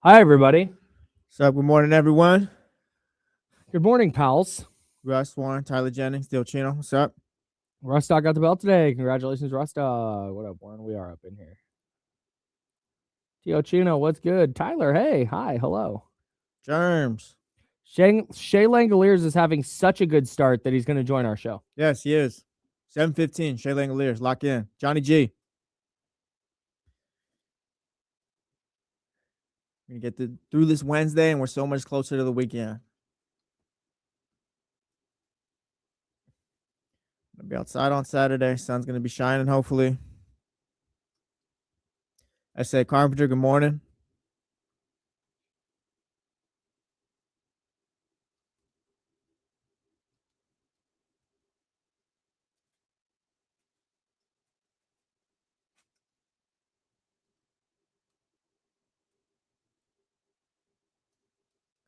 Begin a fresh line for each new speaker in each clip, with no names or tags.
Hi, everybody.
What's up? Good morning, everyone.
Good morning, pals.
Russ, Warren, Tyler Jennings, Dale Chino. What's up?
Rustock got the belt today. Congratulations, Rustock. What up, Warren? We are up in here. Tio Chino, what's good? Tyler, hey, hi, hello.
Germs.
Shea Langeliers is having such a good start that he's going to join our show.
Yes, he is. 7:15. Shea Langeliers. Lock in. Johnny G. We're going to get through this Wednesday, and we're so much closer to the weekend. Gonna be outside on Saturday. Sun's going to be shining, hopefully. I say, Carpenter, good morning.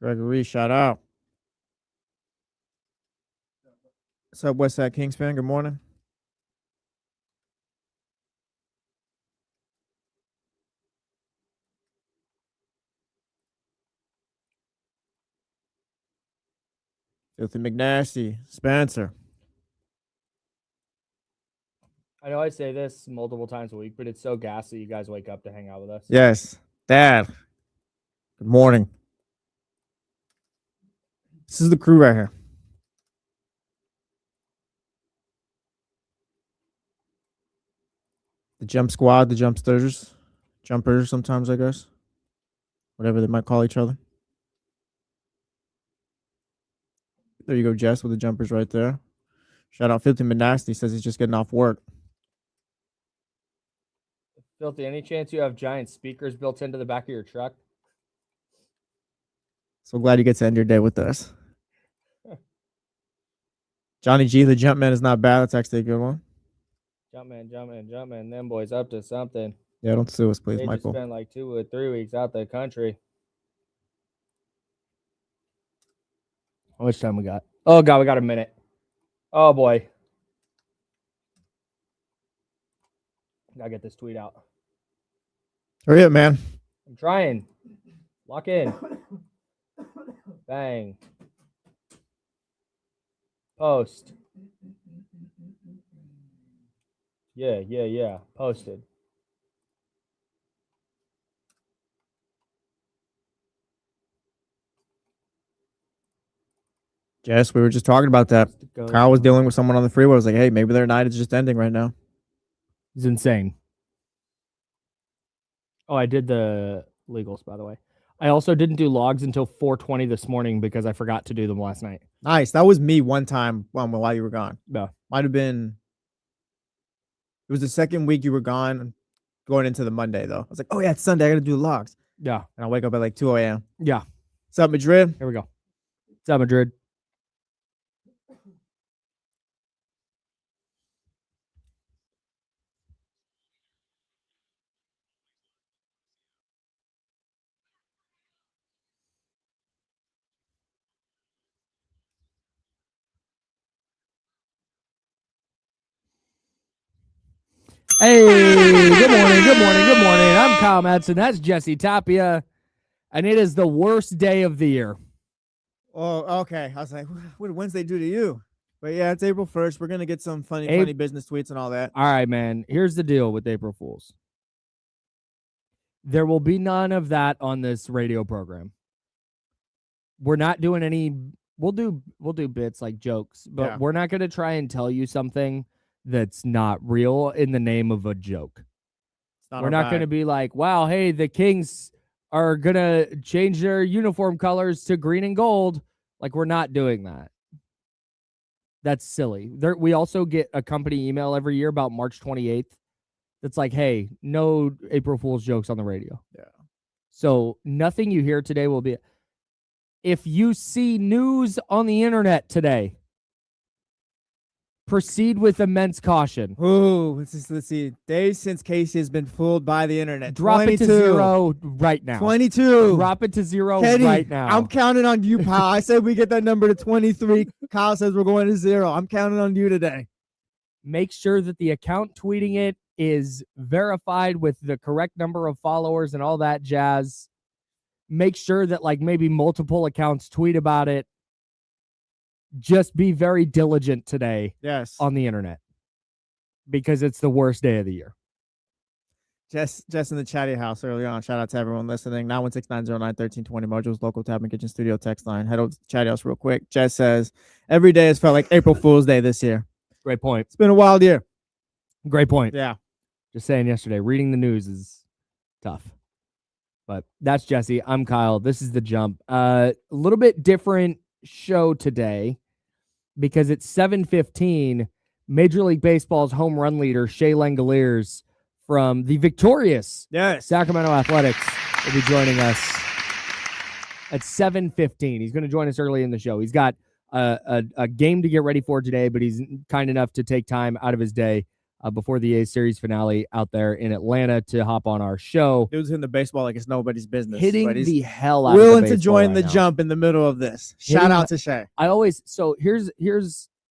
Gregory, shout out. What's up, Westside Kings fan? Good morning. Filthy McNasty. Spencer.
I know I say this multiple times a week, but it's so gassy you guys wake up to hang out with us.
Yes. Dad. Good morning. This is the crew right here. The jump squad, the jumpsters, jumpers sometimes, I guess. Whatever they might call each other. There you go, Jess, with the jumpers right there. Shout out Filthy McNasty. Says he's just getting off work.
Filthy, any chance you have giant speakers built into the back of your truck?
So glad you get to end your day with us. Johnny G, the Jumpman is not bad. That's actually a good one.
Jumpman. Them boys up to something.
Yeah, don't sue us, please,
They
Michael.
just spent like 2 or 3 weeks out the country. How much time we got? Oh, God, we got a minute. Oh, boy. Gotta get this tweet out.
Hurry up, man.
I'm trying. Lock in. Bang. Post. Yeah. Posted.
Jess, we were just talking about that. Kyle was dealing with someone on the freeway. I was like, hey, maybe their night is just ending right now.
It's insane. Oh, I did the legals, by the way. I also didn't do logs until 4:20 this morning because I forgot to do them last night.
Nice. That was me one time while you were gone.
Yeah.
Might have been. It was the second week you were gone, going into the Monday, though. I was like, oh, yeah, it's Sunday. I got to do the logs.
Yeah.
And I wake up at like 2 a.m.
Yeah.
What's up, Madrid?
Here we go. What's up, Madrid? Hey, good morning. I'm Kyle Madson. That's Jesse Tapia. And it is the worst day of the year.
Oh, okay. I was like, what did Wednesday do to you? But yeah, it's April 1st. We're going to get some funny business tweets and all that.
All right, man. Here's the deal with April Fools. There will be none of that on this radio program. We're not doing any. We'll do bits like jokes, but we're not going to try and tell you something that's not real in the name of a joke. We're not going to be like, wow, hey, the Kings are going to change their uniform colors to green and gold. Like, we're not doing that. That's silly. We also get a company email every year about March 28th. That's like, hey, no April Fool's jokes on the radio.
Yeah.
So nothing you hear today will be. If you see news on the internet today, proceed with immense caution.
Ooh, let's see. Days since Casey has been fooled by the internet.
Drop
22.
it to 0 right now.
22.
Drop it to 0
Teddy,
right now.
I'm counting on you, pal. I said we get that number to 23. Kyle says we're going to 0. I'm counting on you today.
Make sure that the account tweeting it is verified with the correct number of followers and all that jazz. make sure that like maybe multiple accounts tweet about it. Just be very diligent today on the internet because it's the worst day of the year.
Jess in the chatty house earlier on. Shout out to everyone listening. 916-909-1320, Mojo's local tap and kitchen studio text line. Head over to the chatty house real quick. Jess says, every day has felt like April Fool's Day this year.
Great point.
It's been a wild year.
Great point.
Yeah.
Just saying yesterday, reading the news is tough. But that's Jesse. I'm Kyle. This is The Jump. A little bit different show today because it's 7:15. Major League Baseball's home run leader, Shea Langeliers, from the victorious Sacramento Athletics, will be joining us at 7:15. He's going to join us early in the show. He's got a game to get ready for today, but he's kind enough to take time out of his day before the A's series finale out there in Atlanta to hop on our show.
Dude's hitting the baseball like it's nobody's business.
Hitting the hell out of the baseball.
Willing to join the jump in the middle of this. Shout out to Shea.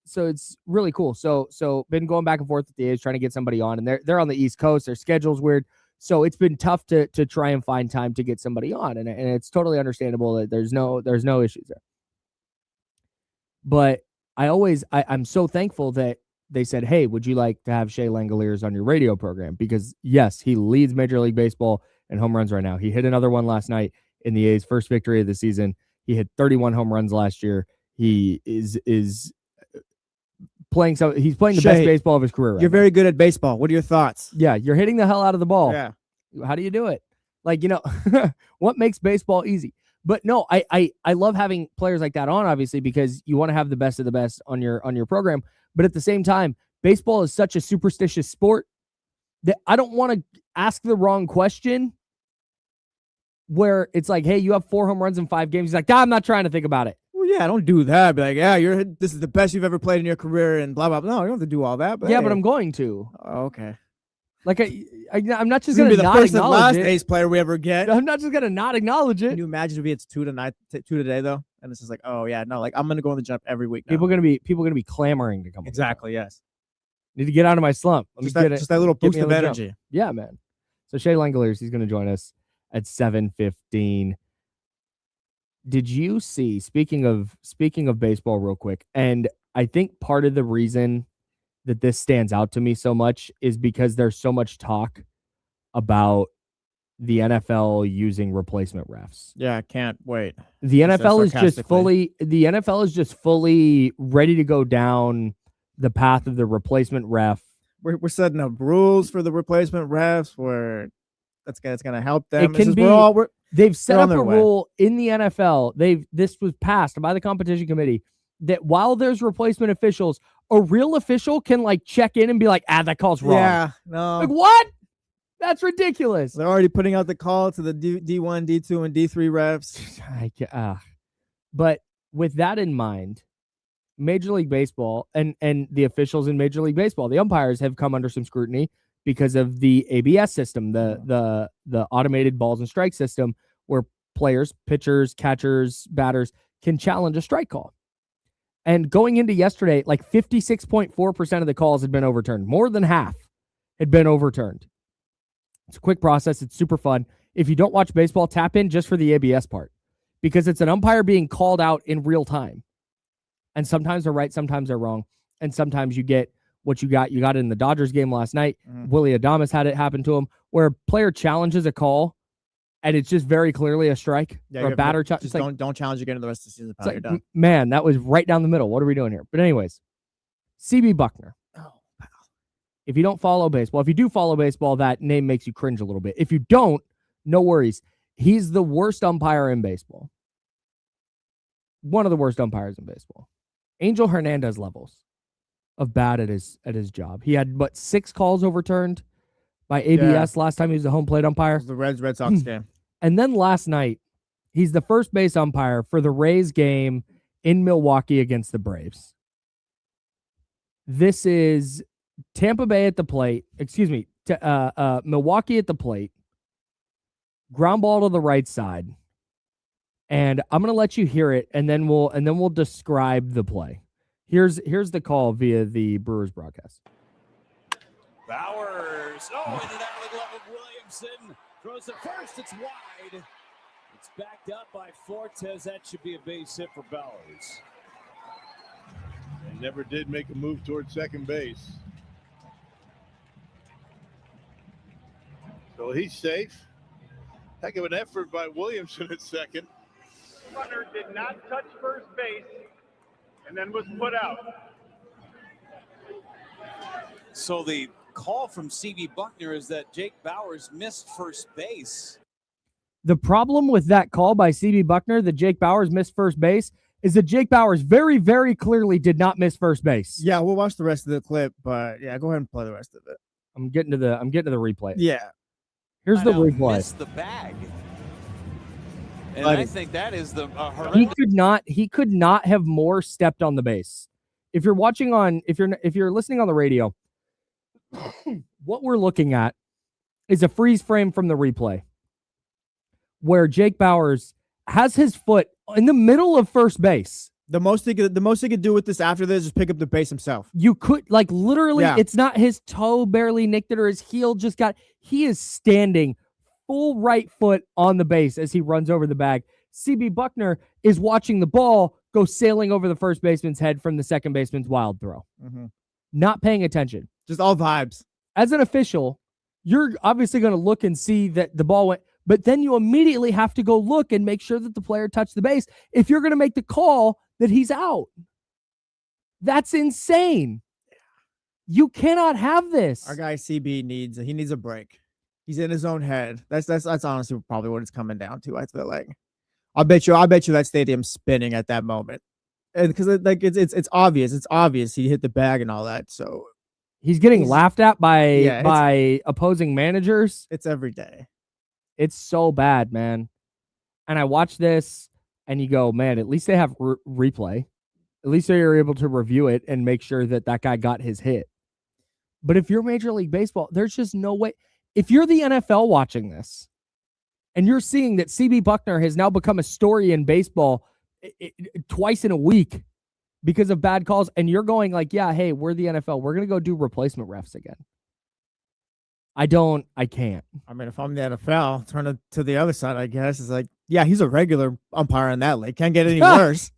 So it's really cool. So been going back and forth with the A's trying to get somebody on, and they're on the East Coast. Their schedule's weird. So it's been tough to try and find time to get somebody on. And it's totally understandable that there's no issues there. But I'm so thankful that they said, hey, would you like to have Shea Langeliers on your radio program? Because yes, he leads Major League Baseball in home runs right now. He hit another one last night in the A's first victory of the season. He hit 31 home runs last year. He is playing he's playing the best baseball of his career right
You're
now.
very good at baseball. What are your thoughts?
Yeah, you're hitting the hell out of the ball.
Yeah.
How do you do it? Like, what makes baseball easy? But no, I love having players like that on, obviously, because you want to have the best of the best on your program. But at the same time, baseball is such a superstitious sport that I don't want to ask the wrong question where it's like, hey, you have 4 home runs in 5 games. He's like, I'm not trying to think about it.
Well, yeah, don't do that. Be like, yeah, this is the best you've ever played in your career and blah, blah, blah. No, you don't have to do all that. But
yeah,
hey.
but I'm going to.
Oh, okay.
Like, I'm not just
going
going
to
not
be the first and
acknowledge
last
it.
A's player we ever get.
I'm not just going to not acknowledge it.
Can you imagine if it's 2 today, though? And it's just like, oh, yeah, no, like I'm going to go on the jump every week now.
People are going to be clamoring to come on.
Exactly, yes.
Need to get out of my slump.
Just that little boost of energy.
Jump. Yeah, man. So Shea Langeliers, he's going to join us at 7:15. Did you see, speaking of baseball real quick, and I think part of the reason that this stands out to me so much is because there's so much talk about the NFL using replacement refs.
Yeah, I can't wait.
The NFL is just fully ready to go down the path of the replacement ref.
We're setting up rules for the replacement refs where that's going to help them.
It can be. They've set up a rule in the NFL. This was passed by the competition committee that while there's replacement officials, a real official can like check in and be like, that call's wrong.
Yeah, no.
Like what? That's ridiculous.
They're already putting out the call to the D1, D2, and D3 refs.
But with that in mind, Major League Baseball and the officials in Major League Baseball, the umpires have come under some scrutiny because of the ABS system, the automated balls and strike system, where players, pitchers, catchers, batters can challenge a strike call. And going into yesterday, like 56.4% of the calls had been overturned. More than half had been overturned. It's a quick process. It's super fun. If you don't watch baseball, tap in just for the ABS part because it's an umpire being called out in real time. And sometimes they're right, sometimes they're wrong. And sometimes you get what you got. You got it in the Dodgers game last night. Willie Adames had it happen to him where a player challenges a call and it's just very clearly a strike.
Yeah,
or a batter.
Just don't challenge again to the rest of the season. You're done.
Man, that was right down the middle. What are we doing here? But anyways, CB Bucknor.
Oh, wow.
If you don't follow baseball, if you do follow baseball, that name makes you cringe a little bit. If you don't, no worries. He's the worst umpire in baseball. One of the worst umpires in baseball. Angel Hernandez levels of bad at his job. He had 6 calls overturned by ABS last time he was a home plate umpire.
The Red Sox game.
And then last night, he's the first base umpire for the Rays game in Milwaukee against the Braves. This is Tampa Bay at the plate. Excuse me, Milwaukee at the plate. Ground ball to the right side. And I'm going to let you hear it, and then we'll describe the play. Here's the call via the Brewers broadcast.
Bowers. Oh, into that with the glove of Williamson. Throws it first. It's wide. It's backed up by Fortes. That should be a base hit for Bowers.
And never did make a move towards second base. So he's safe. Heck of an effort by Williamson at second.
Bucknor did not touch first base and then was put out.
So the call from CB Bucknor is that Jake Bowers missed first base.
The problem with that call by CB Bucknor that Jake Bowers missed first base is that Jake Bowers very, very clearly did not miss first base.
Yeah, we'll watch the rest of the clip, but yeah, go ahead and play the rest of it.
I'm getting to the replay.
Yeah.
Here's the replay.
Missed the bag. And I think that is the horrendous.
He could not have more stepped on the base. If you're watching on, if you're listening on the radio, what we're looking at is a freeze frame from the replay where Jake Bowers has his foot in the middle of first base.
The most he could do with this after this is pick up the base himself.
You could, like, literally, It's not his toe barely nicked it or his heel just got. He is standing full right foot on the base as he runs over the bag. CB Bucknor is watching the ball go sailing over the first baseman's head from the second baseman's wild throw.
Mm-hmm.
Not paying attention.
Just all vibes.
As an official, you're obviously going to look and see that the ball went, but then you immediately have to go look and make sure that the player touched the base if you're going to make the call that he's out. That's insane. You cannot have this.
Our guy CB needs a break. He's in his own head. That's honestly probably what it's coming down to. I feel like. I bet you that stadium's spinning at that moment, and because it's obvious. It's obvious he hit the bag and all that. So
he's getting laughed at by opposing managers.
It's every day.
It's so bad, man. And I watch this, and you go, man. At least they have replay. At least they are able to review it and make sure that guy got his hit. But if you're Major League Baseball, there's just no way. If you're the NFL watching this, and you're seeing that CB Bucknor has now become a story in baseball twice in a week because of bad calls, and you're going like, yeah, hey, we're the NFL. We're going to go do replacement refs again. I can't.
I mean, if I'm the NFL, turn it to the other side, I guess. It's like, yeah, he's a regular umpire in that league. Can't get any worse.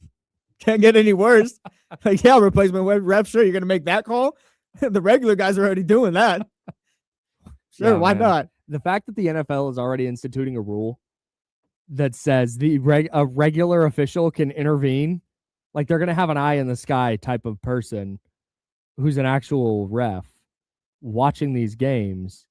Can't get any worse. Like, yeah, replacement ref, sure, you're going to make that call? The regular guys are already doing that. Sure, why not?
The fact that the NFL is already instituting a rule that says a regular official can intervene, like they're going to have an eye in the sky type of person who's an actual ref watching these games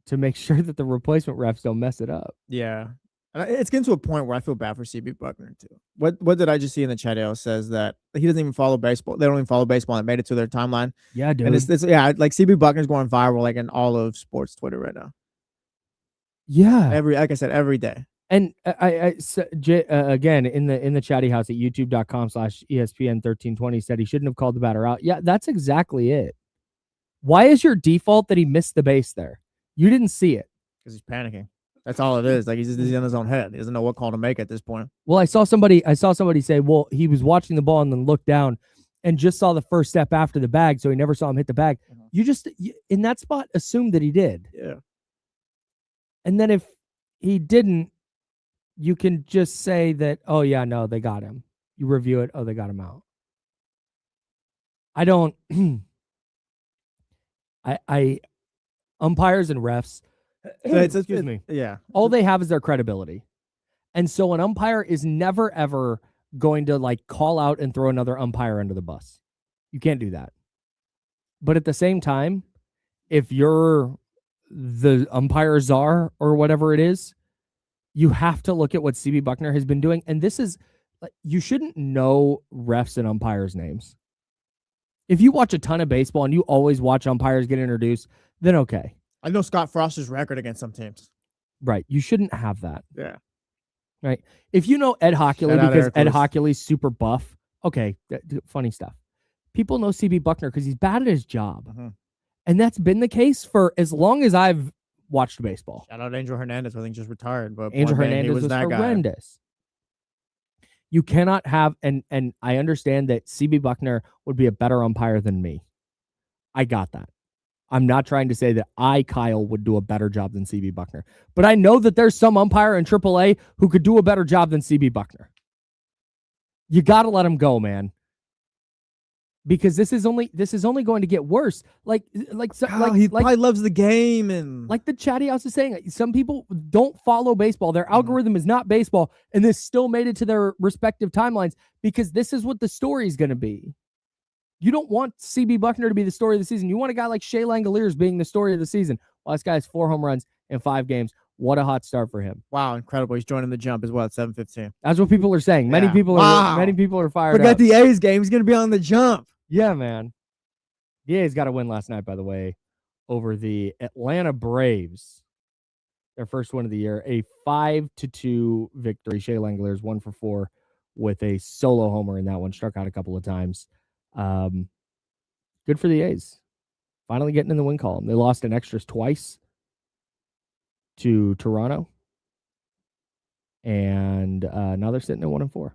to make sure that the replacement refs don't mess it up.
Yeah. It's getting to a point where I feel bad for CB Bucknor too. What did I just see in the chat? It says that he doesn't even follow baseball. They don't even follow baseball and made it to their timeline.
Yeah, dude.
And it's like CB Bucknor's going viral like in all of sports Twitter right now.
Yeah.
Like I said, every day.
And again, in the chatty house at youtube.com/ESPN1320 said he shouldn't have called the batter out. Yeah, that's exactly it. Why is your default that he missed the base there? You didn't see it.
Because he's panicking. That's all it is. Like he's in his own head. He doesn't know what call to make at this point.
Well, I saw somebody say, well, he was watching the ball and then looked down and just saw the first step after the bag, so he never saw him hit the bag. Mm-hmm. You just in that spot assume that he did.
Yeah.
And then if he didn't, you can just say that, oh yeah, no, they got him. You review it, oh, they got him out. I don't I umpires and refs. Excuse me.
Yeah.
All they have is their credibility. And so an umpire is never, ever going to like call out and throw another umpire under the bus. You can't do that. But at the same time, if you're the umpire czar or whatever it is, you have to look at what CB Bucknor has been doing. And this is, you shouldn't know refs and umpires' names. If you watch a ton of baseball and you always watch umpires get introduced, then okay.
I know Scott Froster's record against some teams.
Right. You shouldn't have that.
Yeah.
Right. If you know Ed Hockley because Ed Hockley's super buff, okay, funny stuff. People know CB Bucknor because he's bad at his job.
Mm-hmm.
And that's been the case for as long as I've watched baseball.
Shout out Angel Hernandez, I think just retired. But
Angel Hernandez was horrendous. You cannot have, and I understand that CB Bucknor would be a better umpire than me. I got that. I'm not trying to say that Kyle, would do a better job than CB Bucknor. But I know that there's some umpire in AAA who could do a better job than CB Bucknor. You got to let him go, man. Because this is only going to get worse. He
probably loves the game, and
like the chatty house is saying, some people don't follow baseball. Their algorithm is not baseball, and this still made it to their respective timelines because this is what the story is going to be. You don't want CB Bucknor to be the story of the season. You want a guy like Shea Langeliers being the story of the season. Well, this guy has 4 home runs in 5 games. What a hot start for him!
Wow, incredible! He's joining the jump as well at 7:15.
That's what people are saying. Many people are fired.
Forget
up.
the A's game. He's going to be on the jump.
Yeah, man. The A's got a win last night, by the way, over the Atlanta Braves. Their first win of the year, a 5-2 victory. Shea Langeliers 1 for 4 with a solo homer in that one. Struck out a couple of times. Good for the A's. Finally getting in the win column. They lost in extras twice to Toronto. And now they're sitting at 1-4.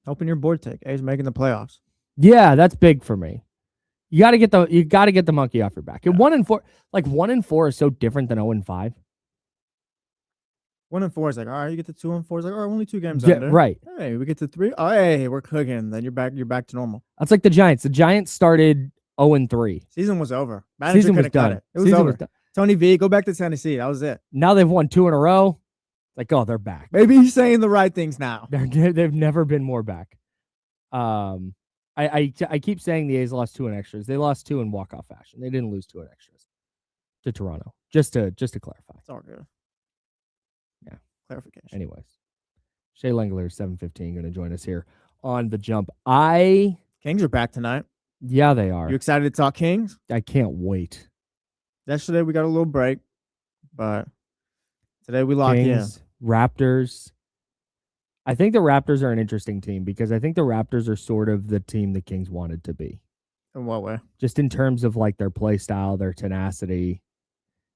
Open your board take. A's making the playoffs.
Yeah, that's big for me. You got to get the monkey off your back. Yeah. 1-4, like 1-4 is so different than 0-5.
1-4 is like, all right, you get to 2-4. It's like, all right, only 2 games under.
Right.
Hey, we get to 3. Oh, hey, we're cooking. Then you're back to normal.
That's like the Giants. The Giants started 0-3.
Season was over. Manager
Season was
cut
done.
It was over. Tony V, go back to Tennessee. That was it.
Now they've won 2 in a row. Like, oh, they're back.
Maybe he's saying the right things now.
They've never been more back. I keep saying the A's lost 2 in extras. They lost 2 in walk-off fashion. They didn't lose 2 in extras to Toronto. Just to clarify.
It's all good.
Yeah.
Clarification.
Anyways, Shea Langeliers 7:15 going to join us here on the jump. Kings
are back tonight.
Yeah, they are.
You excited to talk Kings?
I can't wait.
Yesterday we got a little break, but today we lock
Kings,
in.
Raptors. I think the Raptors are an interesting team because I think the Raptors are sort of the team the Kings wanted to be.
In what way?
Just in terms of like their play style, their tenacity.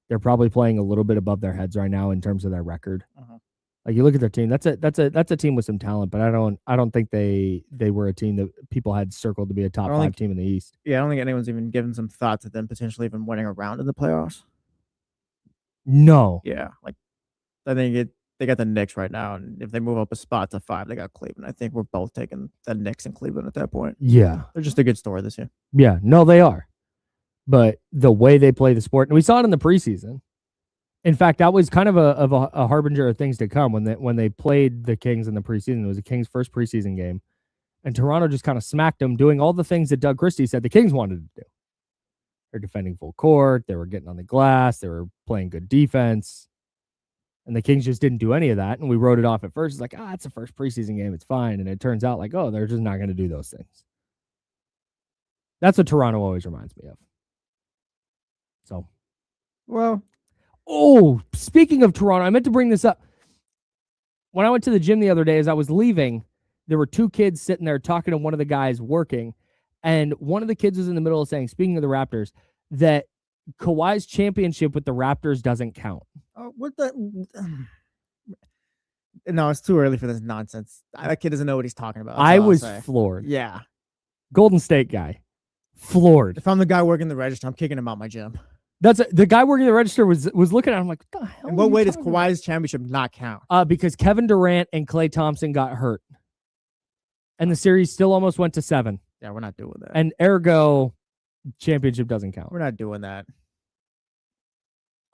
They're probably playing a little bit above their heads right now in terms of their record.
Uh-huh.
Like you look at their team, that's a team with some talent, but I don't think they were a team that people had circled to be a top 5 team in the East.
Yeah, I don't think anyone's even given some thought to them potentially even winning a round in the playoffs.
No.
Yeah, like I think they got the Knicks right now, and if they move up a spot to 5, they got Cleveland. I think we're both taking the Knicks and Cleveland at that point.
Yeah,
they're just a good story this year.
Yeah, no, they are. But the way they play the sport, and we saw it in the preseason. In fact, that was kind of a harbinger of things to come when they played the Kings in the preseason. It was the Kings' first preseason game, and Toronto just kind of smacked them, doing all the things that Doug Christie said the Kings wanted to do. They're defending full court. They were getting on the glass. They were playing good defense. And the Kings just didn't do any of that. And we wrote it off at first. It's like, it's the first preseason game. It's fine. And it turns out like, they're just not going to do those things. That's what Toronto always reminds me of. So,
well.
Oh, speaking of Toronto, I meant to bring this up. When I went to the gym the other day, as I was leaving, there were 2 kids sitting there talking to one of the guys working. And one of the kids was in the middle of saying, speaking of the Raptors, that Kawhi's championship with the Raptors doesn't count.
What the? No, it's too early for this nonsense. That kid doesn't know what he's talking about.
I was floored.
Yeah.
Golden State guy. Floored.
If I'm the guy working the register, I'm kicking him out my gym.
The guy working the register was looking at him like, what the hell?
In what way does Kawhi's championship not count?
Because Kevin Durant and Klay Thompson got hurt. And the series still almost went to 7.
Yeah, we're not doing that.
And ergo, championship doesn't count.
We're not doing that.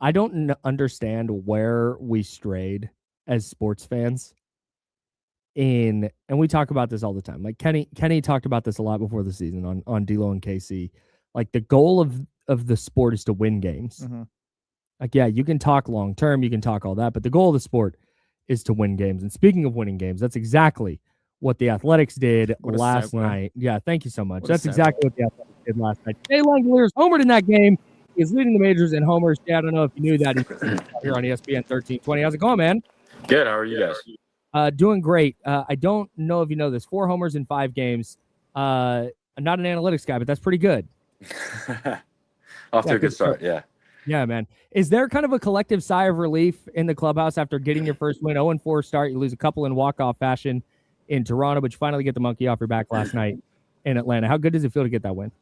I don't understand where we strayed as sports fans. And we talk about this all the time. Like Kenny talked about this a lot before the season on D'Lo and KC. Like the goal of the sport is to win games.
Mm-hmm.
Like, yeah, you can talk long term, you can talk all that, but the goal of the sport is to win games. And speaking of winning games, that's exactly what the Athletics did last night. Yeah, thank you so much. That's exactly what the Athletics did last night. Shea Langeliers homered in that game. He's leading the majors in homers. Yeah, I don't know if you knew that. He's here on ESPN 1320. How's it going, man?
Good. How are you guys?
Doing great. I don't know if you know this. 4 homers in 5 games. I'm not an analytics guy, but that's pretty good.
Off to a good start, yeah.
Yeah, man. Is there kind of a collective sigh of relief in the clubhouse after getting your first win? 0-4 start. You lose a couple in walk-off fashion in Toronto, but you finally get the monkey off your back last night in Atlanta. How good does it feel to get that win?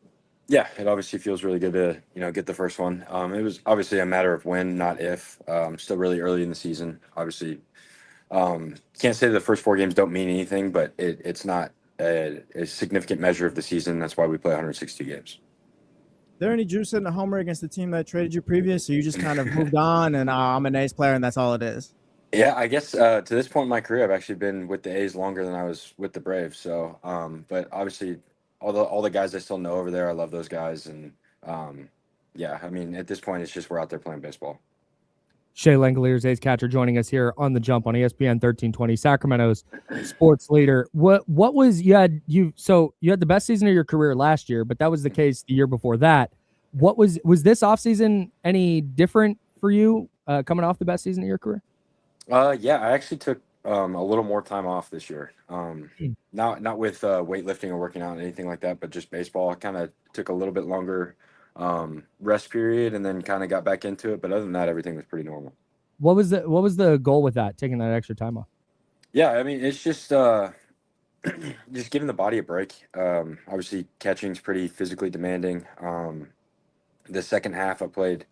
Yeah, it obviously feels really good to, get the first one. It was obviously a matter of when, not if. Still really early in the season. Obviously, can't say the first 4 games don't mean anything, but it's not a significant measure of the season. That's why we play 162 games.
Is there any juice in the homer against the team that traded you previous? So you just kind of moved on and I'm an A's player and that's all it is?
Yeah, I guess to this point in my career, I've actually been with the A's longer than I was with the Braves. So, but obviously, all the guys I still know over there, I love those guys, and yeah, I mean, at this point, it's just we're out there playing baseball.
Shea Langeliers, A's catcher, joining us here on the Jump on ESPN 1320, Sacramento's sports leader. What was you had the best season of your career last year, but that was the case the year before that. What was this offseason any different for you coming off the best season of your career?
Yeah, I actually took a little more time off this year. Not with weightlifting or working out and anything like that, but just baseball. I kind of took a little bit longer rest period and then kind of got back into it. But other than that, everything was pretty normal.
What was the goal with that, taking that extra time off?
Yeah, I mean, it's just just giving the body a break. Obviously, catching's pretty physically demanding. The second half I played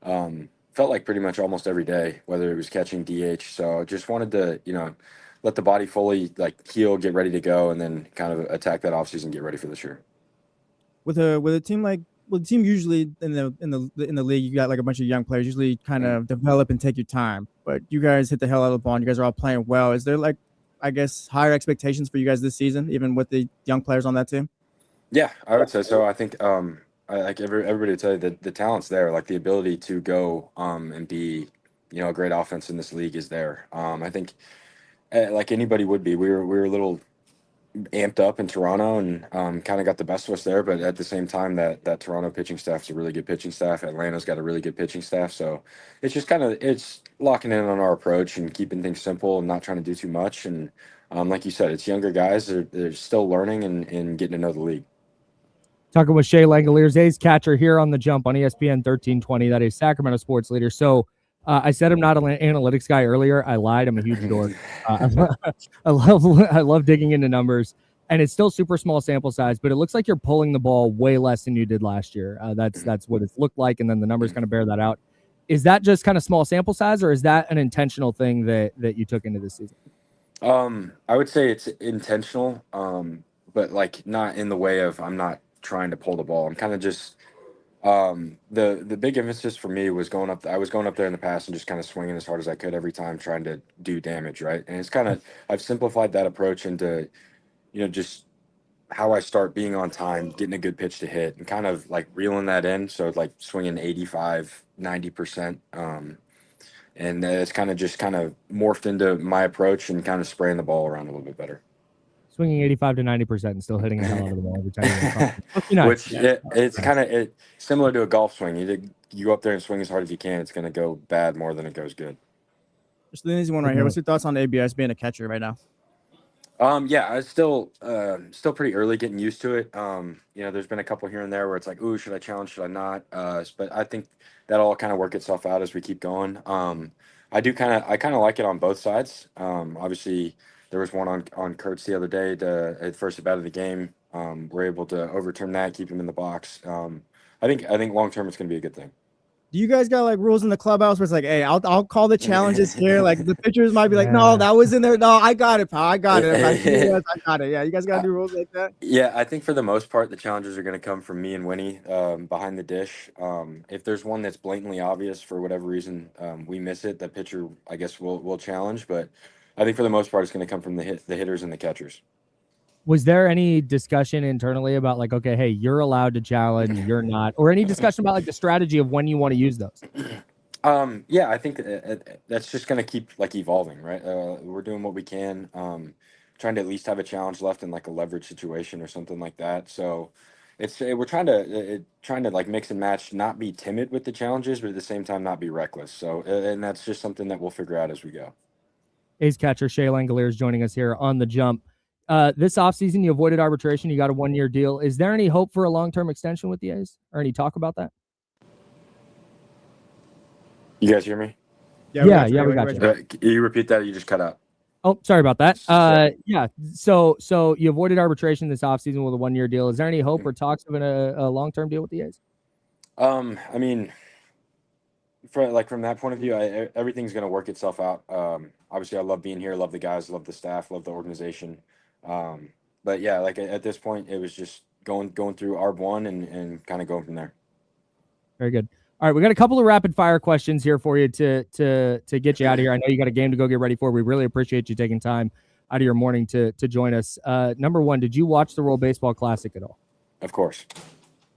felt like pretty much almost every day, whether it was catching, DH. So just wanted to, let the body fully heal, get ready to go, and then kind of attack that offseason, get ready for this year.
With a team usually in the league, you got like a bunch of young players usually kind of develop and take your time. But you guys hit the hell out of the ball and you guys are all playing well. Is there higher expectations for you guys this season, even with the young players on that team?
Yeah, I would say so. I think everybody would tell you that the talent's there, like the ability to go and be, a great offense in this league is there. I think like anybody would be, we were a little amped up in Toronto and kind of got the best of us there, but at the same time that Toronto pitching staff is a really good pitching staff. Atlanta's got a really good pitching staff, so it's just it's locking in on our approach and keeping things simple and not trying to do too much. And like you said, it's younger guys, they're still learning and getting to know the league.
Talking with Shea Langeliers, A's catcher, here on the Jump on ESPN 1320. That is Sacramento sports leader. So I said I'm not an analytics guy earlier. I lied. I'm a huge dork. I love digging into numbers, and it's still super small sample size, but it looks like you're pulling the ball way less than you did last year. That's what it's looked like, and then the numbers kind of bear that out. Is that just kind of small sample size, or is that an intentional thing that you took into this season?
I would say it's intentional, but not in the way of I'm not trying to pull the ball. I'm kind of just the big emphasis for me was going up. I was going up there in the past and just kind of swinging as hard as I could every time, trying to do damage, right? And it's kind of I've simplified that approach into just how I start being on time, getting a good pitch to hit, and kind of reeling that in. So swinging 85-90%, and it's kind of morphed into my approach and kind of spraying the ball around a little bit better.
Swinging 85 to 90% and still hitting the hell out of the ball every time.
Which it's kind of similar to a golf swing. You go up there and swing as hard as you can. It's going to go bad more than it goes good.
Just the easy one right here. What's your thoughts on ABS being a catcher right now?
Yeah, I still pretty early, getting used to it. There's been a couple here and there where it's like, ooh, should I challenge? Should I not? But I think that'll all kind of work itself out as we keep going. I kind of like it on both sides. Obviously, there was one on Kurtz the other day at first at bat of the game. We're able to overturn that, keep him in the box. I think long term it's going to be a good thing.
Do you guys got rules in the clubhouse where it's hey, I'll call the challenges here? The pitchers might be no, that was in there. No, I got it, pal. I got it. I got it. Yeah, you guys got to do rules like that?
Yeah, I think for the most part, the challenges are going to come from me and Winnie behind the dish. If there's one that's blatantly obvious for whatever reason, we miss it, the pitcher, I guess, will challenge. But I think for the most part, it's going to come from the hitters and the catchers. Was
there any discussion internally about okay, hey, you're allowed to challenge, you're not, or any discussion about the strategy of when you want to use those?
Yeah, I think that's just going to keep evolving, right? We're doing what we can, trying to at least have a challenge left in a leverage situation or something like that. So we're trying to mix and match, not be timid with the challenges, but at the same time not be reckless. So and that's just something that we'll figure out as we go.
A's catcher Shea Langeliers joining us here on the Jump. This offseason, you avoided arbitration. You got a 1-year deal. Is there any hope for a long-term extension with the A's, or any talk about that?
You guys hear me?
Yeah, we got you.
Can you repeat that? You just cut out.
Oh, sorry about that. Yeah. So you avoided arbitration this offseason with a 1-year deal. Is there any hope or talks of a long-term deal with the A's?
I mean, from that point of view, everything's going to work itself out. Obviously, I love being here, love the guys, love the staff, love the organization. But yeah, like at this point, it was just going through ARB1 and kind of going from there.
Very good. All right, we got a couple of rapid fire questions here for you to get you out of here. I know you got a game to go get ready for. We really appreciate you taking time out of your morning to join us. Number one, did you watch the World Baseball Classic at all?
Of course.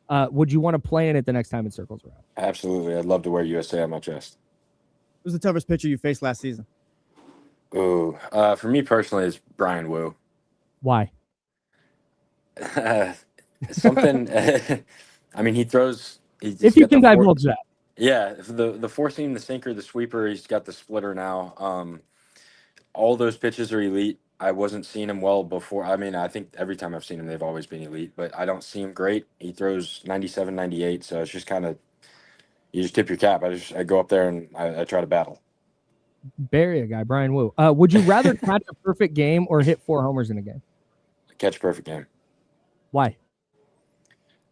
Would you want to play in it the next time it circles around?
Absolutely. I'd love to wear USA on my chest.
Who's the toughest pitcher you faced last season?
Ooh, for me personally, it's Brian Wu.
Why?
Something. I mean, he throws.
If you can divulge that.
Yeah, the four seam, the sinker, the sweeper. He's got the splitter now. All those pitches are elite. I wasn't seeing him well before. I mean, I think every time I've seen him, they've always been elite, but I don't see him great. He throws 97, 98, so it's just kind of, you just tip your cap. I go up there and I try to battle.
Bury a guy, Brian Wu. Would you rather catch a perfect game or hit 4 homers in a game?
Catch a perfect game.
Why?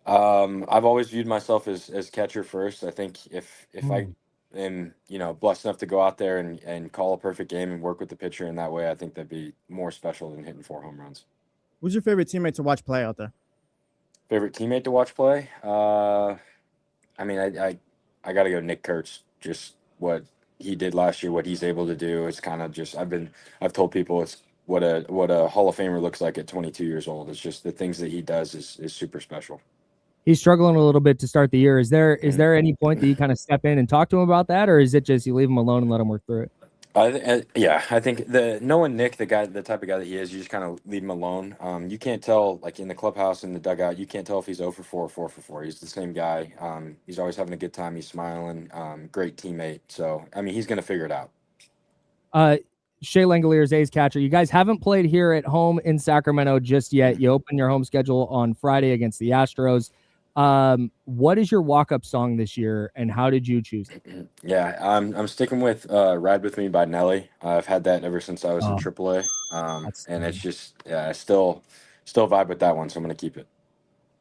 I've always viewed myself as catcher first. I think if I am, blessed enough to go out there and call a perfect game and work with the pitcher in that way, I think that'd be more special than hitting 4 home runs.
Who's your favorite teammate to watch play out there?
Favorite teammate to watch play? I mean, I got to go Nick Kurtz. Just what he did last year, what he's able to do. It's kind of just I've told people it's what a Hall of Famer looks like at 22 years old. It's just the things that he does is super special. He's struggling a little bit to start the year. Is there any point that you kind of step in and talk to him about that, or is it just you leave him alone and let him work through it? I think knowing Nick, the type of guy that he is, you just kind of leave him alone. You can't tell, like in the clubhouse, in the dugout, you can't tell if he's 0 for 4 or 4 for 4. He's the same guy. He's always having a good time. He's smiling. Great teammate. So, I mean, he's going to figure it out. Shea Langeliers, A's catcher. You guys haven't played here at home in Sacramento just yet. You open your home schedule on Friday against the Astros. What is your walk-up song this year, and how did you choose it? Yeah, I'm sticking with Ride With Me by Nelly. I've had that ever since I was in AAA. And it's just, I still vibe with that one, so I'm going to keep it.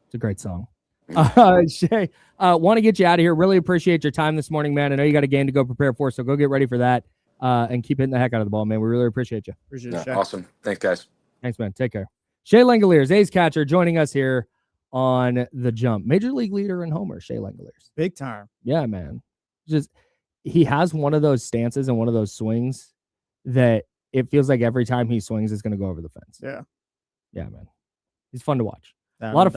It's a great song. Shea, want to get you out of here. Really appreciate your time this morning, man. I know you got a game to go prepare for, so go get ready for that. And keep hitting the heck out of the ball, man. We really appreciate you.
Appreciate it, Shea.
Awesome. Thanks, guys.
Thanks, man. Take care. Shea Langeliers, A's catcher, joining us here on The Jump. Major league leader in homers, Shea Langeliers.
Big time.
Yeah, man. Just he has one of those stances and one of those swings that it feels like every time he swings, it's going to go over the fence.
Yeah.
Yeah, man. He's fun to watch. A lot of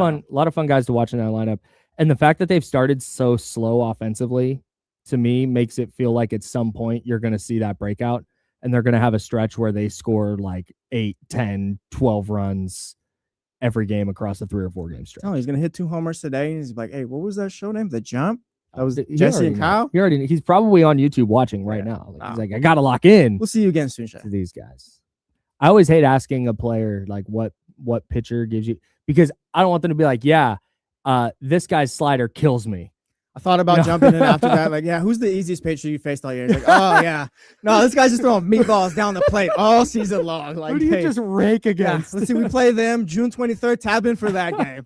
fun guys to watch in that lineup. And the fact that they've started so slow offensively, to me, makes it feel like at some point you're going to see that breakout and they're going to have a stretch where they score like 8, 10, 12 runs every game across a 3 or 4 game stretch.
Oh, he's going to hit 2 homers today. He's like, hey, what was that show name? The Jump? That was Jesse and Kyle?
He's probably on YouTube watching right now. He's like, I got to lock in.
We'll see you again soon, Shea.
To these guys. I always hate asking a player like what pitcher gives you, because I don't want them to be like, yeah, this guy's slider kills me.
I thought about jumping in after that. Like, yeah, who's the easiest pitcher you faced all year? He's like, oh, yeah. No, this guy's just throwing meatballs down the plate all season long. Like,
who do you just rake against?
Yeah, let's see, we play them June 23rd. Tab in for that game.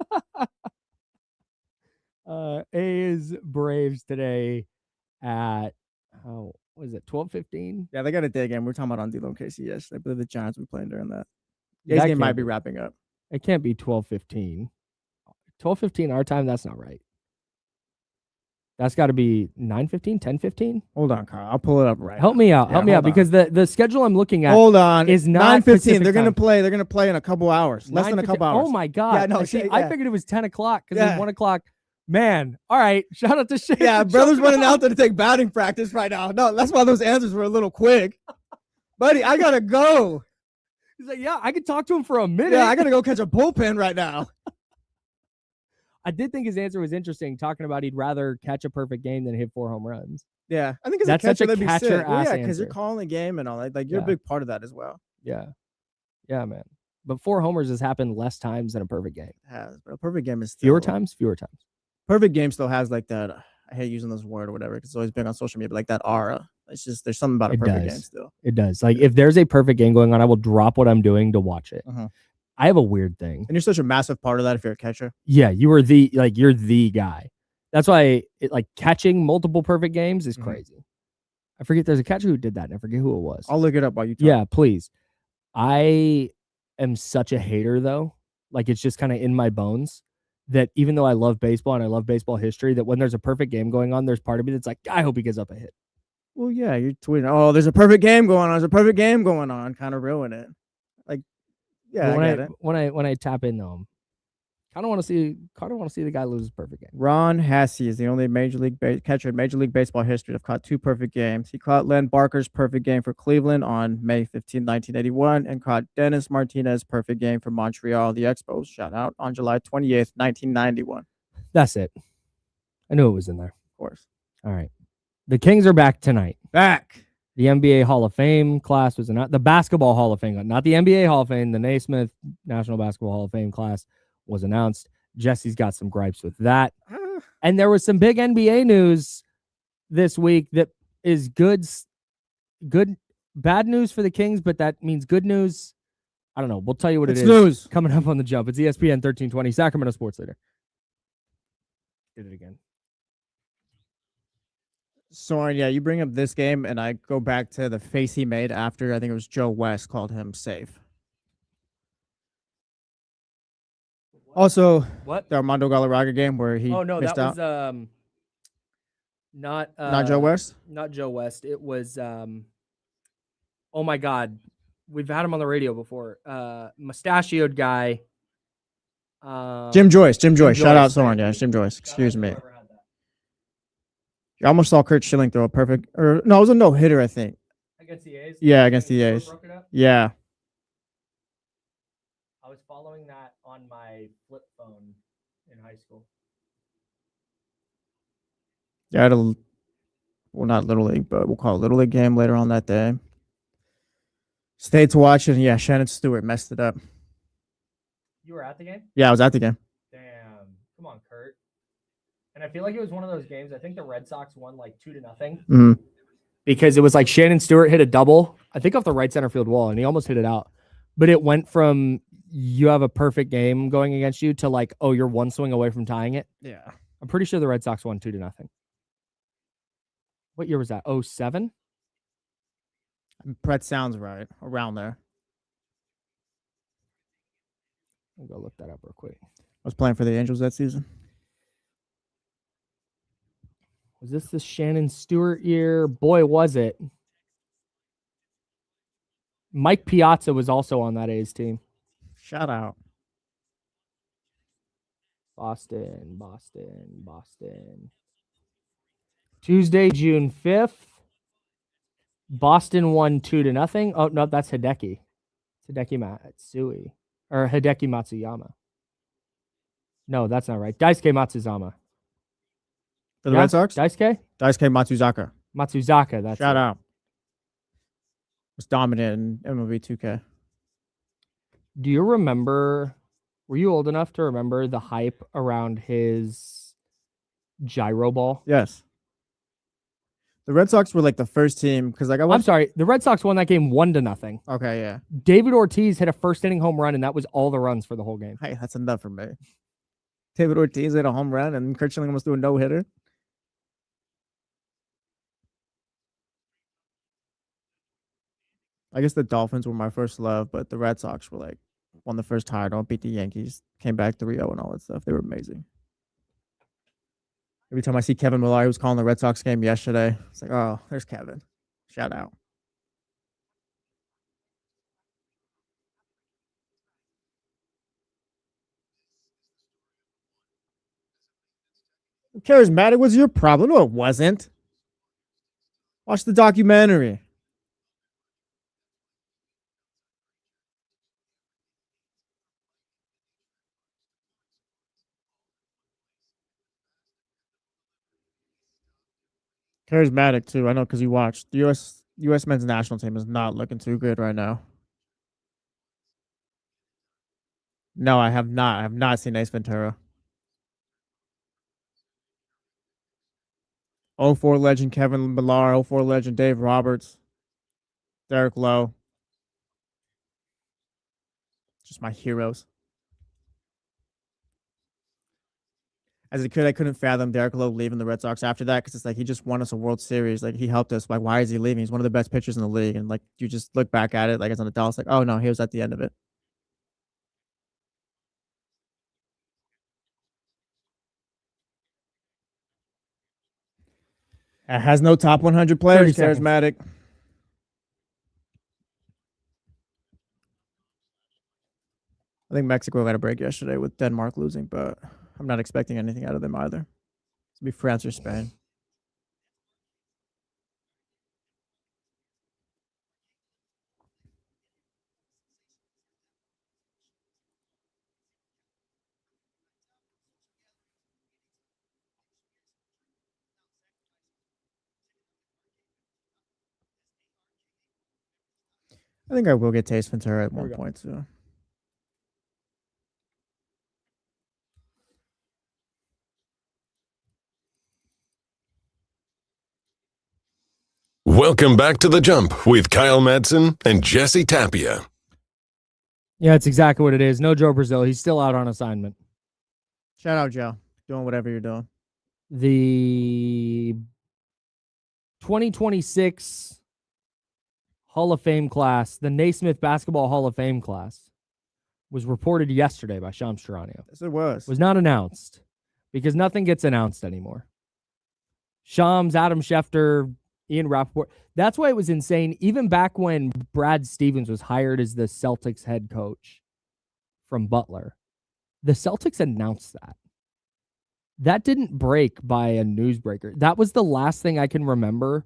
A's Braves today at, what is it, 12:15?
Yeah, they got a day game. We were talking about on D-Lo and KC yesterday. I believe the Giants were playing during that. A's game might be wrapping up.
It can't be 12:15. 12:15 our time, that's not right. That's got to be 9:15, 10:15.
Hold on, Carl. I'll pull it up right.
Help me out. Help me out, because the schedule I'm looking at.
Hold on.
Is not
9:15. They're gonna play. They're gonna play in a couple hours. Less than a couple hours.
Oh my God.
Yeah, no.
I figured it was 10 o'clock because it's 1 o'clock. Man, all right. Shout out to Shea.
Yeah, brother's running out there to take batting practice right now. No, that's why those answers were a little quick, buddy. I gotta go.
He's like, yeah, I could talk to him for a minute.
Yeah, I gotta go catch a bullpen right now.
I did think his answer was interesting, talking about he'd rather catch a perfect game than hit 4 home runs.
Yeah, I think
that's such a
catcher
ass
yeah, because
answer.
you're calling the game and all that. Like, you're a big part of that as well.
Yeah, man. But 4 homers has happened less times than a perfect game.
It has, but a perfect game is still,
fewer times.
Perfect game still has like that. I hate using this word or whatever because it's always been on social media, but like that aura. It's just there's something about a
It
perfect
does.
game still.
It does. Like if there's a perfect game going on, I will drop what I'm doing to watch it.
Uh-huh.
I have a weird thing.
And you're such a massive part of that if you're a catcher.
Yeah, you're the guy. That's why like catching multiple perfect games is crazy. I forget there's a catcher who did that, and I forget who it was.
I'll look it up while you talk.
Yeah, please. I am such a hater though. Like it's just kind of in my bones that even though I love baseball and I love baseball history, that when there's a perfect game going on, there's part of me that's like, I hope he gives up a hit.
Well, yeah, you're tweeting, oh, there's a perfect game going on. There's a perfect game going on. Kind of ruin it. Like, yeah,
But
I get it.
When I tap into him, kind of want to see the guy lose his perfect game.
Ron Hasse is the only Major League catcher in Major League Baseball history to have caught 2 perfect games. He caught Len Barker's perfect game for Cleveland on May 15, 1981, and caught Dennis Martinez's perfect game for Montreal, the Expos. Shout out on July 28th, 1991.
That's it. I knew it was in there.
Of course.
All right. The Kings are back tonight.
Back.
The NBA Hall of Fame class was not the Basketball Hall of Fame, not the NBA Hall of Fame. The Naismith National Basketball Hall of Fame class was announced. Jesse's got some gripes with that. And there was some big NBA news this week that is bad news for the Kings, but that means good news. I don't know. We'll tell you what
It's
it is.
news.
Coming up on The Jump. It's ESPN 1320, Sacramento Sports Leader. Did it again.
Soren, yeah, you bring up this game, and I go back to the face he made after, I think it was Joe West called him safe. Also,
What?
the Armando Galarraga game where he missed out.
Was
Not Joe West?
Not Joe West. It was oh my God. We've had him on the radio before. Mustachioed guy.
Jim Joyce. Shout
Joyce,
out Soren. Yeah, Jim Joyce. Excuse me. You almost saw Kurt Schilling throw a perfect, or no, it was a no-hitter, I think.
Against the A's?
Yeah, against the A's. Yeah.
I was following that on my flip phone in high school.
Yeah, I had well, not Little League, but we'll call it Little League game later on that day. Stayed to watch it. Yeah, Shannon Stewart messed it up.
You were at the game?
Yeah, I was at the game.
Damn. Come on, Kurt. And I feel like it was one of those games. I think the Red Sox won like 2-0.
Mm-hmm.
Because it was like Shannon Stewart hit a double, I think off the right center field wall, and he almost hit it out. But it went from you have a perfect game going against you to like, oh, you're one swing away from tying it.
Yeah.
I'm pretty sure the Red Sox won 2-0. What year was that? 07?
Brett sounds right. Around there.
I'll go look that up real quick.
I was playing for the Angels that season.
Was this the Shannon Stewart year? Boy, was it. Mike Piazza was also on that A's team.
Shout out.
Boston. Tuesday, June 5th. Boston won 2-0. Oh, no, that's Hideki. It's Hideki Matsui. Or Hideki Matsuyama. No, that's not right. Daisuke Matsuzama.
For the Red Sox?
Daisuke
Matsuzaka.
Matsuzaka. That's
Shout
it.
out. Was dominant in MLB 2K.
Do you remember? Were you old enough to remember the hype around his gyro ball?
Yes. The Red Sox were like the first team because like
I'm sorry, the Red Sox won that game 1-0.
Okay, yeah.
David Ortiz hit a first inning home run, and that was all the runs for the whole game.
Hey, that's enough for me. David Ortiz hit a home run, and Kurt Schilling almost do a no hitter. I guess the Dolphins were my first love, but the Red Sox were like won the first title, beat the Yankees, came back 3-0 and all that stuff. They were amazing. Every time I see Kevin Millar, who was calling the Red Sox game yesterday, it's like, oh, there's Kevin. Shout out. Charismatic was your problem. No, it wasn't. Watch the documentary. Charismatic too. I know because you watched. The U.S. men's national team is not looking too good right now. No, I have not. I have not seen Ace Ventura. 04 legend Kevin Millar, 04 legend Dave Roberts, Derek Lowe. Just my heroes. As a kid, I couldn't fathom Derek Lowe leaving the Red Sox after that because it's like he just won us a World Series. Like he helped us. Like why is he leaving? He's one of the best pitchers in the league. And like you just look back at it like as an adult, it's like, oh no, he was at the end of it. It has no top 100 players. Charismatic. I think Mexico got a break yesterday with Denmark losing, but I'm not expecting anything out of them either. It's be France or Spain. I think I will get Taste Ventura at one point too.
Welcome back to The Jump with Kyle Madson and Jesse Tapia.
Yeah, it's exactly what it is. No Joe Brazil. He's still out on assignment.
Shout out, Joe. Doing whatever you're doing.
The 2026 Hall of Fame class, the Naismith Basketball Hall of Fame class, was reported yesterday by Shams Charania.
Yes, it was.
Was not announced because nothing gets announced anymore. Shams, Adam Schefter, Ian Rappaport. That's why it was insane. Even back when Brad Stevens was hired as the Celtics head coach from Butler, the Celtics announced that. That didn't break by a newsbreaker. That was the last thing I can remember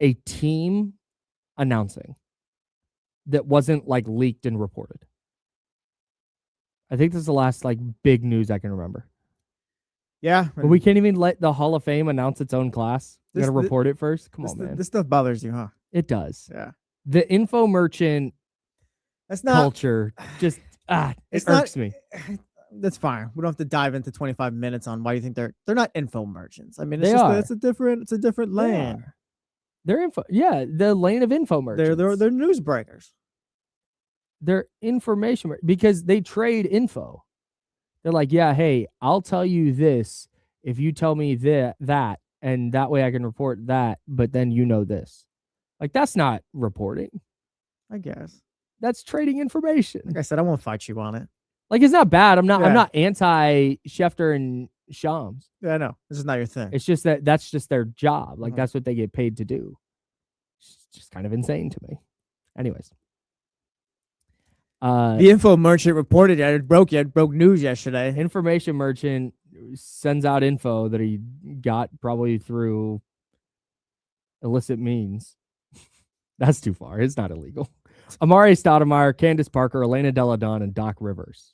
a team announcing that wasn't like leaked and reported. I think this is the last like big news I can remember.
Yeah.
But we can't even let the Hall of Fame announce its own class. You gotta report it first. Come on, man.
This stuff bothers you, huh?
It does.
Yeah.
The info merchant culture just it irks me.
That's fine. We don't have to dive into 25 minutes on why you think they're not info merchants. I mean, it's a different lane.
They're info. Yeah, the lane of info merchants.
They're newsbreakers.
They're information because they trade info. They're like, yeah, hey, I'll tell you this if you tell me that, and that way I can report that, but then you know this. Like, that's not reporting.
I guess.
That's trading information.
Like I said, I won't fight you on it.
Like, it's not bad. I'm not anti Schefter and Shams.
Yeah, I know. This is not your thing.
It's just that's just their job. Like, that's what they get paid to do. It's just kind of insane to me. Anyways.
The info merchant reported it broke news yesterday.
Information merchant sends out info that he got probably through illicit means. That's too far. It's not illegal. Amar'e Stoudmire, Candace Parker, Elena Deladon, and Doc Rivers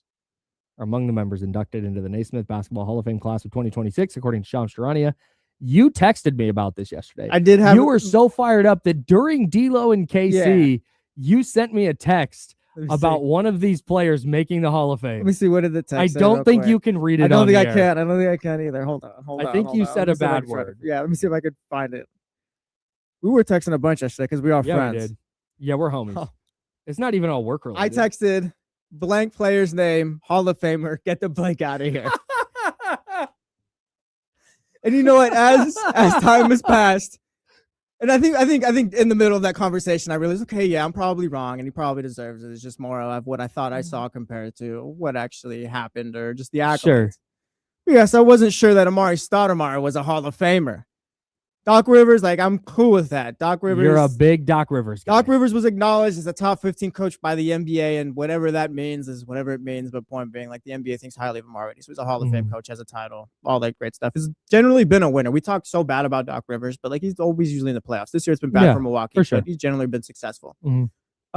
are among the members inducted into the Naismith Basketball Hall of Fame class of 2026, according to Shams Charania. You texted me about this yesterday.
I did have.
You were so fired up that during D-Lo and KC, you sent me a text about one of these players making the Hall of Fame.
Let me see. What did the text
I don't think you can read it. I don't think I
can. I don't think I can either. Hold on.
I think you said a bad word.
Yeah, let me see if I could find it. We were texting a bunch yesterday because we are friends.
We did. Yeah, we're homies. Oh. It's not even all work related.
I texted blank player's name, Hall of Famer, get the blank out of here. And you know what? As time has passed, and I think in the middle of that conversation, I realized, okay, yeah, I'm probably wrong, and he probably deserves it. It's just more of what I thought I saw compared to what actually happened, or just the accolades.
Sure.
Yes, I wasn't sure that Amar'e Stoudmire was a Hall of Famer. Doc Rivers, like, I'm cool with that. Doc Rivers.
You're a big Doc Rivers guy.
Doc Rivers was acknowledged as a top 15 coach by the NBA, and whatever that means is whatever it means. But point being, like, the NBA thinks highly of him already. So he's a Hall of Fame coach, has a title, all that great stuff. He's generally been a winner. We talk so bad about Doc Rivers, but, like, he's always usually in the playoffs. This year it's been bad for Milwaukee,
for sure.
But he's generally been successful.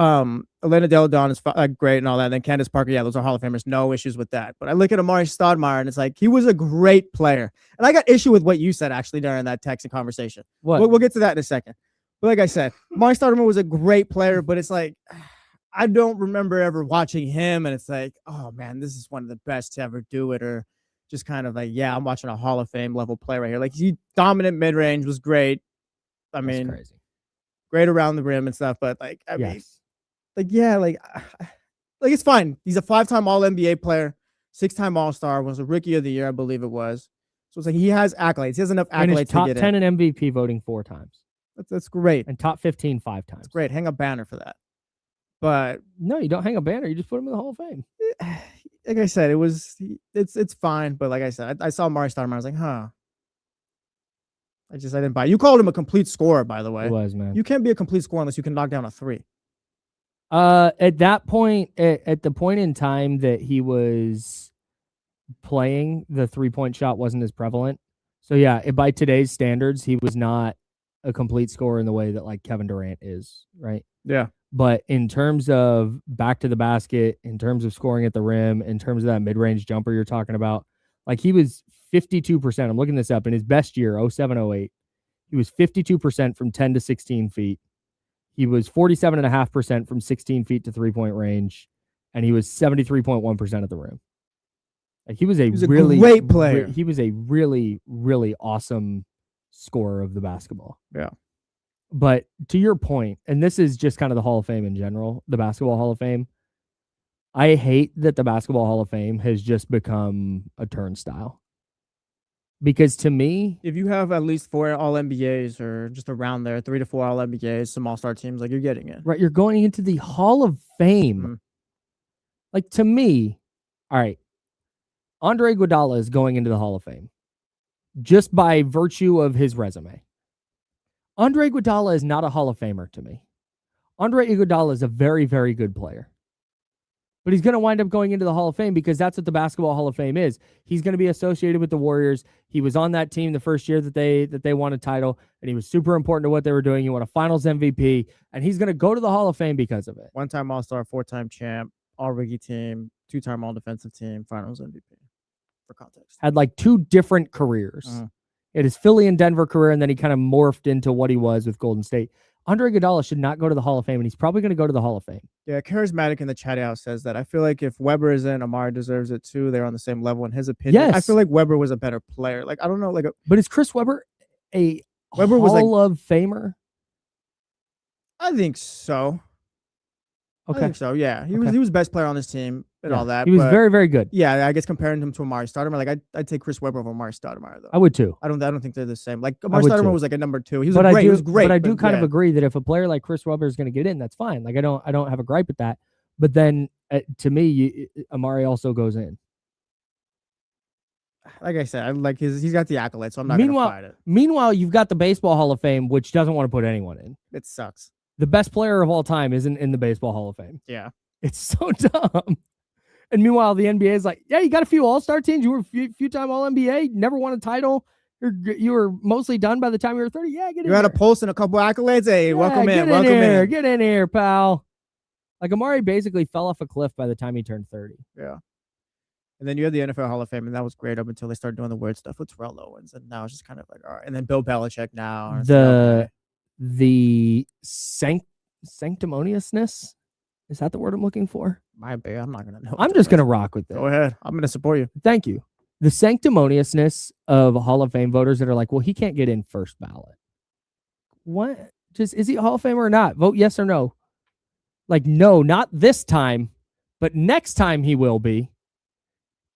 Elena Deladon is great and all that. And then Candace Parker, yeah, those are Hall of Famers. No issues with that. But I look at Amar'e Stoudmire, and it's like, he was a great player. And I got issue with what you said, actually, during that text and conversation.
What?
We'll get to that in a second. But like I said, Amar'e Stoudmire was a great player, but it's like, I don't remember ever watching him, and it's like, oh, man, this is one of the best to ever do it. Or just kind of like, yeah, I'm watching a Hall of Fame level play right here. Like, he dominant mid range was great. I mean,
crazy.
Great around the rim and stuff. But like, I mean,
Yes.
like, yeah, like it's fine. He's a 5-time All NBA player, 6-time All Star, was a Rookie of the Year, I believe it was. So it's like he has accolades. He has enough
And
accolades
he's top
to get
10
in.
in MVP voting 4 times.
That's great.
And top 15 5 times.
It's great. Hang a banner for that. But
no, you don't hang a banner. You just put him in the Hall of Fame.
Like I said, it's fine. But like I said, I saw Amar'e Stoudmire. I was like, huh. I didn't buy it. You called him a complete scorer, by the way.
It was, man.
You can't be a complete scorer unless you can knock down a 3.
At that point, at the point in time that he was playing, the 3-point shot wasn't as prevalent. So yeah, by today's standards, he was not a complete scorer in the way that like Kevin Durant is, right?
Yeah.
But in terms of back to the basket, in terms of scoring at the rim, in terms of that mid-range jumper you're talking about, like he was 52%. I'm looking this up. In his best year, 07-08, he was 52% from 10 to 16 feet. He was 47.5% from 16 feet to 3-point range, and he was 73.1% at the rim. Like he was a really
great player.
He was a really, really awesome scorer of the basketball.
Yeah.
But to your point, and this is just kind of the Hall of Fame in general, the Basketball Hall of Fame, I hate that the Basketball Hall of Fame has just become a turnstile. Because to me,
if you have at least 4 All-NBAs or just around there, 3 to 4 All-NBAs, some All-Star teams, like you're getting it.
Right, you're going into the Hall of Fame.
Mm-hmm.
Like to me, all right, Andre Iguodala is going into the Hall of Fame just by virtue of his resume. Andre Iguodala is not a Hall of Famer to me. Andre Iguodala is a very, very good player. But he's going to wind up going into the Hall of Fame because that's what the Basketball Hall of Fame is. He's going to be associated with the Warriors. He was on that team the first year that they won a title, and he was super important to what they were doing. He won a Finals MVP, and he's going to go to the Hall of Fame because of it.
1-time All-Star, 4-time champ, All-Rookie team, 2-time All-Defensive team, Finals MVP. For context,
had like 2 different careers. It is Philly and Denver career, and then he kind of morphed into what he was with Golden State. Andre Iguodala should not go to the Hall of Fame, and he's probably going to go to the Hall of Fame.
Yeah, Charismatic in the chat house says that. I feel like if Weber is in, Amar'e deserves it too. They're on the same level in his opinion.
Yes.
I feel like Weber was a better player. Like, I don't know.
But is Chris Webber a
Weber was
Hall of Famer?
I think so.
Okay.
I think so. Yeah, he was best player on this team and all that.
He was very, very good.
Yeah, I guess comparing him to Amar'e Stoudemire, like I'd take Chris Webber over Amar'e Stoudemire though.
I would too.
I don't think they're the same. Like Amar'e Stoudemire was like a number 2. He was
great.
He was great.
But I do kind of agree that if a player like Chris Webber is going to get in, that's fine. Like I don't have a gripe with that. But then to me, Amar'e also goes in.
Like I said, he's got the accolades, so I'm not going to fight it.
Meanwhile, you've got the Baseball Hall of Fame, which doesn't want to put anyone in.
It sucks.
The best player of all time isn't in the Baseball Hall of Fame.
Yeah.
It's so dumb. And meanwhile, the NBA is like, yeah, you got a few All-Star teams. You were a few-time All-NBA, never won a title. You were mostly done by the time you were 30. Yeah, get in
You had a pulse and a couple accolades. Hey, welcome in. Welcome in.
Get in here, pal. Like, Amar'e basically fell off a cliff by the time he turned 30.
Yeah. And then you had the NFL Hall of Fame, and that was great up until they started doing the weird stuff with Terrell Owens. And now it's just kind of like, all right. And then Bill Belichick now.
The sanctimoniousness, is that the word I'm looking for?
I'm not going to know.
I'm just going to rock with it.
Go ahead. I'm going to support you.
Thank you. The sanctimoniousness of Hall of Fame voters that are like, well, he can't get in first ballot. What? Just, is he a Hall of Famer or not? Vote yes or no. Like, no, not this time, but next time he will be.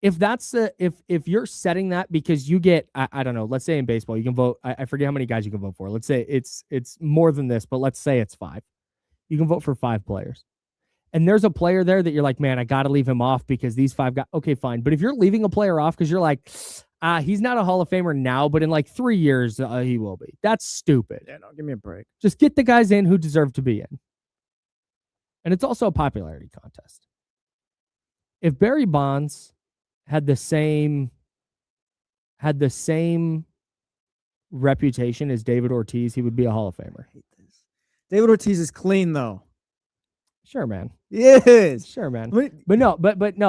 If that's if you're setting that because you get, I don't know, let's say in baseball, you can vote. I forget how many guys you can vote for. Let's say it's more than this, but let's say it's 5. You can vote for 5 players. And there's a player there that you're like, man, I got to leave him off because these 5 got, okay, fine. But if you're leaving a player off because you're like, he's not a Hall of Famer now, but in like 3 years, he will be. That's stupid.
Yeah, no, give me a break.
Just get the guys in who deserve to be in. And it's also a popularity contest. If Barry Bonds had the same reputation as David Ortiz, he would be a Hall of Famer.
I hate this. David Ortiz is clean though.
Sure, man.
Yes.
Sure, man. But no.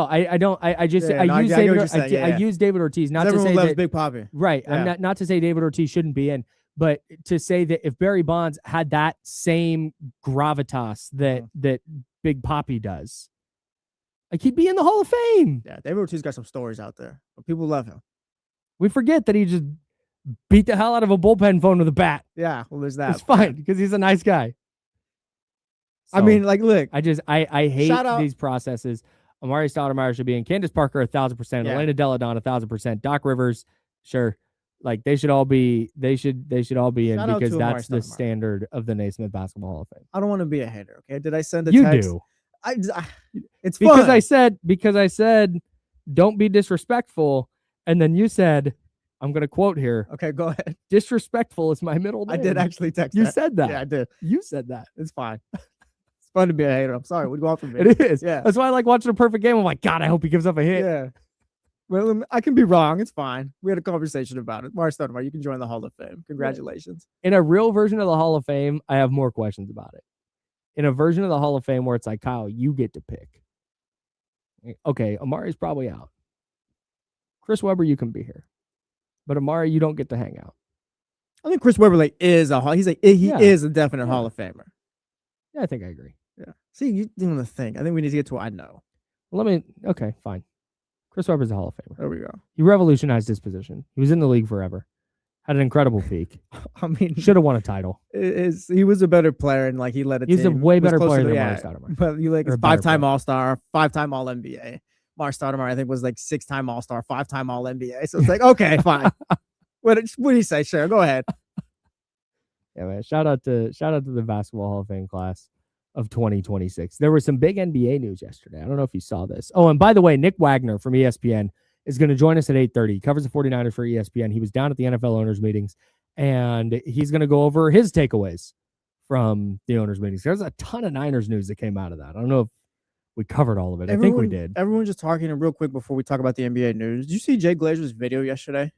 I don't. I use David Ortiz not to say
loves
that
Big Papi.
Right. Yeah. I'm not to say David Ortiz shouldn't be in, but to say that if Barry Bonds had that same gravitas that Big Papi does, Like, he'd be in the Hall of Fame.
Yeah, David Ortiz got some stories out there, but people love him.
We forget that he just beat the hell out of a bullpen phone with a bat.
Yeah, well, there's that.
It's fine because he's a nice guy.
I mean, like, look.
I hate these processes. Amar'e Stoudmire should be in. Candace Parker 1,000%.
Yeah.
Elena Deladon 1,000%. Doc Rivers, sure. Like, they should all be. They should all be in because that's the standard of the Naismith Basketball Hall of Fame.
I don't want to be a hater. Okay, did I send a
you
text?
Do.
It's
because
fun.
I said don't be disrespectful, and then you said, I'm gonna quote here.
Okay, go ahead.
Disrespectful is my middle name.
I did actually text.
You said that.
Yeah, I did.
You said that.
It's fine. It's fun to be a hater. I'm sorry. We go off from
it. It is.
Yeah.
That's why I like watching a perfect game. I'm like, God, I hope he gives up a hit.
Yeah. Well, I can be wrong. It's fine. We had a conversation about it. Amar'e Stoudmire, you can join the Hall of Fame. Congratulations.
In a real version of the Hall of Fame, I have more questions about it. In a version of the Hall of Fame where it's like, Kyle, you get to pick. Okay, Amar'e's probably out. Chris Webber, you can be here. But Amar'e, you don't get to hang out.
I think Chris Webber is a definite Hall of Famer.
Yeah, I think I agree.
Yeah. See, you doing the thing. I think we need to get to what I know.
Okay, fine. Chris Webber's a Hall of Famer.
There we go.
He revolutionized his position. He was in the league forever. Had an incredible peak.
I mean,
should have won a title.
He was a better player, and like he led a team.
He's a way better player than Amar'e Stoudmire.
But you like 5-time All-Star, 5-time All-NBA. Amar'e Stoudmire, I think, was like 6-time All-Star, 5-time All-NBA. So it's like, okay, fine. What do you say? Sure, go ahead.
Yeah, man. Shout out to the Basketball Hall of Fame class of 2026. There was some big NBA news yesterday. I don't know if you saw this. Oh, and by the way, Nick Wagoner from ESPN is going to join us at 8:30. He covers the 49ers for ESPN. He was down at the NFL owners meetings, and he's going to go over his takeaways from the owners meetings. There's a ton of Niners news that came out of that. I don't know if we covered all of it. I think we did.
Everyone's just talking real quick before we talk about the NBA news. Did you see Jay Glazer's video yesterday?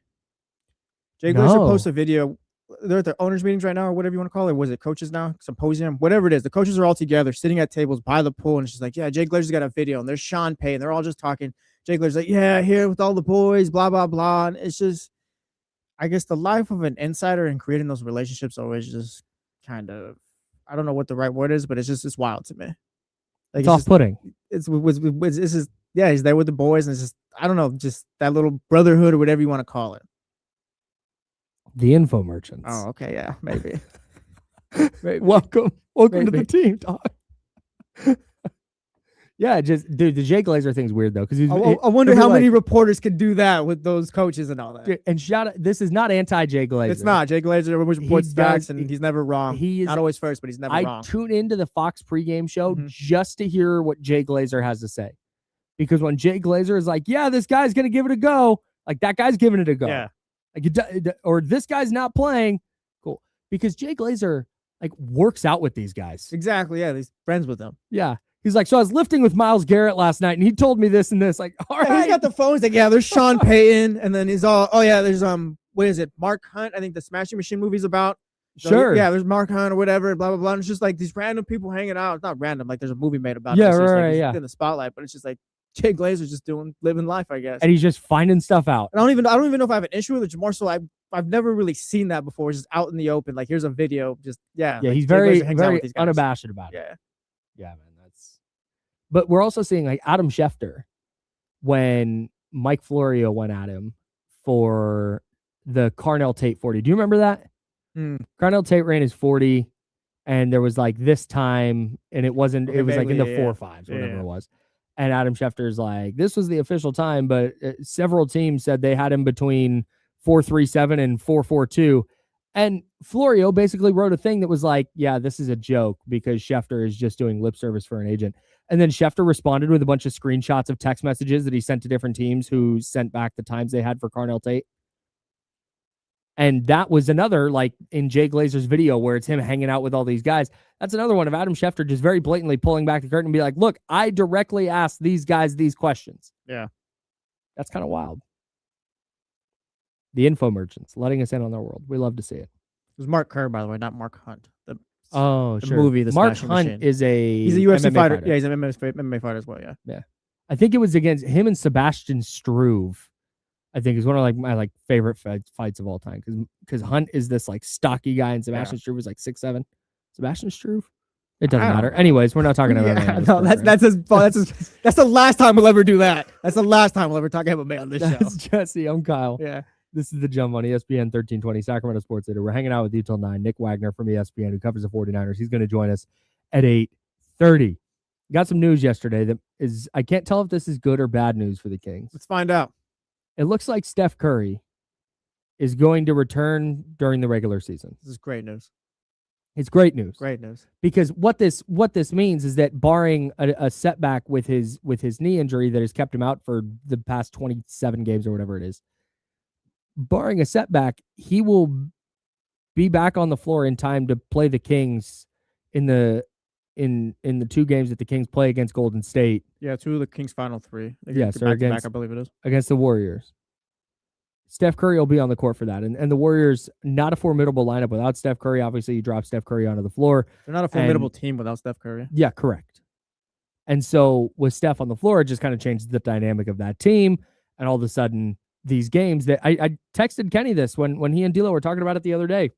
Jay Glazer posted a video. They're at their owners meetings right now, or whatever you want to call it. Was it coaches now? Symposium? Whatever it is. The coaches are all together, sitting at tables by the pool, and it's just like, yeah, Jay Glazer's got a video, and there's Sean Payton. They're all just talking. Jay Glazer's like, yeah, here with all the boys, blah, blah, blah. And it's just, I guess the life of an insider and creating those relationships always just kind of, I don't know what the right word is, but it's wild to me. Like,
it's off-putting.
It's just, yeah, he's there with the boys, and it's just, I don't know, just that little brotherhood or whatever you want to call it.
The info merchants.
Oh, okay, yeah, maybe.
Welcome to the team, dog. Yeah, just dude, the Jay Glazer thing's weird though, because
I wonder how many reporters could do that with those coaches and all that.
Dude, and this is not anti-Jay Glazer.
It's not. Jay Glazer always reports facts, and he's never wrong. He is not always first, but he's never wrong.
I tune into the Fox pregame show just to hear what Jay Glazer has to say, because when Jay Glazer is like, "Yeah, this guy's gonna give it a go," like that guy's giving it a go.
Yeah.
Like, or this guy's not playing. Cool, because Jay Glazer like works out with these guys.
Exactly. Yeah, he's friends with them.
Yeah. He's like, so I was lifting with Myles Garrett last night, and he told me this and this. Like, all right.
He's got the phones. Like, yeah, there's Sean Payton, and then he's all, oh yeah, there's what is it? Mark Hunt. I think the Smashing Machine movie's about. So,
sure.
Yeah, there's Mark Hunt or whatever. Blah blah blah. And it's just like these random people hanging out. It's not random. Like there's a movie made about.
Yeah,
this.
right.
Like,
yeah.
in the spotlight, but it's just like Jay Glazer's just living life, I guess.
And he's just finding stuff out.
And I don't even know if I have an issue with it. It's more so I've never really seen that before. It's just out in the open. Like here's a video. Just yeah.
Yeah,
like,
he's very unabashed about it.
Yeah.
Yeah, man. But we're also seeing like Adam Schefter when Mike Florio went at him for the Carnell Tate 40. Do you remember that? Carnell Tate ran his 40, and there was like this time, and it was like in the 4.5s, whatever it was. And Adam Schefter's like, this was the official time, but several teams said they had him between 4.37 and 4.42. And Florio basically wrote a thing that was like, yeah, this is a joke because Schefter is just doing lip service for an agent. And then Schefter responded with a bunch of screenshots of text messages that he sent to different teams who sent back the times they had for Carnell Tate. And that was another, like in Jay Glazer's video where it's him hanging out with all these guys. That's another one of Adam Schefter just very blatantly pulling back the curtain and be like, look, I directly asked these guys these questions.
Yeah.
That's kind of wild. The info merchants letting us in on their world. We love to see it.
It was Mark Kerr, by the way, not Mark Hunt. The
movie.
The
Mark
Smashing
Hunt
Machine.
is
he's a UFC fighter. Yeah, he's an MMA fighter as well. Yeah.
Yeah. I think it was against him and Sebastian Struve. I think is one of my favorite fights of all time because Hunt is this like stocky guy and Sebastian Struve is like 6'7". Sebastian Struve. It doesn't matter. Anyways, we're not talking about
yeah, no, that's the last time we'll ever do that. That's the last time we'll ever talk MMA on this show.
That's Jesse. I'm Kyle.
Yeah.
This is The Jump on ESPN 1320 Sacramento Sports Leader. We're hanging out with you till 9. Nick Wagoner from ESPN, who covers the 49ers. He's going to join us at 8:30. Got some news yesterday that is, I can't tell if this is good or bad news for the Kings.
Let's find out.
It looks like Steph Curry is going to return during the regular season.
This is great news.
It's great news.
Great news.
Because what this means is that barring a setback with his knee injury that has kept him out for the past 27 games or whatever it is, barring a setback, he will be back on the floor in time to play the Kings in the 2 games that the Kings play against Golden State.
Yeah, 2 of the Kings' final 3.
Yes, or against,
I believe it is.
Against the Warriors. Steph Curry will be on the court for that. And the Warriors, not a formidable lineup without Steph Curry. Obviously, you drop Steph Curry onto the floor.
They're not a formidable team without Steph Curry.
Yeah, correct. And so with Steph on the floor, it just kind of changes the dynamic of that team. And all of a sudden, these games that I texted Kenny this when he and D'Lo were talking about it the other day. I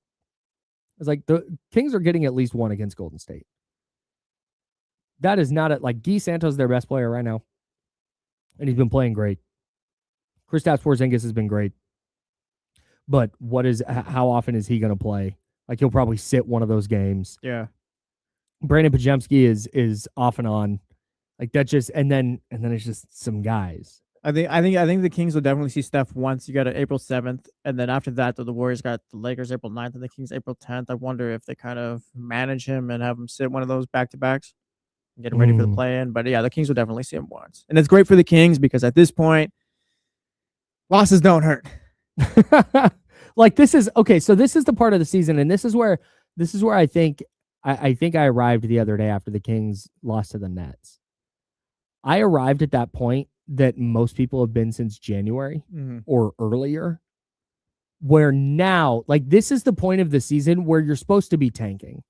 was like, the Kings are getting at least 1 against Golden State. That is not like Guy Santos, their best player right now. And he's been playing great. Kristaps Porzingis has been great. But how often is he going to play? Like, he'll probably sit one of those games.
Yeah.
Brandon Podziemski is off and on. Like, that just, and then it's just some guys.
I think the Kings will definitely see Steph once. You got it April 7th, and then after that, the Warriors got the Lakers April 9th and the Kings April 10th. I wonder if they kind of manage him and have him sit one of those back-to-backs and get him ready for the play-in. But yeah, the Kings will definitely see him once. And it's great for the Kings because at this point, losses don't hurt.
Like, this is okay. So this is the part of the season, and this is where I think I arrived the other day after the Kings lost to the Nets. I arrived at that point that most people have been since January or earlier, where now, like, this is the point of the season where you're supposed to be tanking.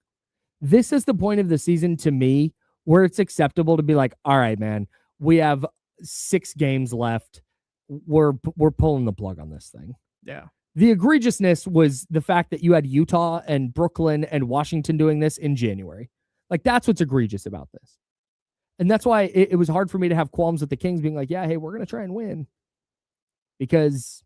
This is the point of the season to me where it's acceptable to be like, all right, man, we have 6 games left. We're pulling the plug on this thing.
Yeah.
The egregiousness was the fact that you had Utah and Brooklyn and Washington doing this in January. Like, that's what's egregious about this. And that's why it was hard for me to have qualms with the Kings being like, yeah, hey, we're going to try and win. Because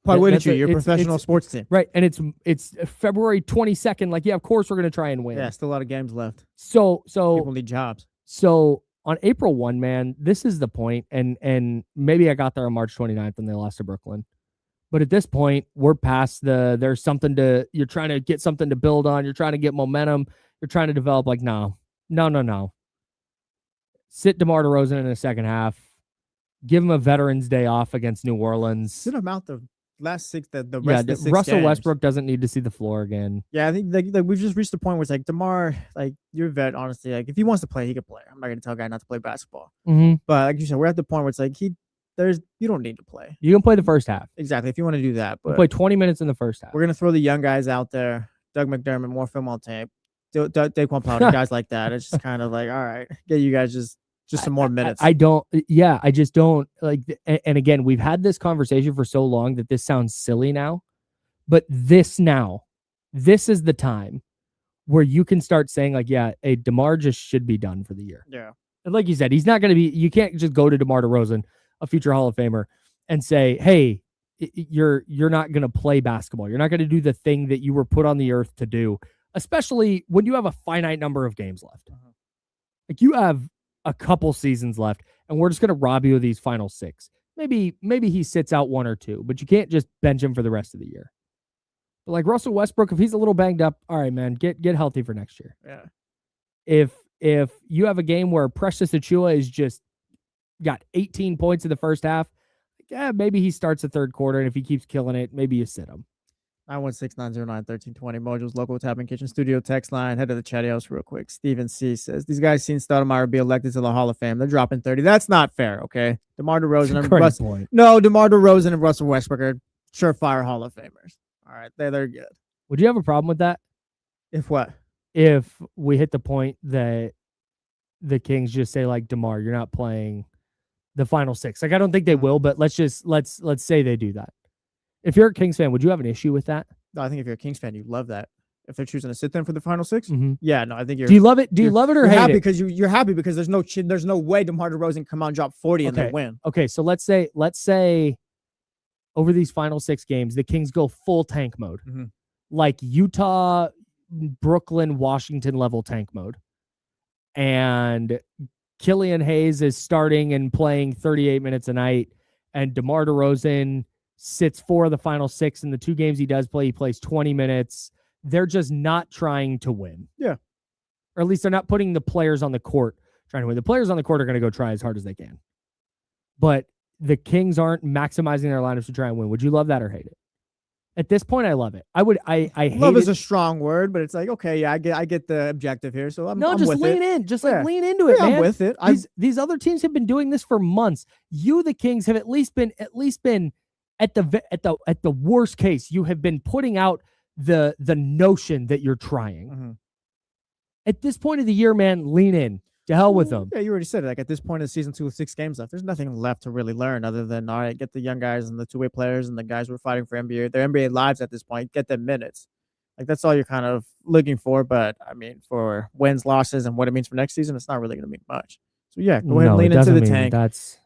why wouldn't you? You're a professional sports team.
Right. And it's February 22nd. Like, yeah, of course we're going to try and win.
Yeah, still a lot of games left.
So
people need jobs.
So on April 1, man, this is the point. And maybe I got there on March 29th when they lost to Brooklyn. But at this point, we're past you're trying to get something to build on. You're trying to get momentum. You're trying to develop. Like, no. Sit DeMar DeRozan in the second half. Give him a Veterans Day off against New Orleans.
Sit him out the last 6. The rest of the 6
Russell
games.
Westbrook doesn't need to see the floor again.
Yeah, I think like we've just reached the point where it's like DeMar, like, you're a vet. Honestly, like, if he wants to play, he can play. I'm not gonna tell a guy not to play basketball.
Mm-hmm.
But like you said, we're at the point where it's like you don't need to play.
You can play the first half.
Exactly, if you want to do that. But
play 20 minutes in the first half.
We're gonna throw the young guys out there. Doug McDermott, more film on tape. Daquan Powder, guys like that. It's just kind of like, all right, get you guys just some more minutes.
I just don't like. And again, we've had this conversation for so long that this sounds silly now, but this is the time where you can start saying like, yeah, DeMar just should be done for the year.
Yeah.
And like you said, he's not going to be, you can't just go to DeMar DeRozan, a future Hall of Famer, and say, hey, you're not going to play basketball. You're not going to do the thing that you were put on the earth to do, especially when you have a finite number of games left. Like, you have a couple seasons left, and we're just going to rob you of these final 6. Maybe he sits out 1 or 2, but you can't just bench him for the rest of the year. But like Russell Westbrook, if he's a little banged up, all right, man, get healthy for next year.
Yeah.
If you have a game where Precious Achiuwa is just got 18 points in the first half, yeah, maybe he starts the third quarter, and if he keeps killing it, maybe you sit him.
916-909-1320, Mojo's local tap and kitchen studio text line. Head to the chat house real quick. Steven C says, these guys seen Stoudmire be elected to the Hall of Fame. They're dropping 30. That's not fair, okay? DeMar DeRozan and DeMar DeRozan and Russell Westbrook are surefire Hall of Famers. All right, they're good.
Would you have a problem with that?
If what?
If we hit the point that the Kings just say, like, DeMar, you're not playing the final 6. Like, I don't think they will, but let's say they do that. If you're a Kings fan, would you have an issue with that?
No, I think if you're a Kings fan, you love that. if they're choosing to sit them for the final 6.
Mhm.
Yeah, no, I think you're.
Do you love it? Do you love it or
you're
hate
happy
it?
because you're happy because there's no way DeMar DeRozan can come out and drop 40 and
Okay.
they win.
Okay, so let's say over these final 6 games, the Kings go full tank mode.
Mhm.
Like Utah, Brooklyn, Washington level tank mode. And Killian Hayes is starting and playing 38 minutes a night, and DeMar DeRozan sits 4 of the final 6 in the 2 games he does play. He plays 20 minutes. They're just not trying to win.
Yeah.
Or at least they're not putting the players on the court trying to win. The players on the court are going to go try as hard as they can. But the Kings aren't maximizing their lineups to try and win. Would you love that or hate it? At this point, I love it. I hate
Love
it.
is a strong word, but it's like, okay, yeah, I get the objective here. So I'm
just
with
lean
it.
in. Just
Yeah.
lean into it,
Yeah,
man.
I'm with it.
These other teams have been doing this for months. You, the Kings, have at least been at the worst case. You have been putting out the notion that you're trying.
Mm-hmm.
At this point of the year, man, lean in. To hell with them.
Yeah, you already said it. Like at this point in season 2 with 6 games left, there's nothing left to really learn other than, all right, get the young guys and the two-way players and the guys who are fighting for their NBA lives at this point, get them minutes. Like that's all you're kind of looking for. But I mean, for wins, losses, and what it means for next season, it's not really going to mean much. So yeah, go ahead and lean into the tank.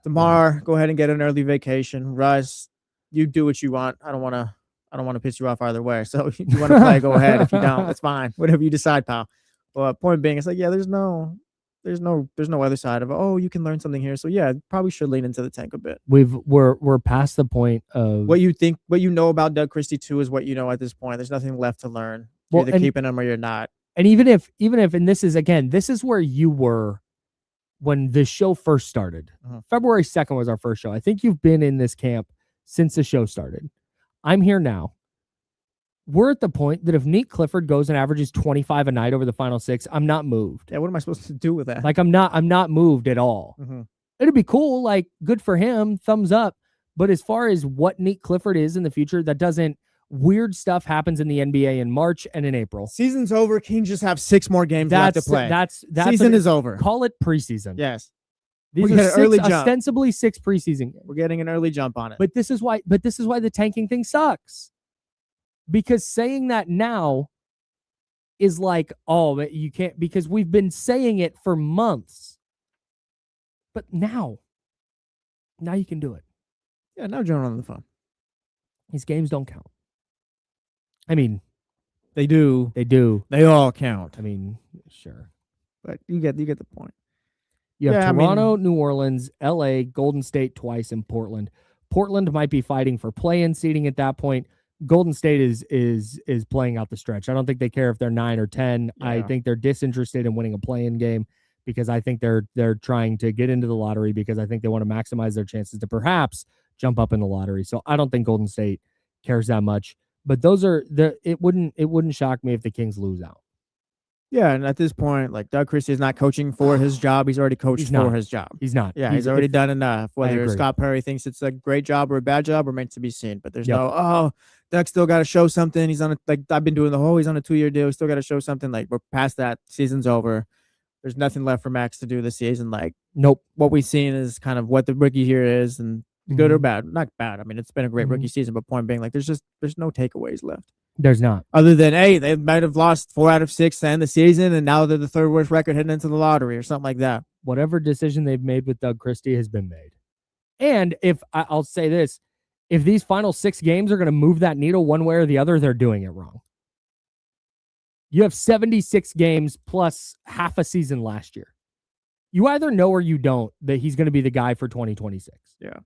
DeMar, go ahead and get an early vacation. Russ, you do what you want. I don't want to piss you off either way. So if you want to play, go ahead. If you don't, that's fine. Whatever you decide, pal. But point being, it's like, yeah, there's no other side of, oh, you can learn something here. So yeah, probably should lean into the tank a bit.
We're past the point of
what you know about Doug Christie too is what you know at this point. There's nothing left to learn. You're either keeping him or you're not.
And even if, and this is where you were when the show first started. February 2nd was our first show. I think you've been in this camp since the show started. I'm here now. We're at the point that if Nate Clifford goes and averages 25 a night over the final 6, I'm not moved.
Yeah, what am I supposed to do with that?
Like I'm not moved at all. It'd be cool, like good for him, thumbs up. But as far as what Nate Clifford is in the future, that doesn't. Weird stuff happens in the NBA in March and in April.
Season's over. Kings just have 6 more games left to play.
That's
season is over.
Call it preseason.
Yes.
These are ostensibly 6 preseason games.
We're getting an early jump on it.
But this is why the tanking thing sucks. Because saying that now is like, oh, you can't, because we've been saying it for months. But now you can do it.
Yeah, now join on the phone.
These games don't count. I mean,
they do. They all count.
I mean, sure.
But you get the point.
You have Toronto, New Orleans, LA, Golden State twice, and Portland. Portland might be fighting for play-in seeding at that point. Golden State is playing out the stretch. I don't think they care if they're 9 or 10. Yeah. I think they're disinterested in winning a play-in game because I think they're trying to get into the lottery because I think they want to maximize their chances to perhaps jump up in the lottery. So I don't think Golden State cares that much. But those are it wouldn't shock me if the Kings lose out.
Yeah, and at this point, like Doug Christie is not coaching for his job. He's already coached for his job.
He's not.
Yeah, he's already done enough. Whether Scott Perry thinks it's a great job or a bad job remains to be seen. But there's Doug still got to show something. He's on I've been doing he's on a 2-year deal. He's still got to show something. Like we're past that. Season's over. There's nothing left for Max to do this season. Like
nope.
What we've seen is kind of what the rookie here is, and good or bad. Not bad. I mean, it's been a great rookie season. But point being, like there's no takeaways left.
There's not.
Other than, hey, they might have lost 4 out of 6 to end the season, and now they're the 3rd worst record heading into the lottery or something like that.
Whatever decision they've made with Doug Christie has been made. And if I'll say this, if these final 6 games are going to move that needle one way or the other, they're doing it wrong. You have 76 games plus half a season last year. You either know or you don't that he's going to be the guy for 2026.
Yeah.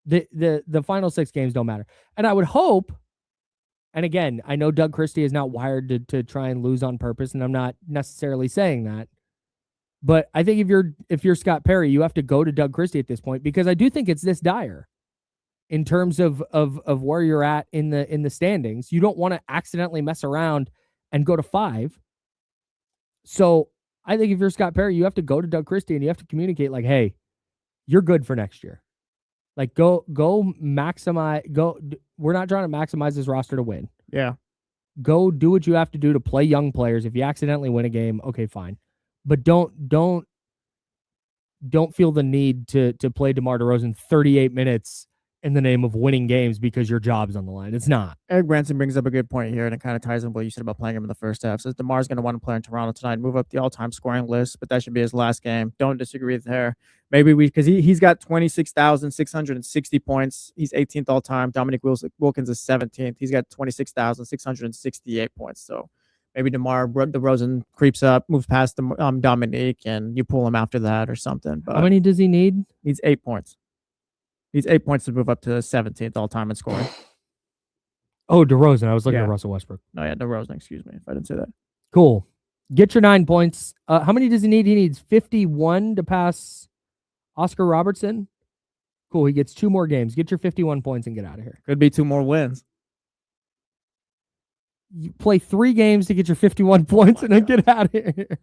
The final 6 games don't matter. And I would hope. And again, I know Doug Christie is not wired to try and lose on purpose, and I'm not necessarily saying that. But I think if you're Scott Perry, you have to go to Doug Christie at this point because I do think it's this dire in terms of where you're at in the standings. You don't want to accidentally mess around and go to 5. So I think if you're Scott Perry, you have to go to Doug Christie and you have to communicate like, hey, you're good for next year. Like go maximize. We're not trying to maximize this roster to win.
Yeah.
Go do what you have to do to play young players. If you accidentally win a game, okay, fine. But don't feel the need to play DeMar DeRozan 38 minutes in the name of winning games because your job's on the line. It's not.
Eric Branson brings up a good point here, and it kind of ties in what you said about playing him in the first half. Says DeMar's going to want to play in Toronto tonight, move up the all-time scoring list, but that should be his last game. Don't disagree with her. Maybe because he's got 26,660 points. He's 18th all-time. Dominique Wilkins is 17th. He's got 26,668 points. So maybe DeMar DeRozan creeps up, moves past Dominique, and you pull him after that or something. But
how many does he need?
He's 8 points. He's 8 points to move up to 17th all-time in scoring.
Oh, DeRozan. I was looking at Russell Westbrook.
No, yeah, DeRozan. Excuse me if I didn't say that.
Cool. Get your 9 points. How many does he need? He needs 51 to pass Oscar Robertson. Cool. He gets 2 more games. Get your 51 points and get out of here.
Could be 2 more wins.
You play 3 games to get your 51 points and then get out of here.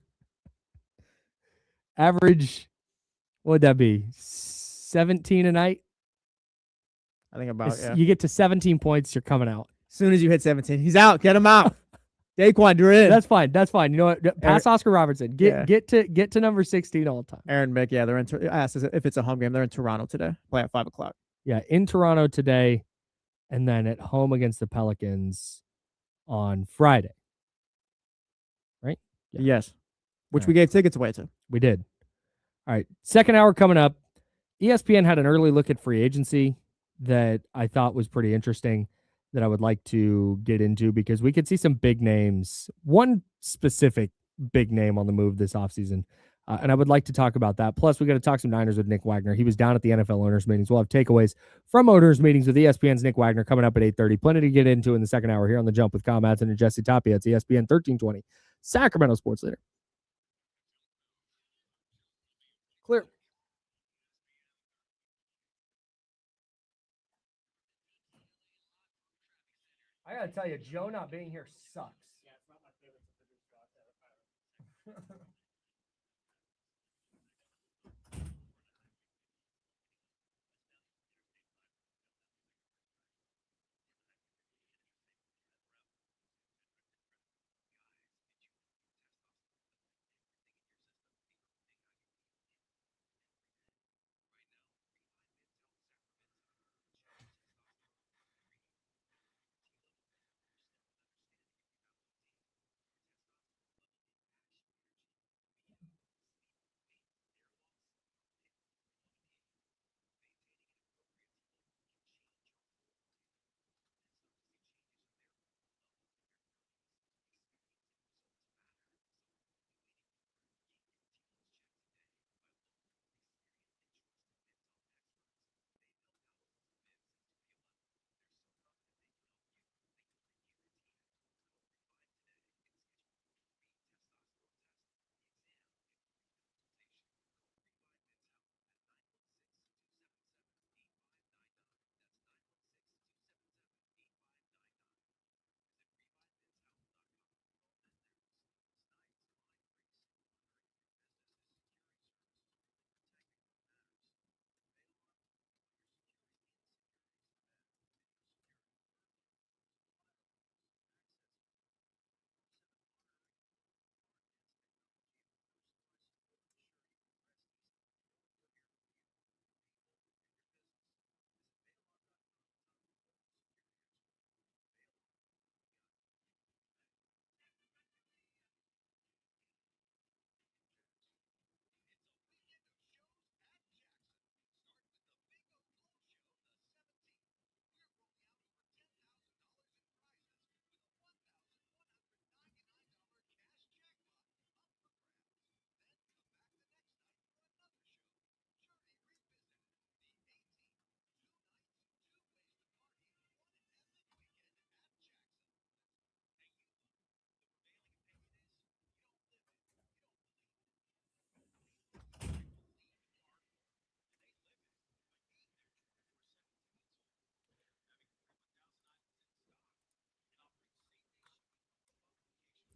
Average, what would that be? 17 a night?
I think about it.
You get to 17 points, you're coming out.
As soon as you hit 17, he's out. Get him out. Daquan, you're in.
That's fine. That's fine. You know what? Pass Oscar Robertson. Get to number 16 all the time.
Aaron Mick, they're in. I asked if it's a home game. They're in Toronto today. Play at 5:00.
Yeah, in Toronto today, and then at home against the Pelicans on Friday. Right?
Yeah. Yes. Which
right.
We gave tickets away to.
We did. All right. Second hour coming up. ESPN had an early look at free agency that I thought was pretty interesting that I would like to get into because we could see some big names, one specific big name on the move this offseason. And I would like to talk about that. Plus, we got to talk some Niners with Nick Wagoner. He was down at the NFL owners meetings. We'll have takeaways from owners meetings with ESPN's Nick Wagoner coming up at 8:30. Plenty to get into in the second hour here on The Jump with Kyle Madson and Jesse Tapia. It's ESPN 1320, Sacramento Sports Leader. Clear. I gotta tell you, Joe not being here sucks. Yeah, it's not my favorite.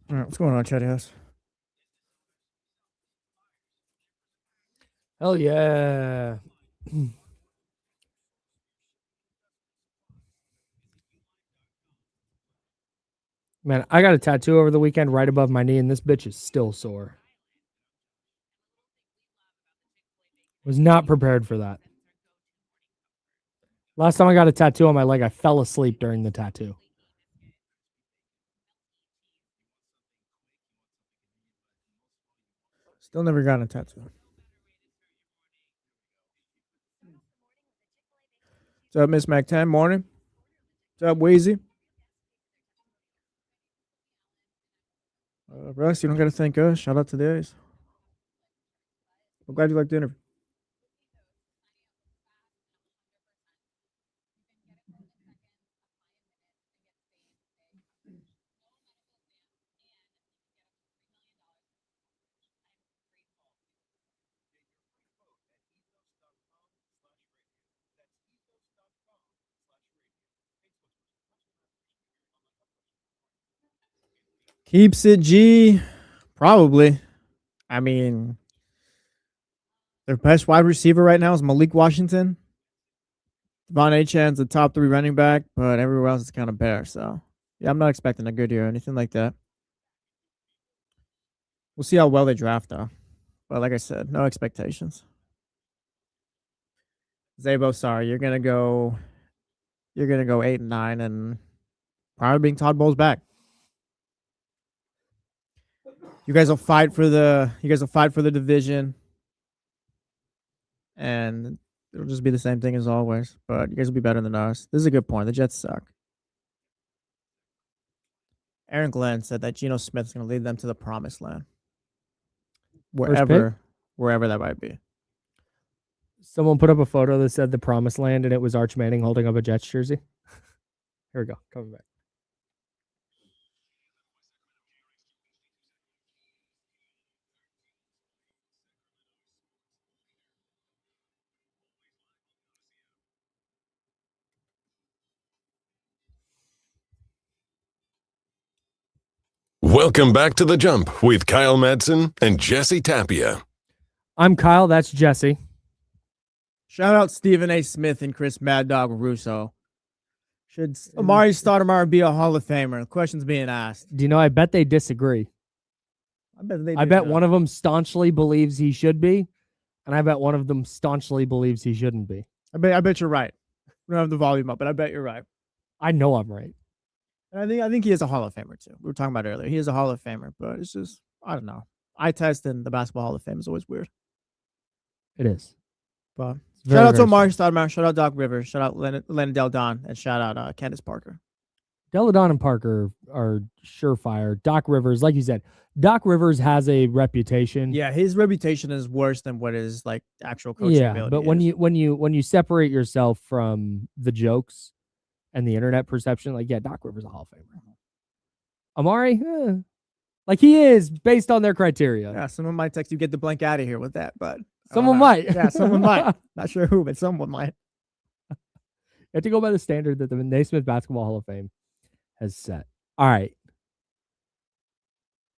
All right, what's going on, Chatty House?
Hell yeah. Man, I got a tattoo over the weekend right above my knee, and this bitch is still sore. Was not prepared for that. Last time I got a tattoo on my leg, I fell asleep during the tattoo.
Still never gotten a tattoo. What's up, Miss Mac 10? Morning. What's up, Wheezy? Russ, you don't got to thank us. Shout out to the A's. I'm glad you liked the interview. Keeps it G. Probably. I mean, their best wide receiver right now is Malik Washington. Devon Achan's the top 3 running back, but everywhere else is kind of bare. So, yeah, I'm not expecting a good year or anything like that. We'll see how well they draft, though. But like I said, no expectations. Zabo, sorry, you're gonna go 8-9, and probably being Todd Bowles back. You guys will fight for the division, and it'll just be the same thing as always. But you guys will be better than us. This is a good point. The Jets suck. Aaron Glenn said that Geno Smith is going to lead them to the promised land, wherever that might be.
Someone put up a photo that said the promised land, and it was Arch Manning holding up a Jets jersey. Here we go. Coming back.
Welcome back to The Jump with Kyle Madson and Jesse Tapia.
I'm Kyle. That's Jesse.
Shout out Stephen A. Smith and Chris Mad Dog Russo. Should Amar'e Stoudmire be a Hall of Famer? The question's being asked.
Do you know, I bet they disagree. I bet one of them staunchly believes he should be, and I bet one of them staunchly believes he shouldn't be.
I bet you're right. We don't have the volume up, but I bet you're right.
I know I'm right.
And I think he is a Hall of Famer too. We were talking about it earlier. He is a Hall of Famer, but it's just, I don't know. Eye test in the Basketball Hall of Fame is always weird.
It is.
But shout out to Amar'e Stoudmire. Shout out Doc Rivers. Shout out Len Del Don. And shout out Candace Parker.
Deladon and Parker are surefire. Doc Rivers, like you said, Doc Rivers has a reputation.
Yeah, his reputation is worse than what his like actual coaching ability
but when you separate yourself from the jokes and the internet perception, like, yeah, Doc Rivers is a Hall of Famer. Amar'e, like he is based on their criteria.
Yeah, someone might text you, get the blank out of here with that, but
someone might.
Yeah, someone might. Not sure who, but someone might.
You have to go by the standard that the Naismith Basketball Hall of Fame has set. All right.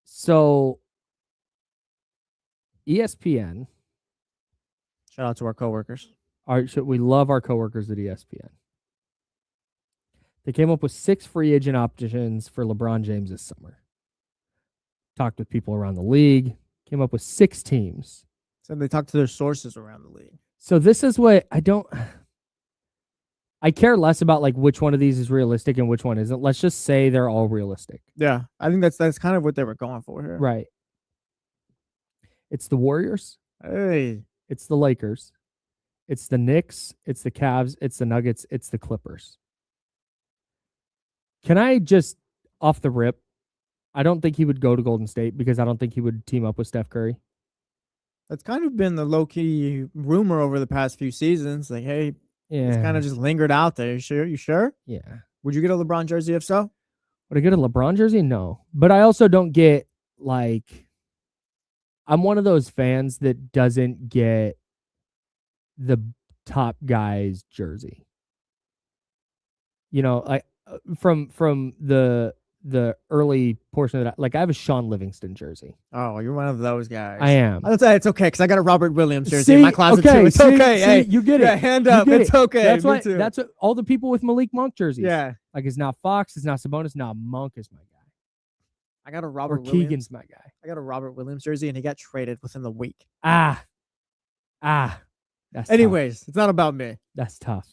So ESPN.
Shout out to our coworkers.
We love our coworkers at ESPN. They came up with 6 free agent options for LeBron James this summer. Talked with people around the league. Came up with 6 teams.
So they talked to their sources around the league.
So this is what I care less about, like, which one of these is realistic and which one isn't. Let's just say they're all realistic.
Yeah, I think that's kind of what they were going for here.
Right. It's the Warriors.
Hey.
It's the Lakers. It's the Knicks. It's the Cavs. It's the Nuggets. It's the Clippers. Can I just, off the rip, I don't think he would go to Golden State because I don't think he would team up with Steph Curry.
That's kind of been the low-key rumor over the past few seasons. Like, hey,
yeah,
it's kind of just lingered out there. You sure?
Yeah.
Would you get a LeBron jersey if so?
Would I get a LeBron jersey? No. But I also don't get, like, I'm one of those fans that doesn't get the top guy's jersey. You know, like from the early portion of that, like, I have a Sean Livingston jersey.
Oh, you're one of those guys.
I am.
I'll say it's okay because I got a Robert Williams jersey in my closet too. It's okay. Hey,
you get it.
Yeah, hand up. It's okay.
That's what all the people with Malik Monk jerseys.
Yeah.
Like, it's not Fox, it's not Sabonis, now Monk is my guy.
I got a Robert
Williams. Keegan's my guy.
I got a Robert Williams jersey and he got traded within the week.
That's
anyways,
tough.
It's not about me.
That's tough.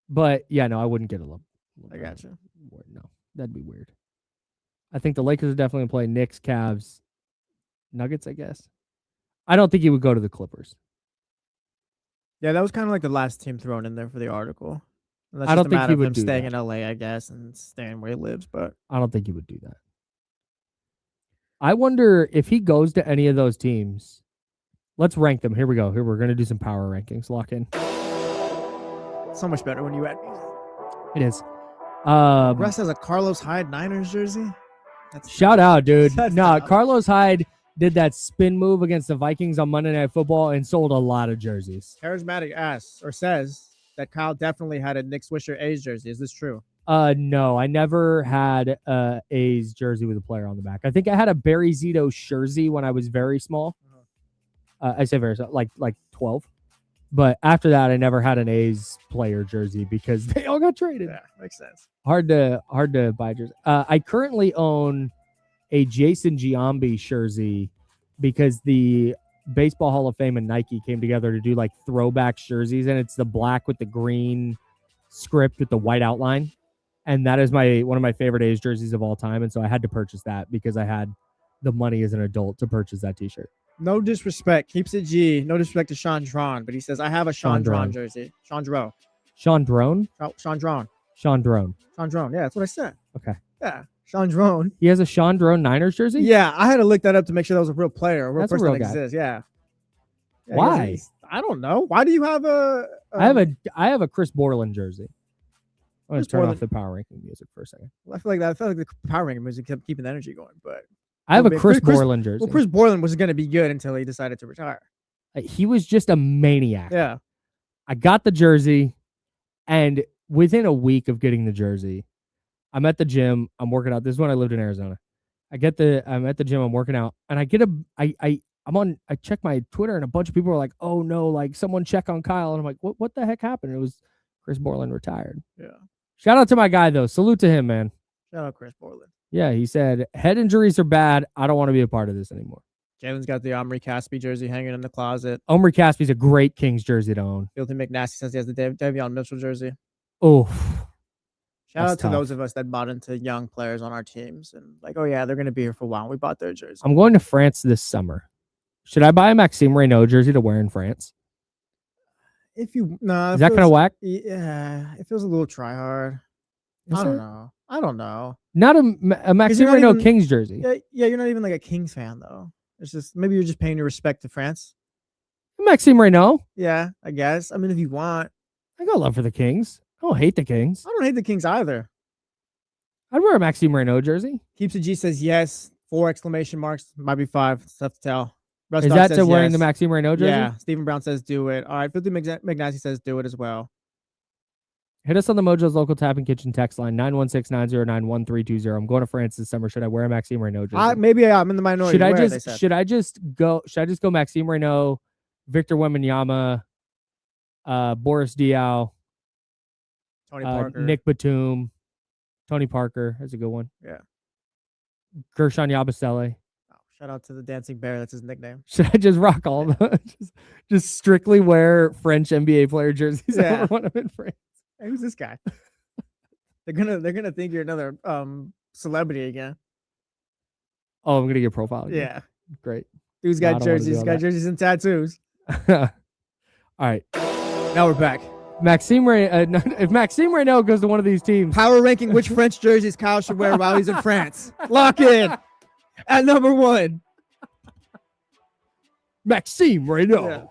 But yeah, no, I wouldn't get a LeBron.
I got you.
No, that'd be weird. I think the Lakers are definitely going to play Knicks, Cavs, Nuggets, I guess. I don't think he would go to the Clippers.
Yeah, that was kind of like the last team thrown in there for the article.
I don't think he would do
staying
that.
in LA, I guess, and staying where he lives. But
I don't think he would do that. I wonder if he goes to any of those teams. Let's rank them. Here we go. Here we're going to do some power rankings. Lock in.
So much better when you add music.
It is.
Russ has a Carlos Hyde Niners jersey.
Shout out, dude.
Shout
Nah,
out.
Carlos Hyde did that spin move against the Vikings on Monday Night Football and sold a lot of jerseys.
Charismatic asks or says that Kyle definitely had a Nick Swisher A's jersey. Is this true?
No, I never had A's jersey with a player on the back. I think I had a Barry Zito jersey when I was very small. I say very small, like 12. But after that, I never had an A's player jersey because they all got traded.
Yeah, makes sense.
Hard to buy jersey. I currently own a Jason Giambi jersey because the Baseball Hall of Fame and Nike came together to do like throwback jerseys, and it's the black with the green script with the white outline, and that is one of my favorite A's jerseys of all time. And so I had to purchase that because I had the money as an adult to purchase that T-shirt.
No disrespect. Keeps it G. No disrespect to Sean Dron, but he says, I have a Sean Dron jersey. Sean Dron.
Sean Drone?
Sean Dron.
Sean Drone.
Sean Dron. Yeah, that's what I said.
Okay.
Yeah, Sean Dron.
He has a Sean Drone Niners jersey?
Yeah, I had to look that up to make sure that was a real player, a real
That's a
person
real
that
guy.
exists. Yeah.
Why?
I don't know. Why do you have a
I have a Chris Borland jersey. I'm going to
Chris
turn
Borland.
off the power ranking music for a second.
I feel like the power ranking music kept keeping the energy going, but
I have
Well,
a Chris
Chris-
Borland jersey.
well, Chris Borland was going to be good until he decided to retire.
He was just a maniac.
Yeah.
I got the jersey, and within a week of getting the jersey, I'm at the gym. I'm working out. This is when I lived in Arizona. I'm at the gym. I'm working out, and I check my Twitter, and a bunch of people are like, "Oh no, like someone check on Kyle," and I'm like, "What the heck happened?" It was Chris Borland retired.
Yeah.
Shout out to my guy though. Salute to him, man.
Shout out Chris Borland.
Yeah, he said head injuries are bad. I don't want to be a part of this anymore.
Jalen's got the Amar'e Caspi jersey hanging in the closet.
Amar'e Caspi's a great Kings jersey to own.
Filthy McNasty says he has the Davion Mitchell jersey.
Oh,
Shout
That's
out to
tough.
those of us that bought into young players on our teams and like, oh yeah, they're going to be here for a while. We bought their jersey.
I'm going to France this summer. Should I buy a Maxime Reynaud jersey to wear in France?
If you
Is that kind of whack?
Yeah, it feels a little try hard.
Is
I don't
it?
know. I don't know.
Not a Maxime
not
Reynaud
even-
Kings jersey.
Yeah, you're not even like a Kings fan though. It's just maybe you're just paying your respect to France.
Maxime Reynaud.
Yeah, I guess. I mean, if you want,
I got love for the Kings. I don't hate the Kings.
I don't hate the Kings either.
I'd wear a Maxime Reynaud jersey.
Keeps a G says yes. 4 exclamation marks. Might be 5. It's tough to tell. Russ
Is
Dog
that
says
to wearing
yes.
the Maxime Reynaud jersey?
Yeah. Stephen Brown says do it. All right. Filthy McNasty says do it as well.
Hit us on the Mojo's local tap and kitchen text line 916-909-1320. I'm going to France this summer. Should I wear a Maxime Reynaud jersey?
Maybe I'm in the minority.
Should I just go Maxime Reynaud, Victor Wembanyama, Boris Diaw,
Tony Parker.
Nick Batum, Tony Parker? That's a good one.
Yeah.
Gershon Yabusele.
Oh, shout out to the Dancing Bear. That's his nickname.
Should I just rock all of them? just strictly wear French NBA player jerseys
Yeah.
when I'm in France?
Hey, who's this guy? they're gonna think you're another celebrity again.
Oh, I'm gonna get profile. again.
Yeah.
Great.
Dude's
No, I
got
don't wanna
jerseys.
do
He's
all
got
that.
jerseys and tattoos.
All right.
Now we're back.
Maxime Reynaud. If Maxime Reynaud goes to one of these teams,
Power ranking which French jerseys Kyle should wear while he's in France. Lock in at number 1.
Maxime Reynaud.
Yeah.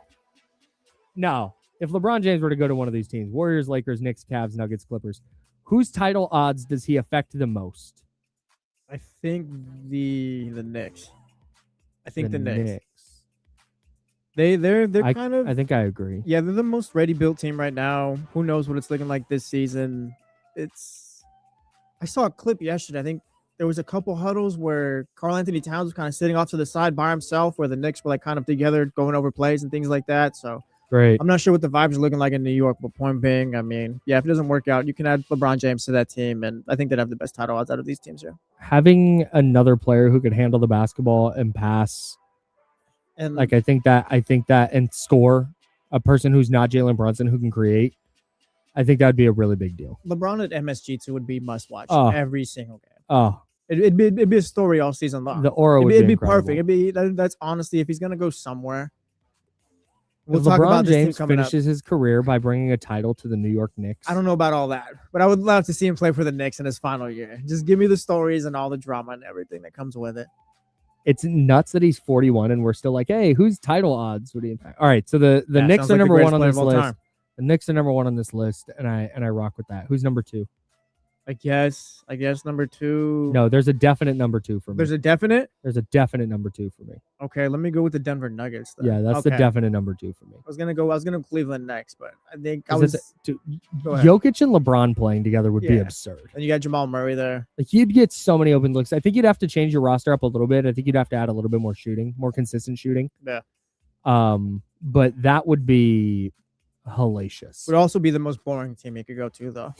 Now, if LeBron James were to go to one of these teams, Warriors, Lakers, Knicks, Cavs, Nuggets, Clippers, whose title odds does he affect the most?
I think the Knicks. I think the Knicks. They're kind of
I think I agree.
yeah, they're the most ready-built team right now. Who knows what it's looking like this season? I saw a clip yesterday. I think there was a couple huddles where Karl Anthony Towns was kind of sitting off to the side by himself, where the Knicks were like kind of together going over plays and things like that. So
Great.
I'm not sure what the vibes are looking like in New York, but point being, I mean, yeah, if it doesn't work out, you can add LeBron James to that team, and I think they'd have the best title odds out of these teams here.
Having another player who could handle the basketball and pass,
And
like I think that and score, a person who's not Jalen Brunson who can create, I think that'd be a really big deal.
LeBron at MSG2 would be must watch every single game.
Oh,
it'd be a story all season long.
The aura
it'd be
incredible.
perfect. That's honestly, if he's gonna go somewhere. We'll
talk
about
LeBron
this team
James
coming
finishes his career by bringing a title to the New York Knicks.
I don't know about all that, but I would love to see him play for the Knicks in his final year. Just give me the stories and all the drama and everything that comes with it.
It's nuts that he's 41 and we're still like, hey, who's title odds? What do you think? All right, so the Knicks are number one on this list. The Knicks are number one on this list, and I rock with that. Who's number two?
I guess number two.
No, there's a definite number two for me.
There's a definite
number two for me.
Okay, let me go with the Denver Nuggets. Then.
Yeah, that's the definite number two for me.
I was gonna go Cleveland next, but I think
Jokic and LeBron playing together would be absurd.
And you got Jamal Murray there.
Like you'd get so many open looks. I think you'd have to change your roster up a little bit. I think you'd have to add a little bit more shooting, more consistent shooting.
Yeah.
But that would be hellacious.
Would also be the most boring team you could go to though.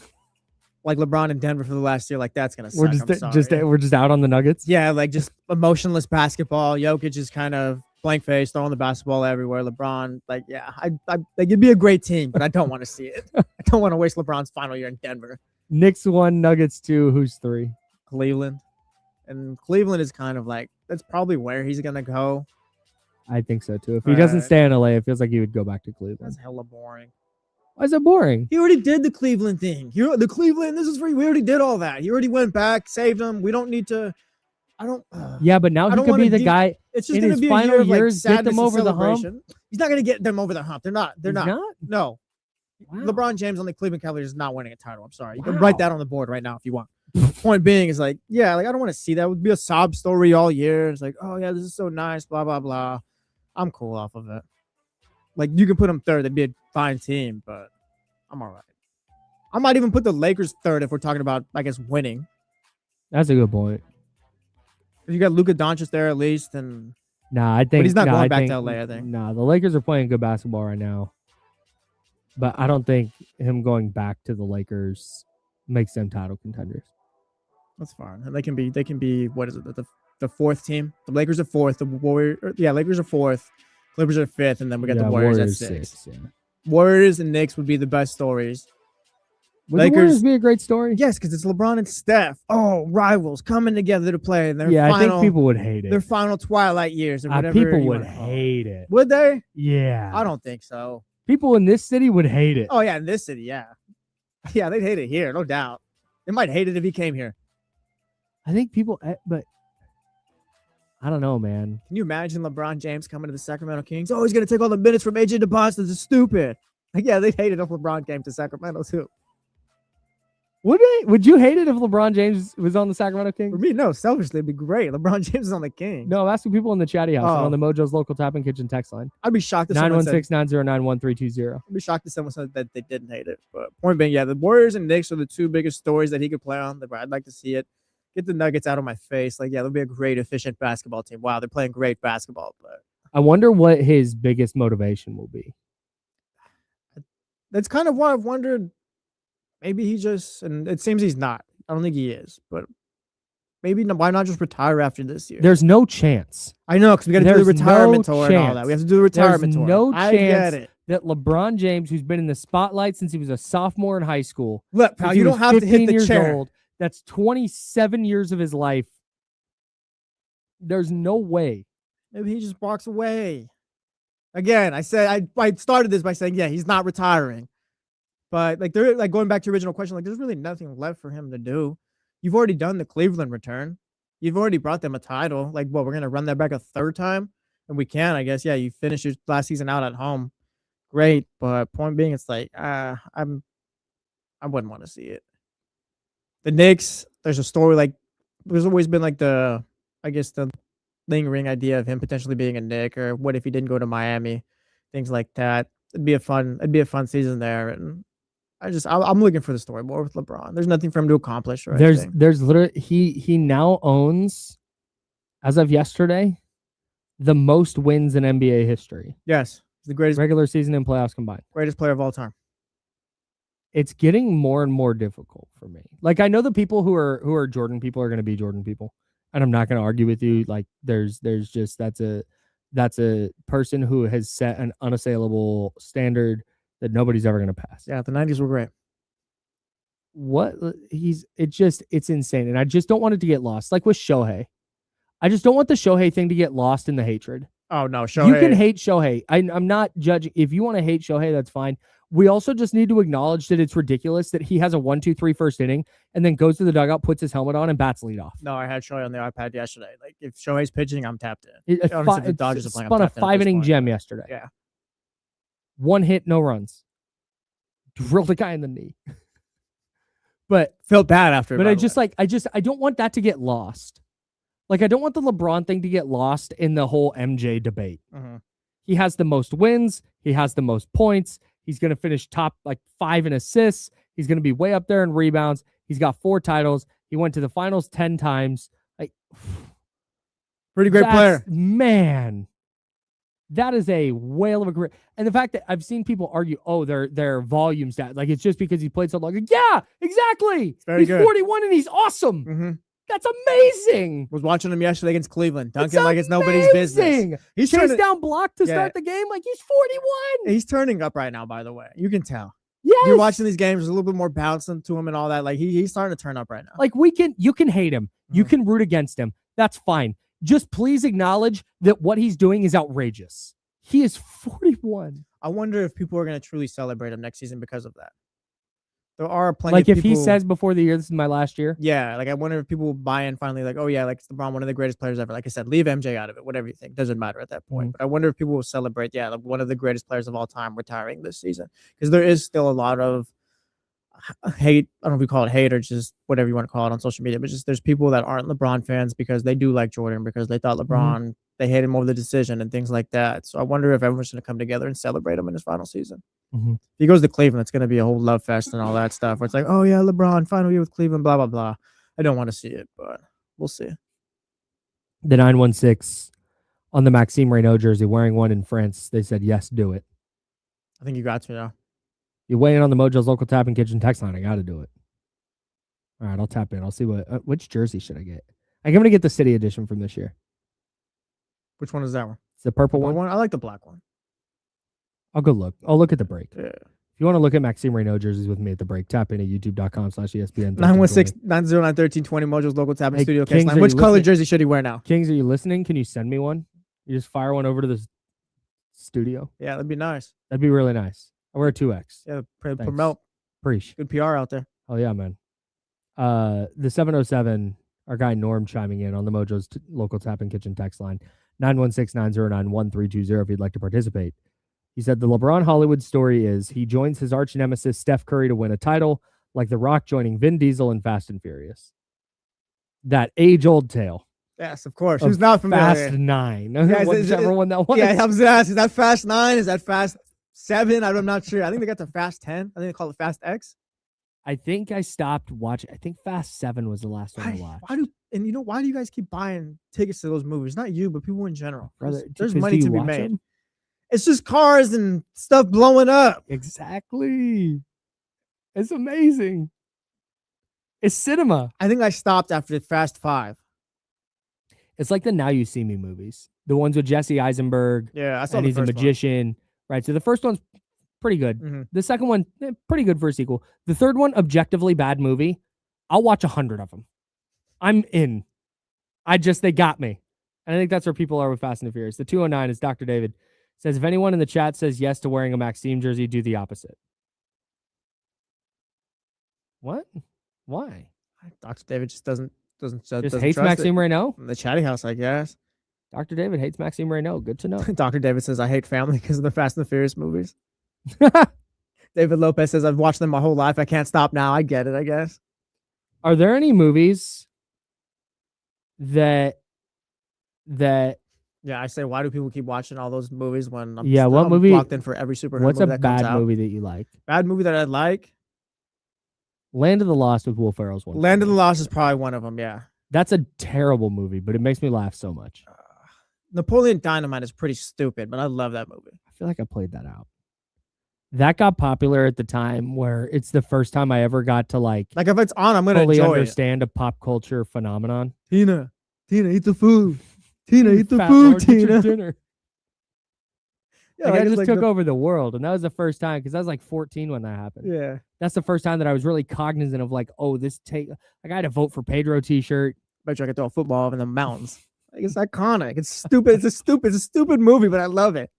Like LeBron in Denver for the last year, like that's gonna suck.
We're just out on the Nuggets.
Yeah, like just emotionless basketball. Jokic is kind of blank face, throwing the basketball everywhere. LeBron, like, yeah, I like it'd be a great team, but I don't want to see it. I don't want to waste LeBron's final year in Denver.
Knicks 1, Nuggets 2. Who's 3?
Cleveland, and Cleveland is kind of like that's probably where he's gonna go.
I think so too. If he doesn't stay in LA, it feels like he would go back to Cleveland.
That's hella boring.
Why is it boring?
He already did the Cleveland thing. The Cleveland, this is free. We already did all that. He already went back, saved them. We don't need to. I don't.
Yeah, but now he could be the guy.
It's just
in his final years, get them over the hump.
He's not going to get them over the hump. They're not.
Not?
No.
Wow.
LeBron James on the Cleveland Cavaliers is not winning a title. I'm sorry. You can write that on the board right now if you want. Point being is like, yeah, like I don't want to see that. It would be a sob story all year. It's like, oh yeah, this is so nice. Blah blah blah. I'm cool off of it. Like you can put them third. They'd be a fine team, but. I'm all right. I might even put the Lakers third if we're talking about, I guess, winning.
That's a good point.
You got Luka Doncic there at least, and
I think.
But he's not going back to LA. I think.
The Lakers are playing good basketball right now, but I don't think him going back to the Lakers makes them title contenders.
That's fine, and they can be. What is it? The fourth team. The Lakers are fourth. The Lakers are fourth. Clippers are fifth, and then we got the Warriors at sixth. Yeah. Warriors and Knicks would be the best stories.
Would the Warriors be a great story?
Yes, because it's LeBron and Steph. Oh, rivals coming together to play. And
I think people would hate it.
Their final twilight years or whatever.
People would hate it.
Would they?
Yeah.
I don't think so.
People in this city would hate it.
Oh, yeah, in this city, yeah. Yeah, they'd hate it here, no doubt. They might hate it if he came here.
I think people, but I don't know, man.
Can you imagine LeBron James coming to the Sacramento Kings? Oh, he's going to take all the minutes from AJ DeBoss. This is stupid. Like, yeah, they hated if LeBron came to Sacramento, too.
Would they? Would you hate it if LeBron James was on the Sacramento Kings?
For me, no. Selfishly, it'd be great. LeBron James is on the Kings.
No, I'm asking people in the chatty house and on the Mojo's local tap and kitchen text line.
I'd be shocked if
916-909-1320.
I'd be shocked if someone said that they didn't hate it. But point being, yeah, the Warriors and Knicks are the two biggest stories that he could play on. I'd like to see it. Get the Nuggets out of my face. Like, yeah, they'll be a great, efficient basketball team. Wow, they're playing great basketball. But
I wonder what his biggest motivation will be.
That's kind of why I've wondered. Maybe he just, and it seems he's not. I don't think he is. But maybe why not just retire after this year?
There's no chance.
I know, because we got to do the retirement tour and all that. We have to do the retirement tour.
No chance that LeBron James, who's been in the spotlight since he was a sophomore in high school.
Look, pal, you don't have to hit the chair.
Old, that's 27 years of his life. There's no way.
Maybe he just walks away. Again, I started this by saying, yeah, he's not retiring. But they're going back to your original question, there's really nothing left for him to do. You've already done the Cleveland return. You've already brought them a title. We're gonna run that back a third time? And we can, I guess. Yeah, you finished your last season out at home. Great. But point being, it's I wouldn't want to see it. The Knicks, there's a story there's always been the lingering idea of him potentially being a Knick, or what if he didn't go to Miami, things like that. It'd be a fun season there, and I'm looking for the story more with LeBron. There's nothing for him to accomplish.
There's literally he now owns, as of yesterday, the most wins in NBA history.
Yes, he's the greatest
regular season and playoffs combined.
Greatest player of all time.
It's getting more and more difficult for me. I know the people who are Jordan people are going to be Jordan people, and I'm not going to argue with you. There's just that's a person who has set an unassailable standard that nobody's ever going to pass.
Yeah, the 90s were great.
it's insane. And I just don't want it to get lost. Like with Shohei. I just don't want the Shohei thing to get lost in the hatred.
Oh, no. Shohei.
You can hate Shohei. I'm not judging. If you want to hate Shohei, that's fine. We also just need to acknowledge that it's ridiculous that he has a 1-2-3 first inning and then goes to the dugout, puts his helmet on, and bats leadoff.
No, I had Shohei on the iPad yesterday. Like, if Shohei's pitching, I'm tapped in.
It spun a 5-inning gem yesterday.
Yeah.
1 hit, no runs. Drilled the guy in the knee. But
felt bad after.
But I don't want that to get lost. Like, I don't want the LeBron thing to get lost in the whole MJ debate.
Mm-hmm.
He has the most wins. He has the most points. He's going to finish top 5 in assists. He's going to be way up there in rebounds. He's got 4 titles. He went to the finals 10 times. Like,
pretty great player.
Man, that is a whale of a career. And the fact that I've seen people argue, oh, their volume stat, like it's just because he played so long. Like, yeah, exactly. He's good. 41 and he's awesome.
Mm-hmm.
That's amazing.
Was watching him yesterday against Cleveland, dunking like it's nobody's business.
He's chased down block to start the game like he's 41.
He's turning up right now, by the way. You can tell.
Yes.
You're watching these games, there's a little bit more bouncing to him and all that. Like he's starting to turn up right now.
Like you can hate him. Mm-hmm. You can root against him. That's fine. Just please acknowledge that what he's doing is outrageous. He is 41.
I wonder if people are going to truly celebrate him next season because of that. There are plenty
like
of
if
people,
he says before the year, this is my last year.
Yeah, like I wonder if people will buy in finally, like, oh yeah, like it's LeBron, one of the greatest players ever. Like I said, leave MJ out of it, whatever you think. Doesn't matter at that point.
Mm-hmm.
But I wonder if people will celebrate, like one of the greatest players of all time retiring this season. Because there is still a lot of hate. I don't know if we call it hate or just whatever you want to call it on social media, but just there's people that aren't LeBron fans because they do like Jordan, because they thought LeBron, they hate him over the decision and things like that. So I wonder if everyone's going to come together and celebrate him in his final season.
Mm-hmm.
If he goes to Cleveland, it's going to be a whole love fest and all that stuff where it's like, oh yeah, LeBron, final year with Cleveland, blah, blah, blah. I don't want to see it, but we'll see.
The 916 on the Maxime Reynaud jersey, wearing one in France. They said, yes, do it.
I think you got to now.
You weigh in on the Mojo's local tap and kitchen text line. I got to do it. All right, I'll tap in. I'll see which jersey should I get. I'm going to get the city edition from this year.
Which one is that one?
It's the purple one.
I like the black one.
I'll go look. I'll look at the break.
Yeah.
If you want to look at Maxime Reynaud jerseys with me at the break, tap in at youtube.com/ESPN.
916-909-1320, Mojo's local tap and studio text line. Which color jersey should he wear now?
Kings, are you listening? Can you send me one? You just fire one over to the studio.
Yeah, that'd be nice.
That'd be really nice. I wear a 2X.
Yeah, promote.
Preach.
Good PR out there.
Oh yeah, man. The 707, our guy Norm chiming in on the Mojo's local tap and kitchen text line, 916-909-1320 if you'd like to participate. He said the LeBron Hollywood story is he joins his arch nemesis Steph Curry to win a title, like The Rock joining Vin Diesel in Fast and Furious. That age-old tale.
Yes, of course. Who's not familiar?
Fast 9. Yeah, whichever one that was.
Yeah, I was going to ask, is that Fast 9? Is that Fast 7? I'm not sure. I think they got to Fast 10. I think they call it Fast X.
I think I stopped watching. I think Fast 7 was the last one I watched.
Why do you guys keep buying tickets to those movies? Not you, but people in general.
Brother,
there's money to be made. Them? It's just cars and stuff blowing up.
Exactly. It's amazing. It's cinema.
I think I stopped after Fast 5.
It's like the Now You See Me movies. The ones with Jesse Eisenberg.
Yeah, I saw
and he's a magician. Right. So the first one's pretty good.
Mm-hmm.
The second one, pretty good for a sequel. The third one, objectively bad movie. I'll watch 100 of them. I'm in. They got me. And I think that's where people are with Fast and the Furious. The 209 is Dr. David. Says, if anyone in the chat says yes to wearing a Maxime jersey, do the opposite. What? Why?
Dr. David just doesn't
hates Maxime Reynaud?
In the chatty house, I guess.
Dr. David hates Maxime Reynaud. Good to know.
Dr. David says, I hate family because of the Fast and the Furious movies. David Lopez says, I've watched them my whole life. I can't stop now. I get it, I guess.
Are there any movies that
yeah, I say, why do people keep watching all those movies when I'm
what movie
locked in for every superhero movie that comes out?
What's a bad movie that you like?
Bad movie that I like?
Land of the Lost with Will Ferrell's one.
Land of the Lost is probably one of them, yeah.
That's a terrible movie, but it makes me laugh so much.
Napoleon Dynamite is pretty stupid, but I love that movie.
I feel like I played that out. That got popular at the time where it's the first time I ever got to like
if it's on, I'm going to enjoy
understand a pop culture phenomenon.
Tina, eat the food. Tina, eat the food, Tina.
Dinner.
Yeah,
like I just
like
took over the world, and that was the first time because I was like 14 when that happened.
Yeah,
that's the first time that I was really cognizant of like, oh, like I had a vote for Pedro T-shirt.
Bet you I could throw a football in the mountains. Like, it's iconic. It's stupid. It's a stupid movie, but I love it.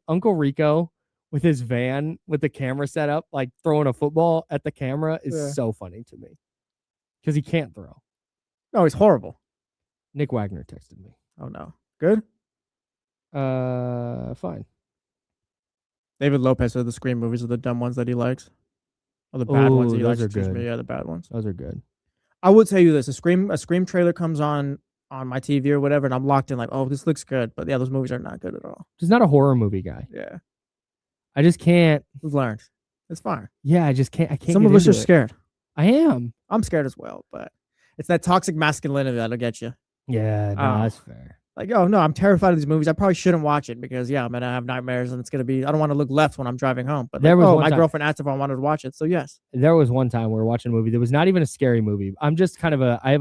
Uncle Rico with his van with the camera set up, like throwing a football at the camera is so funny to me because he can't throw.
No, he's horrible.
Nick Wagoner texted me.
Oh no, good.
Fine.
David Lopez said the Scream movies are the dumb ones that he likes, or the bad ones that he likes.
Excuse me.
Yeah, the bad ones.
Those are good.
I will tell you this: a Scream trailer comes on my TV or whatever, and I'm locked in like, oh, this looks good. But yeah, those movies are not good at all.
Just not a horror movie guy.
Yeah,
I just can't.
we've learned. It's fine.
Yeah, I just can't. I can't.
Some of us are scared.
I am.
I'm scared as well, but it's that toxic masculinity that'll get you.
Yeah, no, that's fair.
Like, oh no, I'm terrified of these movies. I probably shouldn't watch it because I'm gonna have nightmares and it's gonna be. I don't want to look left when I'm driving home. But my girlfriend asked if I wanted to watch it, so yes.
There was one time we were watching a movie that was not even a scary movie. I'm just kind of I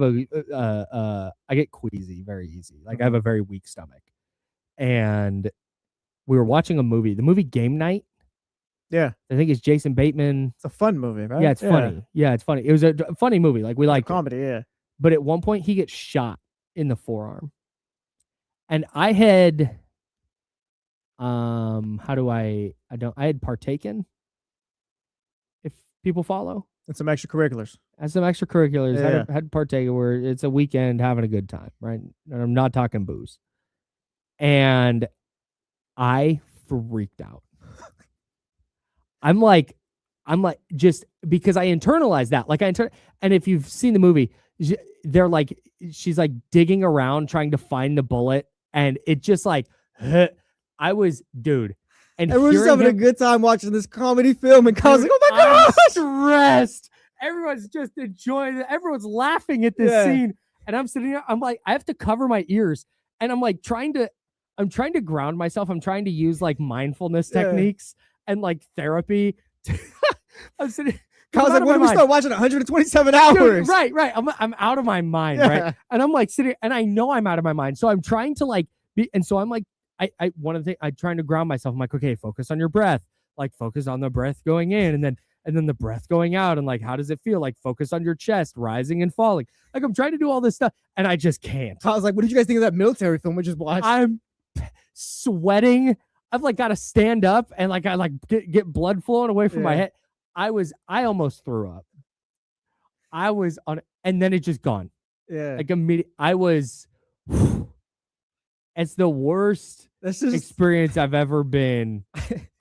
get queasy very easy. Like I have a very weak stomach, and we were watching a movie. The movie Game Night.
Yeah,
I think it's Jason Bateman.
It's a fun movie, right?
Yeah, it's funny. Yeah, it's funny. It was a funny movie. Like we like
comedy. Yeah,
but at one point he gets shot in the forearm. And I had, I had partaken, if people follow.
And some extracurriculars.
And some extracurriculars.
Yeah.
Had partaken where it's a weekend having a good time, right? And I'm not talking booze. And I freaked out. I'm like, just because I internalized that. Like and if you've seen the movie, they're like, she's like digging around trying to find the bullet. And it just like, I was, dude. And
everyone's just having a good time watching this comedy film. And Kyle's like, oh my gosh.
Stressed. Everyone's just enjoying it. Everyone's laughing at this scene. And I'm sitting there. I'm like, I have to cover my ears. And I'm like trying to ground myself. I'm trying to use like mindfulness techniques and like therapy. I'm sitting.
Kyle's like, when do we start watching 127 hours?
Dude, right. I'm out of my mind, right? And I'm like sitting, and I know I'm out of my mind. So I'm trying to like be, and so I'm like, one of the things I'm trying to ground myself. I'm like, okay, focus on your breath. Like focus on the breath going in and then the breath going out. And like, how does it feel? Like focus on your chest, rising and falling. Like I'm trying to do all this stuff and I just can't.
I was like, what did you guys think of that military film we just watched?
I'm sweating. I've like got to stand up and like I like get blood flowing away from my head. I almost threw up. I was on, and then it just gone.
Yeah.
Like immediately, it's the worst experience I've ever been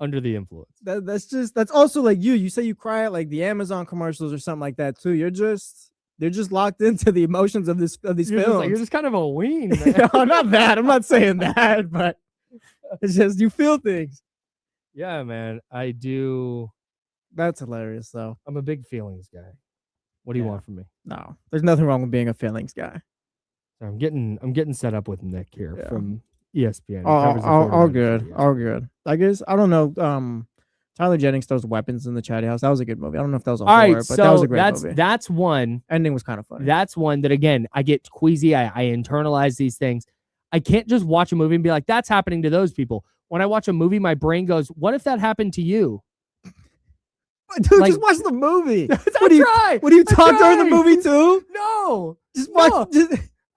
under the influence.
That's also like you say you cry at like the Amazon commercials or something like that too. They're just locked into the emotions of these films.
You're just kind of a ween, man.
No, not that. I'm not saying that, but it's just you feel things.
Yeah, man. I do.
That's hilarious, though.
I'm a big feelings guy. What do you want from me?
No, there's nothing wrong with being a feelings guy.
So I'm getting set up with Nick here from ESPN.
All good. I guess I don't know. Tyler Jennings throws weapons in the chatty house. That was a good movie. I don't know if that was a horror, but that was a great movie.
That's one.
Ending was kind of funny.
That's one that again I get queasy. I internalize these things. I can't just watch a movie and be like, that's happening to those people. When I watch a movie, my brain goes, what if that happened to you?
Dude, like, just watch the movie.
What do
you talk during the movie too?
No.
Just watch.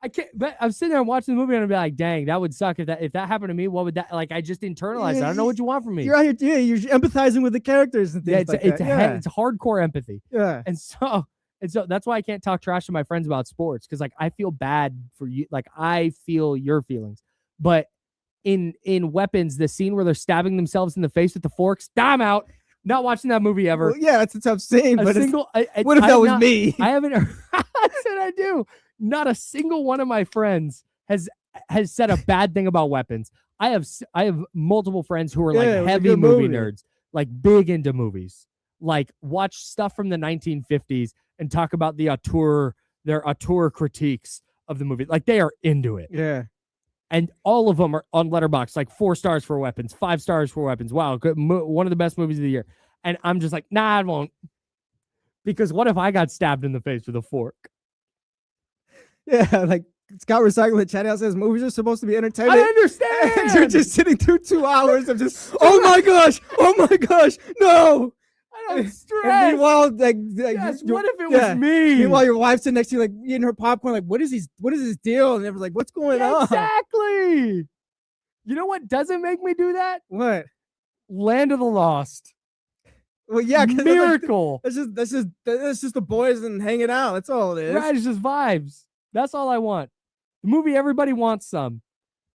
I can't. But I'm sitting there watching the movie and I'm like, dang, that would suck if that happened to me. What would that like? I just internalized it. I don't know what you want from me.
You're out here, you're empathizing with the characters and things.
It's hardcore empathy.
Yeah.
And so that's why I can't talk trash to my friends about sports because like I feel bad for you. Like I feel your feelings, but in Weapons, the scene where they're stabbing themselves in the face with the forks, I'm out. Not watching that movie ever.
Well, yeah, it's a tough scene. What if
that
was me?
I haven't. I said I do. Not a single one of my friends has said a bad thing about Weapons. I have multiple friends who are like heavy movie nerds, like big into movies, like watch stuff from the 1950s and talk about their auteur critiques of the movie. Like they are into it.
Yeah.
And all of them are on Letterboxd, like 4 stars for Weapons, 5 stars for Weapons. Wow, good, one of the best movies of the year. And I'm just like, nah, I won't. Because what if I got stabbed in the face with a fork?
Yeah, like Scott Recycle the chat out says movies are supposed to be entertainment.
I understand.
And you're just sitting through 2 hours of just, oh my gosh, no.
I don't stress.
And meanwhile, like
yes, what if it was me?
Meanwhile, your wife's sitting next to you, like eating her popcorn, like, what is his deal? And everyone's like, what's going on?
Exactly. You know what doesn't make me do that?
What?
Land of the Lost.
Well, yeah,
Miracle.
That's just the boys and hanging out. That's all it is.
Right, it's just vibes. That's all I want. The movie everybody wants some.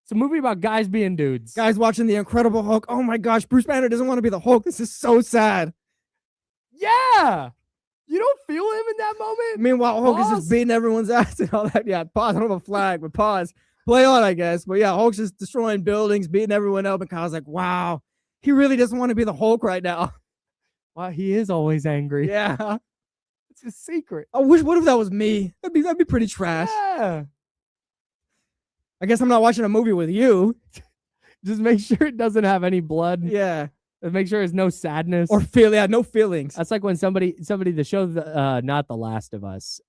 It's a movie about guys being dudes.
Guys watching The Incredible Hulk. Oh my gosh, Bruce Banner doesn't want to be the Hulk. This is so sad.
Yeah. You don't feel him in that moment?
Meanwhile, Hulk is just beating everyone's ass and all that. Yeah, pause. I don't have a flag, but pause. Play on, I guess. But yeah, Hulk's just destroying buildings, beating everyone up, and Kyle's like, wow, he really doesn't want to be the Hulk right now.
Wow, he is always angry.
Yeah.
It's a secret.
What if that was me? That'd be pretty trash.
Yeah.
I guess I'm not watching a movie with you.
Just make sure it doesn't have any blood.
Yeah.
And make sure there's no sadness.
Or no feelings.
That's like when somebody the show not The Last of Us.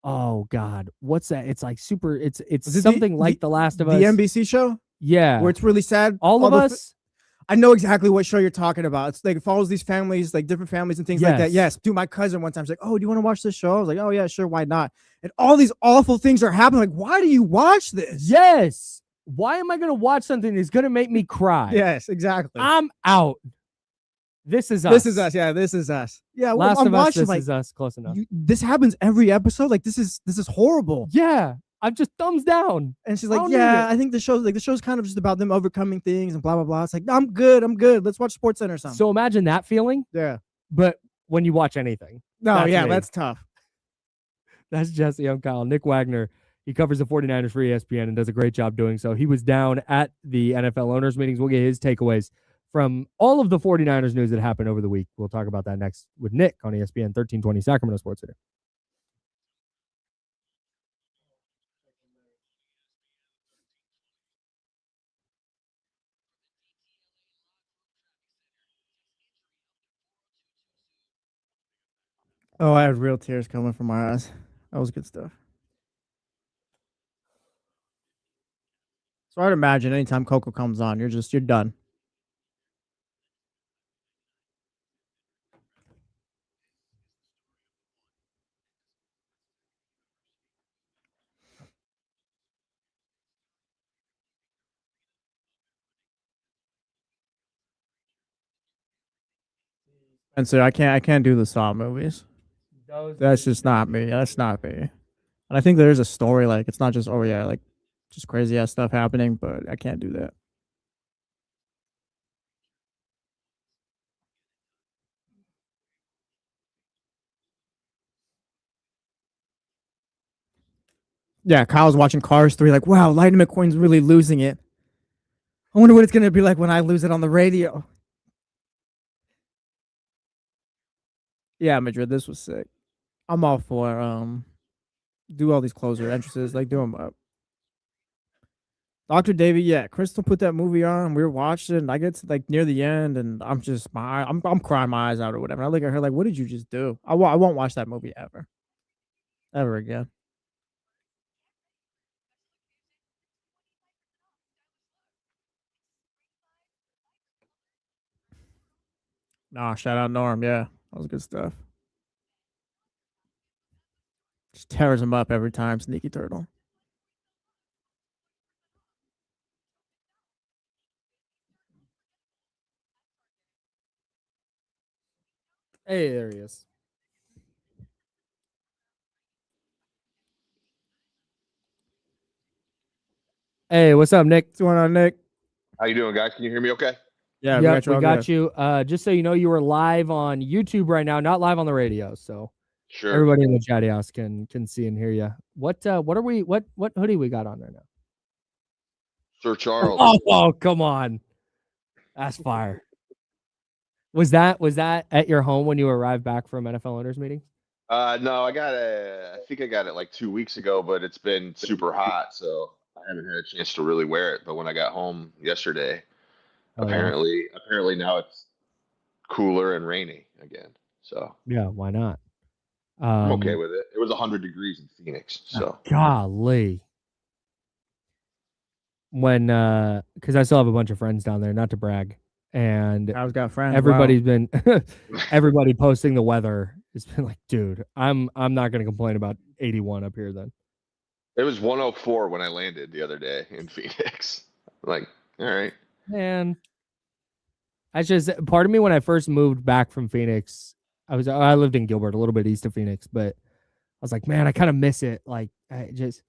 Oh God, what's that? It's like super. It's something like The Last of Us.
The NBC show.
Yeah,
where it's really sad.
All of Us.
I know exactly what show you're talking about. It's like it follows these families, like different families and things like that. Yes. Dude, my cousin one time was like, "Oh, do you want to watch this show?" I was like, "Oh yeah, sure, why not?" And all these awful things are happening. Like, why do you watch this?
Yes. Why am I going to watch something that's going to make me cry?
Yes, exactly.
I'm out. This is us.
This is us. Yeah, this is us. Yeah,
Last
I'm
of Us.
watching,
This
like,
is us. Close enough.
This happens every episode. Like, this is horrible.
Yeah. I'm just thumbs down.
And she's like, yeah, I think the show's kind of just about them overcoming things and blah, blah, blah. It's like, no, I'm good. Let's watch SportsCenter or something.
So imagine that feeling.
Yeah.
But when you watch anything.
No, that's tough.
That's Jesse. I'm Kyle. Nick Wagoner. He covers the 49ers for ESPN and does a great job doing so. He was down at the NFL owners meetings. We'll get his takeaways from all of the 49ers news that happened over the week. We'll talk about that next with Nick on ESPN 1320 Sacramento Sports Center.
Oh, I had real tears coming from my eyes. That was good stuff. So I'd imagine anytime Coco comes on, you're done. And so I can't do the Saw movies. That's just not me. That's not me. And I think there's a story, like it's not just like just crazy ass stuff happening, but I can't do that. Yeah, Kyle's watching Cars 3, like, wow, Lightning McQueen's really losing it. I wonder what it's gonna be like when I lose it on the radio. Yeah, Madrid, this was sick. I'm all for do all these closer entrances, like do them up. Dr. David, yeah, Crystal put that movie on. We were watching it, and I get to like near the end, and I'm crying my eyes out or whatever. And I look at her like, "What did you just do?" I won't watch that movie ever again. Nah, shout out Norm. Yeah, that was good stuff. Just tears him up every time, Sneaky Turtle.
Hey, there he is. Hey, what's up, Nick?
What's going on, Nick?
How you doing, guys? Can you hear me okay?
Yeah,
yep, we got you. Just so you know, you are live on YouTube right now, not live on the radio. So
sure,
everybody in the chat house can see and hear you. What hoodie we got on there now?
Sir Charles.
Oh, come on. That's fire. Was that at your home when you arrived back from NFL owners meeting?
No, I think I got it like 2 weeks ago, but it's been super hot, so I haven't had a chance to really wear it. But when I got home yesterday, apparently now it's cooler and rainy again. So
yeah, why not?
I'm okay with it. It was 100 degrees in Phoenix, so
golly. When because I still have a bunch of friends down there, not to brag, and
I've got friends.
everybody's been everybody posting the weather. It's been like, dude, I'm not gonna complain about 81 up here then.
it was 104 when I landed the other day in Phoenix. Like, all right.
Man, I just part of me when I first moved back from Phoenix, I lived in Gilbert, a little bit east of Phoenix, but I was like, man, I kind of miss it. Like, I just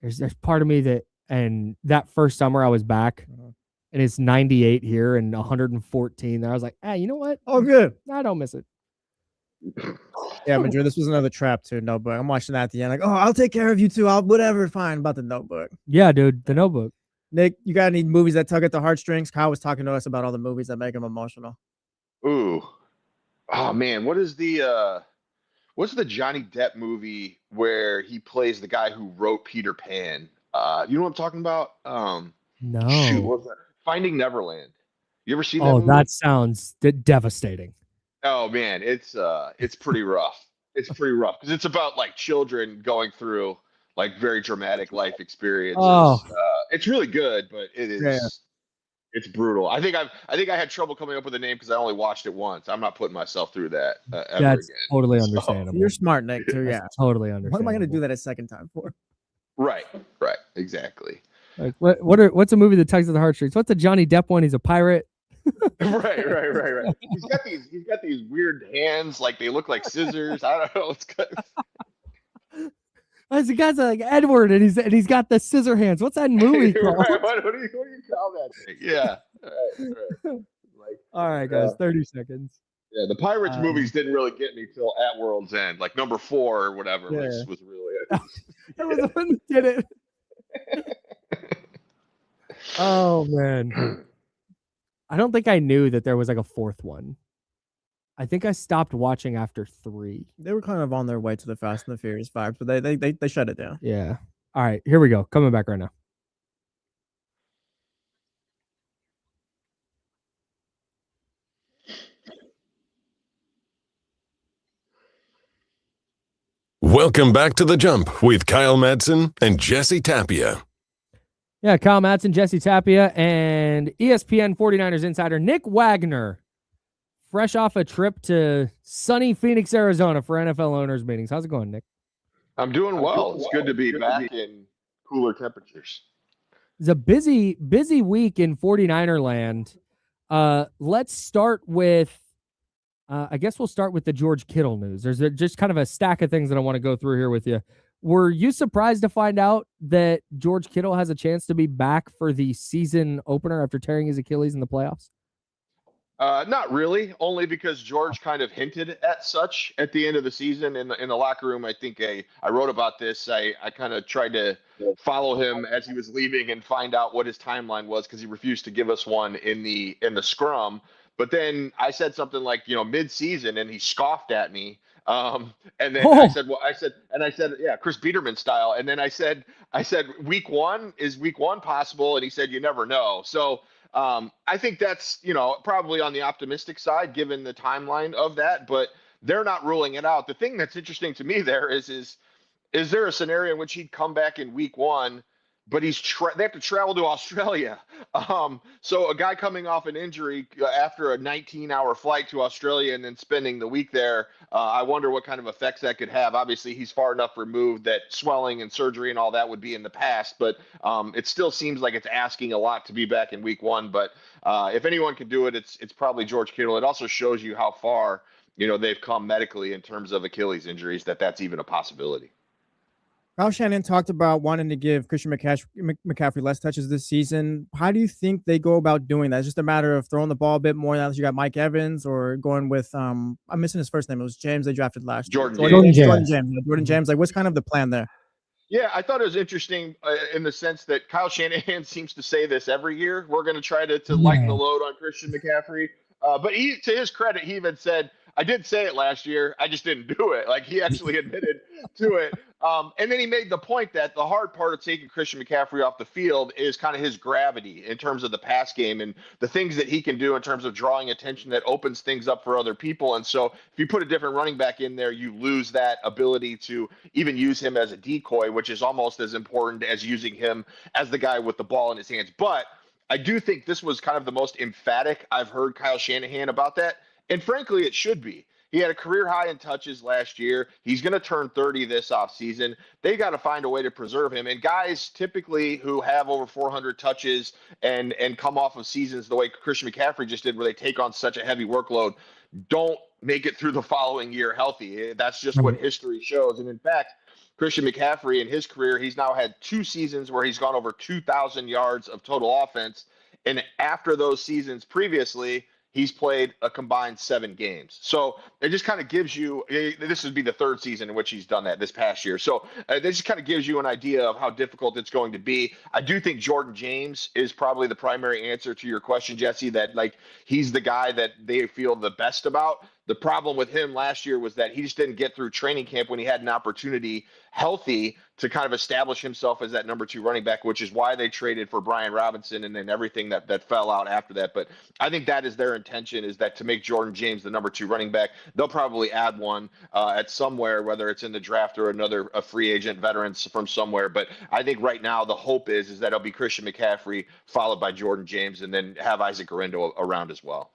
there's part of me that, and that first summer I was back, and it's 98 here and 114 there. I was like, you know what?
Oh, good.
I don't miss it.
Yeah, Madrid, this was another trap too. Notebook. I'm watching that at the end. Like, oh, I'll take care of you too. I'll whatever. Fine about the Notebook.
Yeah, dude, the Notebook.
Nick, you got any movies that tug at the heartstrings? Kyle was talking to us about all the movies that make him emotional.
Ooh. Oh man, what's the Johnny Depp movie where he plays the guy who wrote Peter Pan? You know what I'm talking about?
No.
Shoot, what was that? Finding Neverland. You ever see that
Oh,
movie?
that sounds devastating.
Oh man, it's pretty rough. It's pretty rough because it's about like children going through like very dramatic life experiences.
Oh.
It's really good, but it is it's brutal. I think I had trouble coming up with a name because I only watched it once. I'm not putting myself through that ever
That's
again.
totally
So-
understandable.
You're smart, Nick, too. Yeah.
That's totally understandable.
What am I going to do that a second time for?
Right, exactly.
Like, what's a movie that tugs at the heartstrings? What's a Johnny Depp one? He's a pirate.
right. He's got these weird hands, like they look like scissors. I don't know. It's good.
There's a guy's like Edward, and he's got the scissor hands. What's that movie called?
Right, what do you call that thing? Yeah. Right. Like,
All right, guys, 30 seconds.
yeah, the Pirates movies didn't really get me till At World's End, like number 4 or whatever was really it.
That was the one that did it. Oh man, I don't think I knew that there was like a fourth one. I think I stopped watching after 3.
They were kind of on their way to the Fast and the Furious vibes, but they shut it down.
Yeah. All right, here we go. Coming back right now.
Welcome back to The Jump with Kyle Madson and Jesse Tapia.
Yeah, Kyle Madson, Jesse Tapia, and ESPN 49ers insider Nick Wagoner, fresh off a trip to sunny Phoenix, Arizona for NFL owners meetings. How's it going, Nick?
I'm doing well. It's good to be back in cooler temperatures.
It's a busy week in 49er land. Let's start with, I guess we'll start with the George Kittle news. There's just kind of a stack of things that I want to go through here with you. Were you surprised to find out that George Kittle has a chance to be back for the season opener after tearing his Achilles in the playoffs?
Not really, only because George kind of hinted at such at the end of the season in the locker room. I think I wrote about this. I kind of tried to follow him as he was leaving and find out what his timeline was because he refused to give us one in the scrum. But then I said something like, mid-season, and he scoffed at me. And then I said, yeah, Chris Biederman style. And then I said, week 1, is week 1 possible? And he said, you never know. So I think that's, probably on the optimistic side, given the timeline of that, but they're not ruling it out. The thing that's interesting to me there is there a scenario in which he'd come back in week 1, but they have to travel to Australia. So a guy coming off an injury after a 19-hour flight to Australia and then spending the week there, I wonder what kind of effects that could have. Obviously, he's far enough removed that swelling and surgery and all that would be in the past, but it still seems like it's asking a lot to be back in week 1. But if anyone can do it, it's probably George Kittle. It also shows you how far, they've come medically in terms of Achilles injuries, that's even a possibility.
Kyle Shanahan talked about wanting to give Christian McCaffrey less touches this season. How do you think they go about doing that? It's just a matter of throwing the ball a bit more now that you got Mike Evans, or going with I'm missing his first name. It was James they drafted last year. Jordan James. Like, what's kind of the plan there?
Yeah, I thought it was interesting in the sense that Kyle Shanahan seems to say this every year. We're going to try to lighten the load on Christian McCaffrey. But to his credit, he even said, I did say it last year. I just didn't do it. Like, he actually admitted to it. And then he made the point that the hard part of taking Christian McCaffrey off the field is kind of his gravity in terms of the pass game and the things that he can do in terms of drawing attention that opens things up for other people. And so if you put a different running back in there, you lose that ability to even use him as a decoy, which is almost as important as using him as the guy with the ball in his hands. But I do think this was kind of the most emphatic I've heard Kyle Shanahan about that. And frankly, it should be. He had a career high in touches last year. He's going to turn 30 this offseason. They got to find a way to preserve him. And guys typically who have over 400 touches and come off of seasons the way Christian McCaffrey just did, where they take on such a heavy workload, don't make it through the following year healthy. That's just what history shows. And in fact, Christian McCaffrey in his career, he's now had 2 seasons where he's gone over 2,000 yards of total offense. And after those seasons previously, he's played a combined 7 games. So it just kind of gives you, this would be the 3rd season in which he's done that this past year. So this just kind of gives you an idea of how difficult it's going to be. I do think Jordan James is probably the primary answer to your question, Jesse, that like he's the guy that they feel the best about. The problem with him last year was that he just didn't get through training camp when he had an opportunity healthy to kind of establish himself as that number 2 running back, which is why they traded for Brian Robinson and then everything that fell out after that. But I think that is their intention, is that to make Jordan James the number 2 running back. They'll probably add one at somewhere, whether it's in the draft or a free agent veteran from somewhere. But I think right now the hope is that it'll be Christian McCaffrey followed by Jordan James and then have Isaac Guerrero around as well.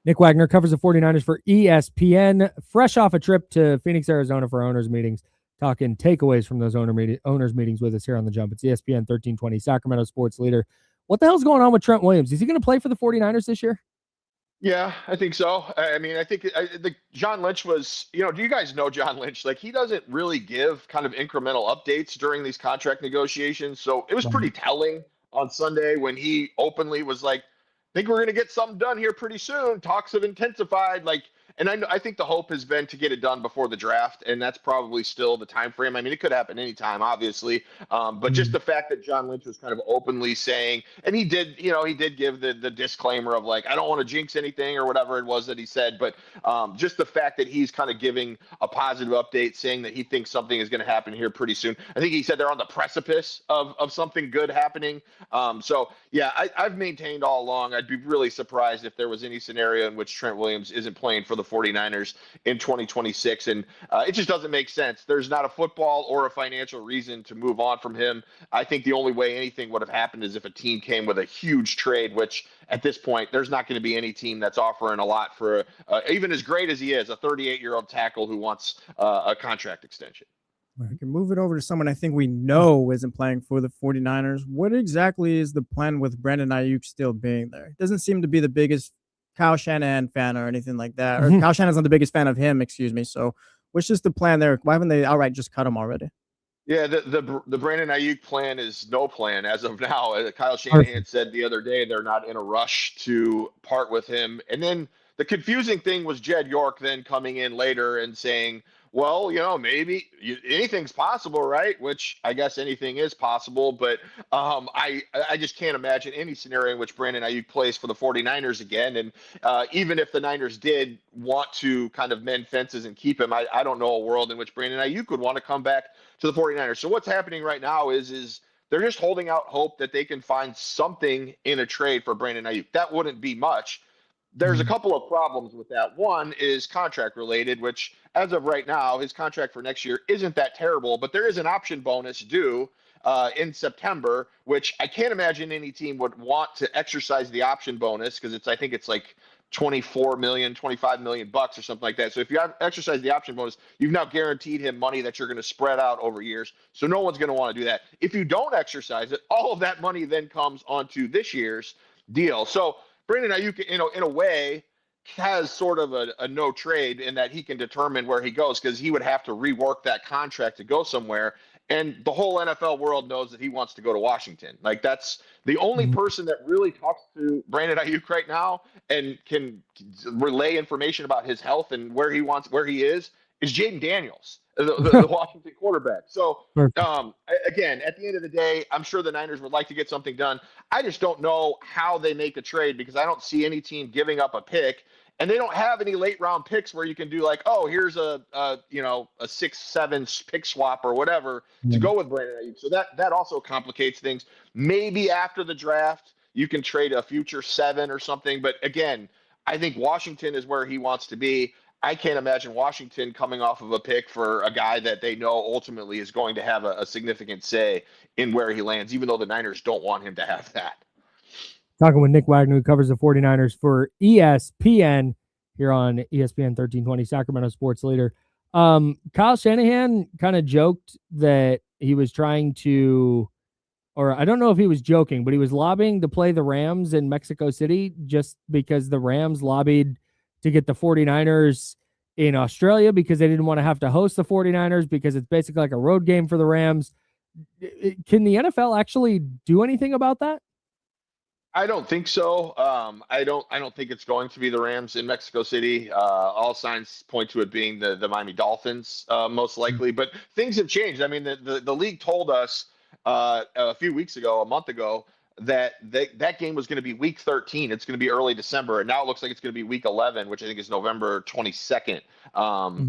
Nick Wagoner covers the 49ers for ESPN, fresh off a trip to Phoenix, Arizona for owners meetings, talking takeaways from those owners meetings with us here on The Jump. It's ESPN 1320, Sacramento sports leader. What the hell's going on with Trent Williams? Is he going to play for the 49ers this year?
Yeah, I think so. I mean, I think John Lynch was, do you guys know John Lynch? Like, he doesn't really give kind of incremental updates during these contract negotiations. So it was pretty telling on Sunday when he openly was like, think we're going to get something done here pretty soon. Talks have intensified. And I think the hope has been to get it done before the draft, and that's probably still the time frame. I mean, it could happen anytime, obviously, but just the fact that John Lynch was kind of openly saying, and he did give the disclaimer of like, I don't want to jinx anything or whatever it was that he said, but just the fact that he's kind of giving a positive update, saying that he thinks something is going to happen here pretty soon. I think he said they're on the precipice of something good happening. So yeah, I've maintained all along, I'd be really surprised if there was any scenario in which Trent Williams isn't playing for the 49ers in 2026. And it just doesn't make sense. There's not a football or a financial reason to move on from him. I think the only way anything would have happened is if a team came with a huge trade, which at this point, there's not going to be any team that's offering a lot for even as great as he is, a 38-year-old tackle who wants a contract extension.
We can move it over to someone I think we know isn't playing for the 49ers. What exactly is the plan with Brandon Ayuk still being there? It doesn't seem to be the biggest Kyle Shanahan fan or anything like that. Or Kyle Shanahan's not the biggest fan of him, excuse me. So what's just the plan there? Why haven't they outright just cut him already?
Yeah, the Brandon Ayuk plan is no plan as of now. Kyle Shanahan said the other day they're not in a rush to part with him. And then the confusing thing was Jed York then coming in later and saying, well, maybe anything's possible, right? Which I guess anything is possible, but I just can't imagine any scenario in which Brandon Ayuk plays for the 49ers again. And even if the Niners did want to kind of mend fences and keep him, I don't know a world in which Brandon Ayuk would want to come back to the 49ers. So what's happening right now is they're just holding out hope that they can find something in a trade for Brandon Ayuk. That wouldn't be much. There's a couple of problems with that. One is contract related, which as of right now, his contract for next year isn't that terrible, but there is an option bonus due in September, which I can't imagine any team would want to exercise the option bonus because I think it's like 24 million, 25 million bucks or something like that. So if you exercise the option bonus, you've now guaranteed him money that you're going to spread out over years. So no one's going to want to do that. If you don't exercise it, all of that money then comes onto this year's deal. So Brandon Ayuk, in a way, has sort of a no trade in that he can determine where he goes because he would have to rework that contract to go somewhere. And the whole NFL world knows that he wants to go to Washington. Like, that's the only person that really talks to Brandon Ayuk right now and can relay information about his health and where he is Jaden Daniels, the Washington quarterback. So, again, at the end of the day, I'm sure the Niners would like to get something done. I just don't know how they make a trade because I don't see any team giving up a pick And they don't have any late round picks where you can do like, oh, here's a 6-7 pick swap or whatever to go with Brandon Ayuk. So that also complicates things. Maybe after the draft, you can trade a future 7 or something. But again, I think Washington is where he wants to be. I can't imagine Washington coming off of a pick for a guy that they know ultimately is going to have a significant say in where he lands, even though the Niners don't want him to have that.
Talking with Nick Wagoner, who covers the 49ers for ESPN here on ESPN 1320, Sacramento sports leader. Kyle Shanahan kind of joked that he was trying to, or I don't know if he was joking, but he was lobbying to play the Rams in Mexico City just because the Rams lobbied to get the 49ers in Australia because they didn't want to have to host the 49ers because it's basically like a road game for the Rams. Can the NFL actually do anything about that?
I don't think so. I don't think it's going to be the Rams in Mexico City. All signs point to it being the Miami Dolphins, most likely. But things have changed. I mean, the league told us a few weeks ago, a month ago, that game was going to be week 13. It's going to be early December, and now it looks like it's going to be week 11, which I think is November 22nd.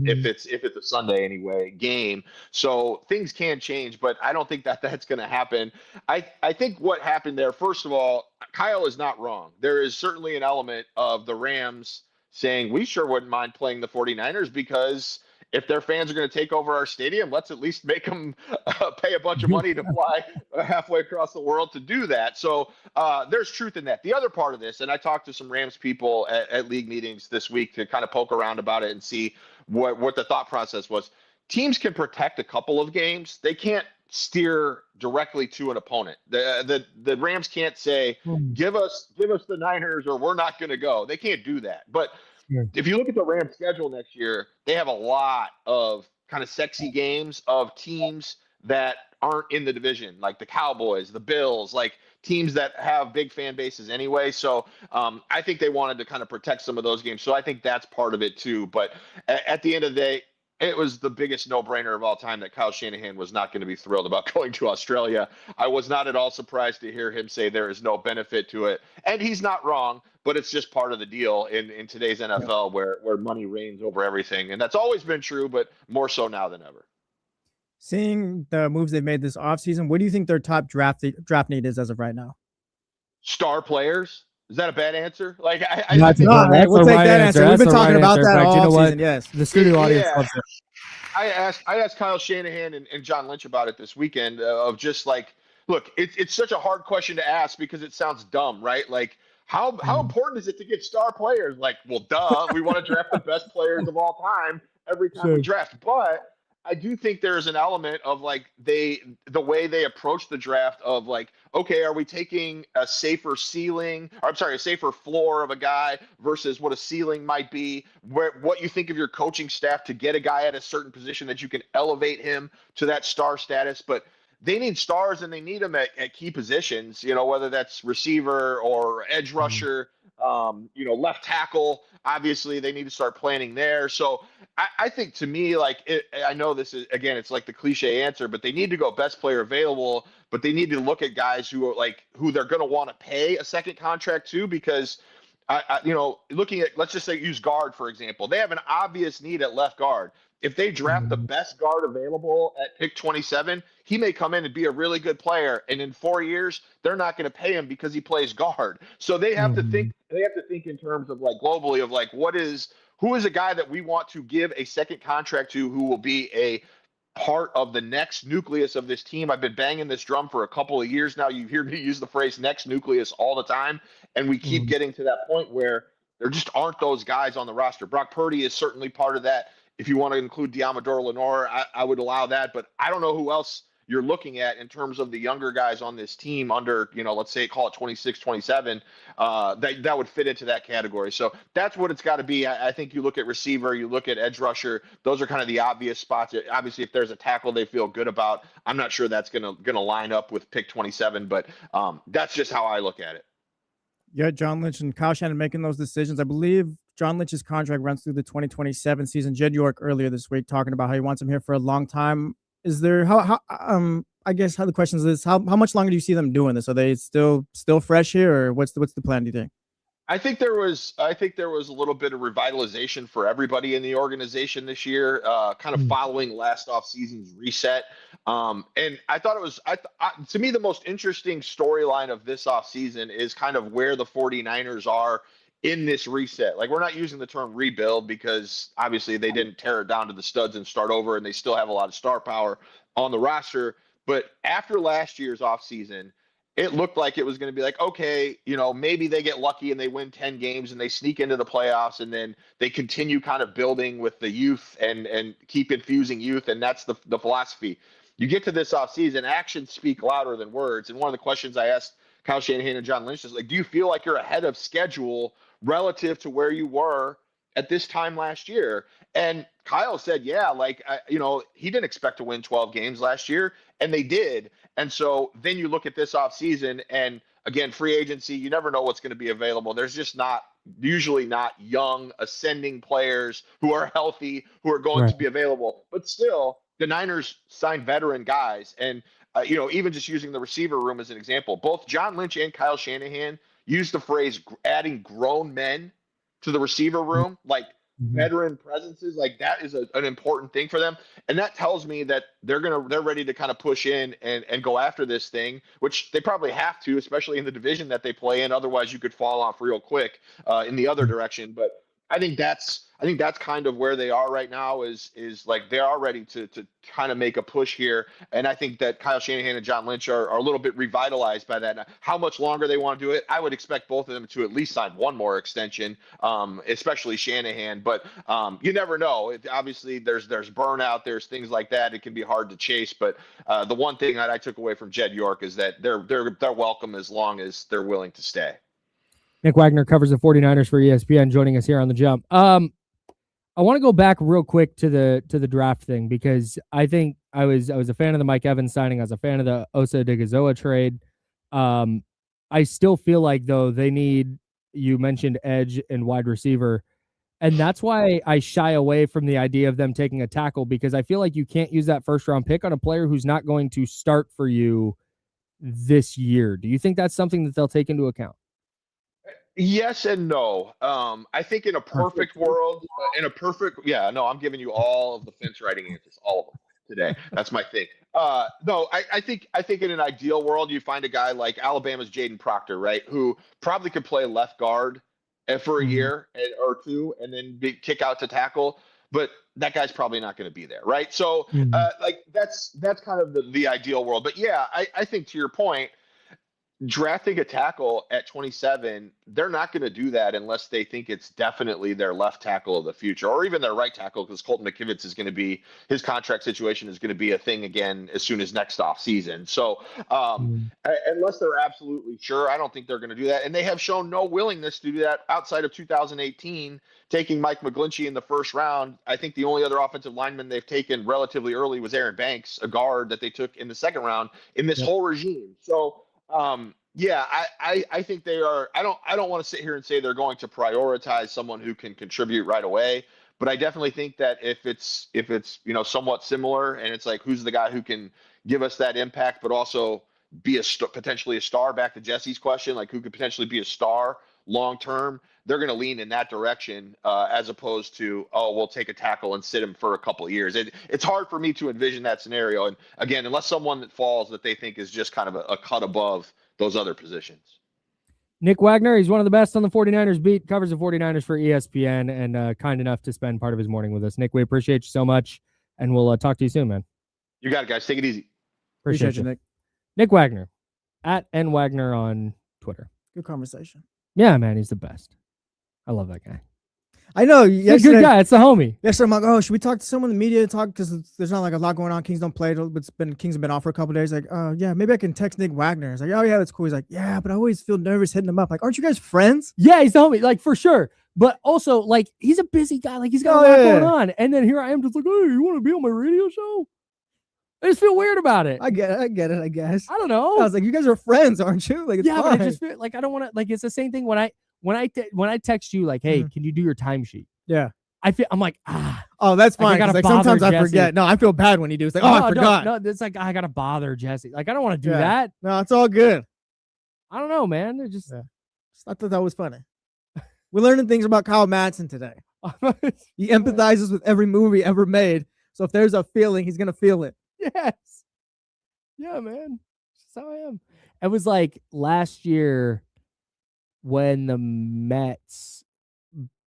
If it's a Sunday anyway game. So things can change, but I don't think that's going to happen. I think what happened there, first of all, Kyle is not wrong. There is certainly an element of the Rams saying we sure wouldn't mind playing the 49ers because if their fans are going to take over our stadium, let's at least make them pay a bunch of money to fly halfway across the world to do that. So there's truth in that. The other part of this, and I talked to some Rams people at league meetings this week to kind of poke around about it and see what the thought process was. Teams can protect a couple of games. They can't steer directly to an opponent. The Rams can't say, give us the Niners or we're not going to go. They can't do that. But if you look at the Rams schedule next year, they have a lot of kind of sexy games of teams that aren't in the division, like the Cowboys, the Bills, like teams that have big fan bases anyway. So I think they wanted to kind of protect some of those games. So I think that's part of it too. But at the end of the day, it was the biggest no-brainer of all time that Kyle Shanahan was not going to be thrilled about going to Australia. I was not at all surprised to hear him say there is no benefit to it. And he's not wrong, but it's just part of the deal in today's NFL where money reigns over everything. And that's always been true, but more so now than ever.
Seeing the moves they've made this offseason, what do you think their top draft need is as of right now?
Star players. Is that a bad answer? Like
we'll take that answer. We've been talking about that all season. Yes,
the studio audience loves it.
I asked Kyle Shanahan and John Lynch about it this weekend of just like, look, it's such a hard question to ask because it sounds dumb, right? Like how important is it to get star players? Like, well, duh, we want to draft the best players of all time every time we draft, but I do think there's an element of like the way they approach the draft of like, okay, are we taking a safer floor of a guy versus what a ceiling might be, what you think of your coaching staff to get a guy at a certain position that you can elevate him to that star status. But they need stars and they need them at key positions, whether that's receiver or edge rusher, left tackle. Obviously, they need to start planning there. So I think to me, I know this is, again, it's like the cliche answer, but they need to go best player available, but they need to look at guys who are who they're going to want to pay a second contract to, because looking at, let's just say use guard, for example, they have an obvious need at left guard. If they draft the best guard available at pick 27, he may come in and be a really good player. And in 4 years, they're not going to pay him because he plays guard. So they have to think, in terms of globally of who is a guy that we want to give a second contract to, who will be a part of the next nucleus of this team. I've been banging this drum for a couple of years now. You hear me use the phrase next nucleus all the time. And we keep getting to that point where there just aren't those guys on the roster. Brock Purdy is certainly part of that. If you want to include Diamador Lenore, I would allow that, but I don't know who else you're looking at in terms of the younger guys on this team under, let's say call it 26, 27, that would fit into that category. So that's what it's got to be. I think you look at receiver, you look at edge rusher, those are kind of the obvious spots. Obviously, if there's a tackle they feel good about, I'm not sure that's gonna line up with pick 27, but that's just how I look at it.
Yeah, John Lynch and Kyle Shanahan making those decisions. I believe John Lynch's contract runs through the 2027 season. Jed York earlier this week talking about how he wants him here for a long time. Is there I guess how the question is how much longer do you see them doing this? Are they still fresh here, or what's the plan, do you think?
I think there was a little bit of revitalization for everybody in the organization this year, kind of following last offseason's reset. And I thought it was, to me, the most interesting storyline of this offseason is kind of where the 49ers are in this reset. Like, we're not using the term rebuild because obviously they didn't tear it down to the studs and start over, and they still have a lot of star power on the roster. But after last year's offseason, it looked like it was going to be like, okay, maybe they get lucky and they win 10 games and they sneak into the playoffs, and then they continue kind of building with the youth and keep infusing youth. And that's the philosophy. You get to this offseason, actions speak louder than words. And one of the questions I asked Kyle Shanahan and John Lynch is like, do you feel like you're ahead of schedule relative to where you were at this time last year? And Kyle said, yeah, he didn't expect to win 12 games last year, and they did. And so then you look at this offseason, and again, free agency, you never know what's going to be available. There's just usually not young, ascending players who are healthy, who are going to be available. But still, the Niners signed veteran guys. And, even just using the receiver room as an example, both John Lynch and Kyle Shanahan used the phrase adding grown men to the receiver room, like veteran presences. Like, that is an important thing for them. And that tells me that they're ready to kind of push in and go after this thing, which they probably have to, especially in the division that they play in. Otherwise you could fall off real quick in the other direction. But I think that's kind of where they are right now is like they are ready to kind of make a push here. And I think that Kyle Shanahan and John Lynch are a little bit revitalized by that. Now, how much longer they want to do it, I would expect both of them to at least sign one more extension, especially Shanahan. But you never know. Obviously, there's burnout, there's things like that. It can be hard to chase. But the one thing that I took away from Jed York is that they're welcome as long as they're willing to stay.
Nick Wagoner covers the 49ers for ESPN, joining us here on The Jump. I want to go back real quick to the draft thing, because I think I was a fan of the Mike Evans signing. I was a fan of the Osa Odighizuwa trade. I still feel like, though, they need, you mentioned edge and wide receiver, and that's why I shy away from the idea of them taking a tackle, because I feel like you can't use that first-round pick on a player who's not going to start for you this year. Do you think that's something that they'll take into account?
Yes and no. I think in a perfect world, I'm giving you all of the fence riding answers, all of them today. That's my thing. No, I think in an ideal world, you find a guy like Alabama's Jaden Proctor, right, who probably could play left guard for a year or two and then kick out to tackle, but that guy's probably not going to be there, right? So, that's kind of the ideal world. But yeah, I think, to your point, drafting a tackle at 27, they're not going to do that unless they think it's definitely their left tackle of the future, or even their right tackle, because Colton McKivitz is going to be, his contract situation is going to be a thing again as soon as next off season. So unless they're absolutely sure, I don't think they're going to do that. And they have shown no willingness to do that outside of 2018, taking Mike McGlinchey in the first round. I think the only other offensive lineman they've taken relatively early was Aaron Banks, a guard that they took in the second round in this whole regime. So, I think they are. I don't want to sit here and say they're going to prioritize someone who can contribute right away, but I definitely think that if it's somewhat similar, and it's like, who's the guy who can give us that impact, but also be potentially a star, back to Jesse's question, like who could potentially be a star long term, they're going to lean in that direction, as opposed to, we'll take a tackle and sit him for a couple of years. It's hard for me to envision that scenario. And again, unless someone that falls that they think is just kind of a cut above those other positions.
Nick Wagoner, he's one of the best on the 49ers beat, covers the 49ers for ESPN, and kind enough to spend part of his morning with us. Nick, we appreciate you so much, and we'll talk to you soon, man.
You got it, guys. Take it easy.
Appreciate you, Nick.
Nick Wagoner, at @NWagoner on Twitter.
Good conversation.
Yeah, man, he's the best. I love that guy.
I know.
He's a good guy. It's the homie.
Yesterday, I'm like, should we talk to someone in the media? Because there's not like a lot going on. Kings don't play. Kings have been off for a couple of days. Like, yeah, maybe I can text Nick Wagoner. It's like, oh yeah, that's cool. He's like, yeah, but I always feel nervous hitting him up. Like, aren't you guys friends?
Yeah, he's the homie, like, for sure. But also, like, he's a busy guy. Like, he's got a lot going on. And then here I am, just like, hey, you want to be on my radio show? I just feel weird about it.
I get it. I guess.
I don't know.
I was like, you guys are friends, aren't you? Like, it's fine.
But I just feel like I don't want to. Like, it's the same thing when I text you, like, hey, can you do your timesheet?
Yeah.
I'm like,
oh, that's fine.
Like,
sometimes I
Jesse.
forget. No, I feel bad when you do. It's like, I forgot.
No, it's like, I gotta bother Jesse. Like, I don't want to do that.
No, it's all good.
I don't know, man. It just,
I thought that was funny. We're learning things about Kyle Madson today. He empathizes with every movie ever made. So if there's a feeling, he's gonna feel it.
Yes. Yeah, man. That's how I am. It was like last year when the Mets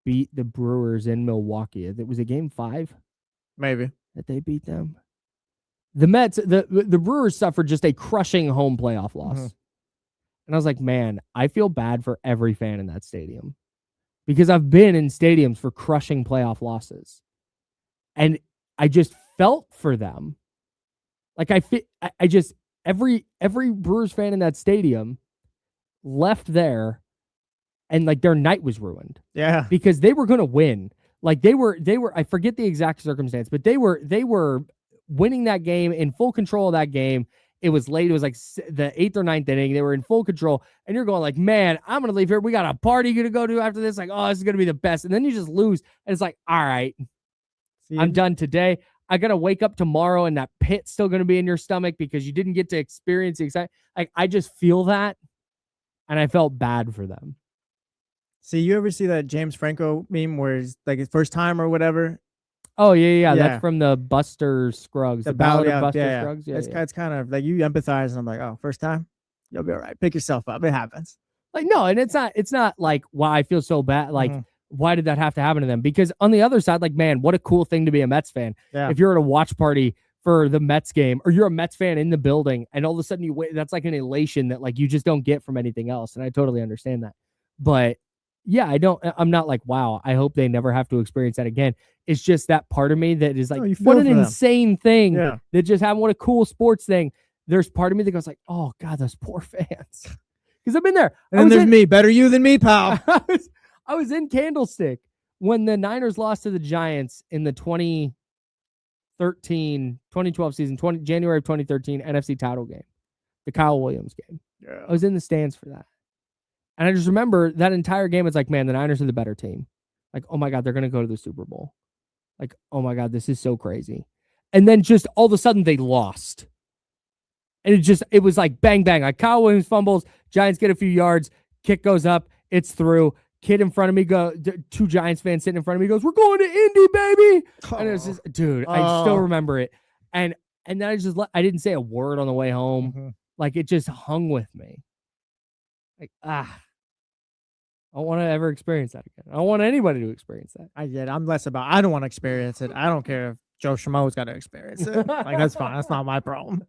beat the Brewers in Milwaukee. It was a game 5.
Maybe
that they beat them. The Mets, the Brewers suffered just a crushing home playoff loss.
Mm-hmm.
And I was like, man, I feel bad for every fan in that stadium because I've been in stadiums for crushing playoff losses. And I just felt for them. Like I just, every Brewers fan in that stadium left there and like their night was ruined.
Yeah.
Because they were going to win. Like they were, I forget the exact circumstance, but they were winning that game, in full control of that game. It was late. It was like the 8th or 9th inning. They were in full control. And you're going like, man, I'm going to leave here. We got a party to go to after this. Like, oh, this is going to be the best. And then you just lose. And it's like, all right, I'm done today. I got to wake up tomorrow and that pit's still going to be in your stomach because you didn't get to experience the excitement. Like, I just feel that. And I felt bad for them.
See, you ever see that James Franco meme where it's like his first time or whatever?
Oh, yeah. That's from the Buster Scruggs. The Ballad of Buster Scruggs. Yeah,
it's kind of like you empathize, and I'm like, oh, first time? You'll be all right. Pick yourself up. It happens.
Like, no, and it's not like, why I feel so bad. Like, why did that have to happen to them? Because on the other side, like, man, what a cool thing to be a Mets fan.
Yeah.
If you're at a watch party for the Mets game, or you're a Mets fan in the building, and all of a sudden you win, that's like an elation that like you just don't get from anything else. And I totally understand that. But yeah, I'm not like, wow, I hope they never have to experience that again. It's just that part of me that is like, what an insane thing that just happened. What a cool sports thing. There's part of me that goes like, oh God, those poor fans. Because I've been there.
And then there's me. Better you than me, pal.
I was in Candlestick when the Niners lost to the Giants in the 2012 season, January of 2013 NFC title game, the Kyle Williams game.
Yeah.
I was in the stands for that. And I just remember that entire game. It's like, man, the Niners are the better team. Like, oh my God, they're going to go to the Super Bowl. Like, oh my God, this is so crazy. And then just all of a sudden they lost. And it was like bang, bang. Like Kyle Williams fumbles, Giants get a few yards, kick goes up, it's through. Kid in front of me, two Giants fans sitting in front of me goes, we're going to Indy, baby. And it was just, dude, I still remember it. And then I didn't say a word on the way home.
Mm-hmm.
Like it just hung with me. Like, I don't want to ever experience that again. I don't want anybody to experience that.
I don't want to experience it. I don't care if Joe Schmo's got to experience it. Like, that's fine. That's not my problem.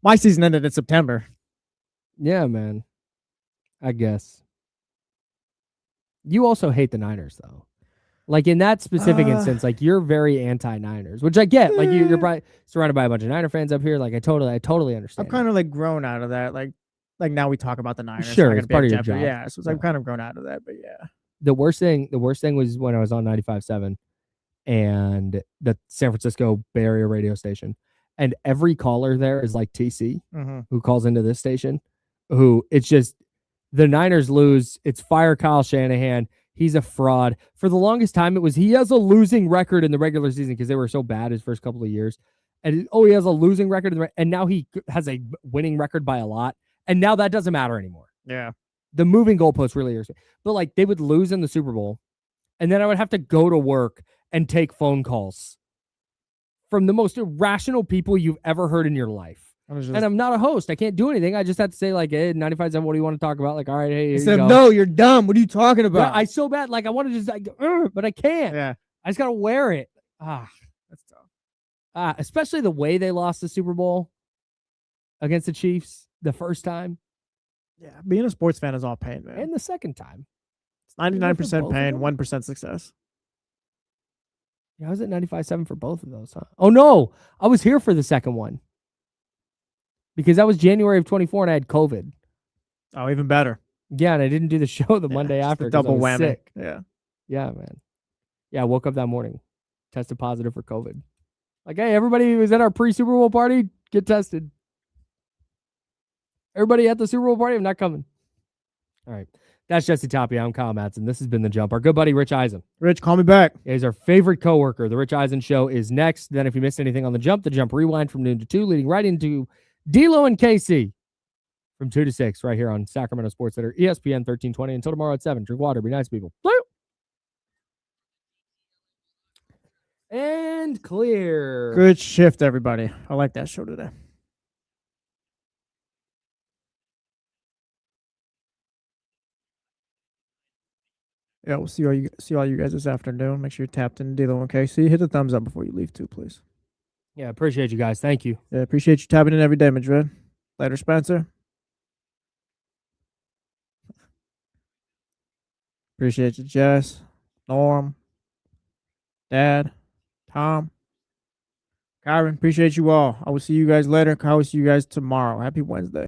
My season ended in September.
Yeah, man. I guess. You also hate the Niners, though. Like, in that specific instance, like, you're very anti-Niners, which I get. Like, you're probably surrounded by a bunch of Niner fans up here. Like, I totally understand.
I'm kind of, like, grown out of that. Like now we talk about the Niners.
Sure, it's part of your job.
Yeah, so I've kind of grown out of that, but yeah.
The worst thing was when I was on 95.7 and the San Francisco Bay Area radio station. And every caller there is like TC, who calls into this station, who it's just, the Niners lose. It's fire Kyle Shanahan. He's a fraud. For the longest time, it was he has a losing record in the regular season because they were so bad his first couple of years. And he has a losing record. And now he has a winning record by a lot. And now that doesn't matter anymore.
Yeah.
The moving goalposts really are. But like they would lose in the Super Bowl. And then I would have to go to work and take phone calls from the most irrational people you've ever heard in your life. And I'm not a host. I can't do anything. I just have to say, like, hey, 95.7, what do you want to talk about? Like, all right, hey,
no, you're dumb. What are you talking about?
Yeah, I so bad. Like, I want to just, like, but I can't.
Yeah.
I just got to wear it.
That's tough.
Especially the way they lost the Super Bowl against the Chiefs the first time.
Yeah, being a sports fan is all pain, man.
And the second time.
It's 99% pain, 1% success.
Yeah, I was at 95.7 for both of those, huh? Oh, no. I was here for the second one. Because that was January of 24 and I had COVID.
Oh, even better.
Yeah, and I didn't do the show the Monday after.
Double whammy.
Sick.
Yeah.
Yeah, man. Yeah, I woke up that morning, tested positive for COVID. Like, hey, everybody who was at our pre-Super Bowl party, get tested. Everybody at the Super Bowl party, I'm not coming. All right. That's Jesse Tapia. I'm Kyle Madson. This has been The Jump. Our good buddy, Rich Eisen.
Rich, call me back.
He's our favorite coworker. The Rich Eisen Show is next. Then if you missed anything on The Jump Rewind from noon to 2, leading right into D-Lo and KC from 2 to 6 right here on Sacramento Sports Center, ESPN 1320. Until tomorrow at 7. Drink water. Be nice, people. Blue. And clear.
Good shift, everybody. I like that show today. Yeah, we'll see all you guys this afternoon. Make sure you're tapped in D'Lo and KC. Hit the thumbs up before you leave too, please.
Yeah, appreciate you guys. Thank you.
Yeah, appreciate you tapping in every day, Madrid. Later, Spencer. Appreciate you, Jess, Norm, Dad, Tom, Kyron. Appreciate you all. I will see you guys later. I will see you guys tomorrow. Happy Wednesday.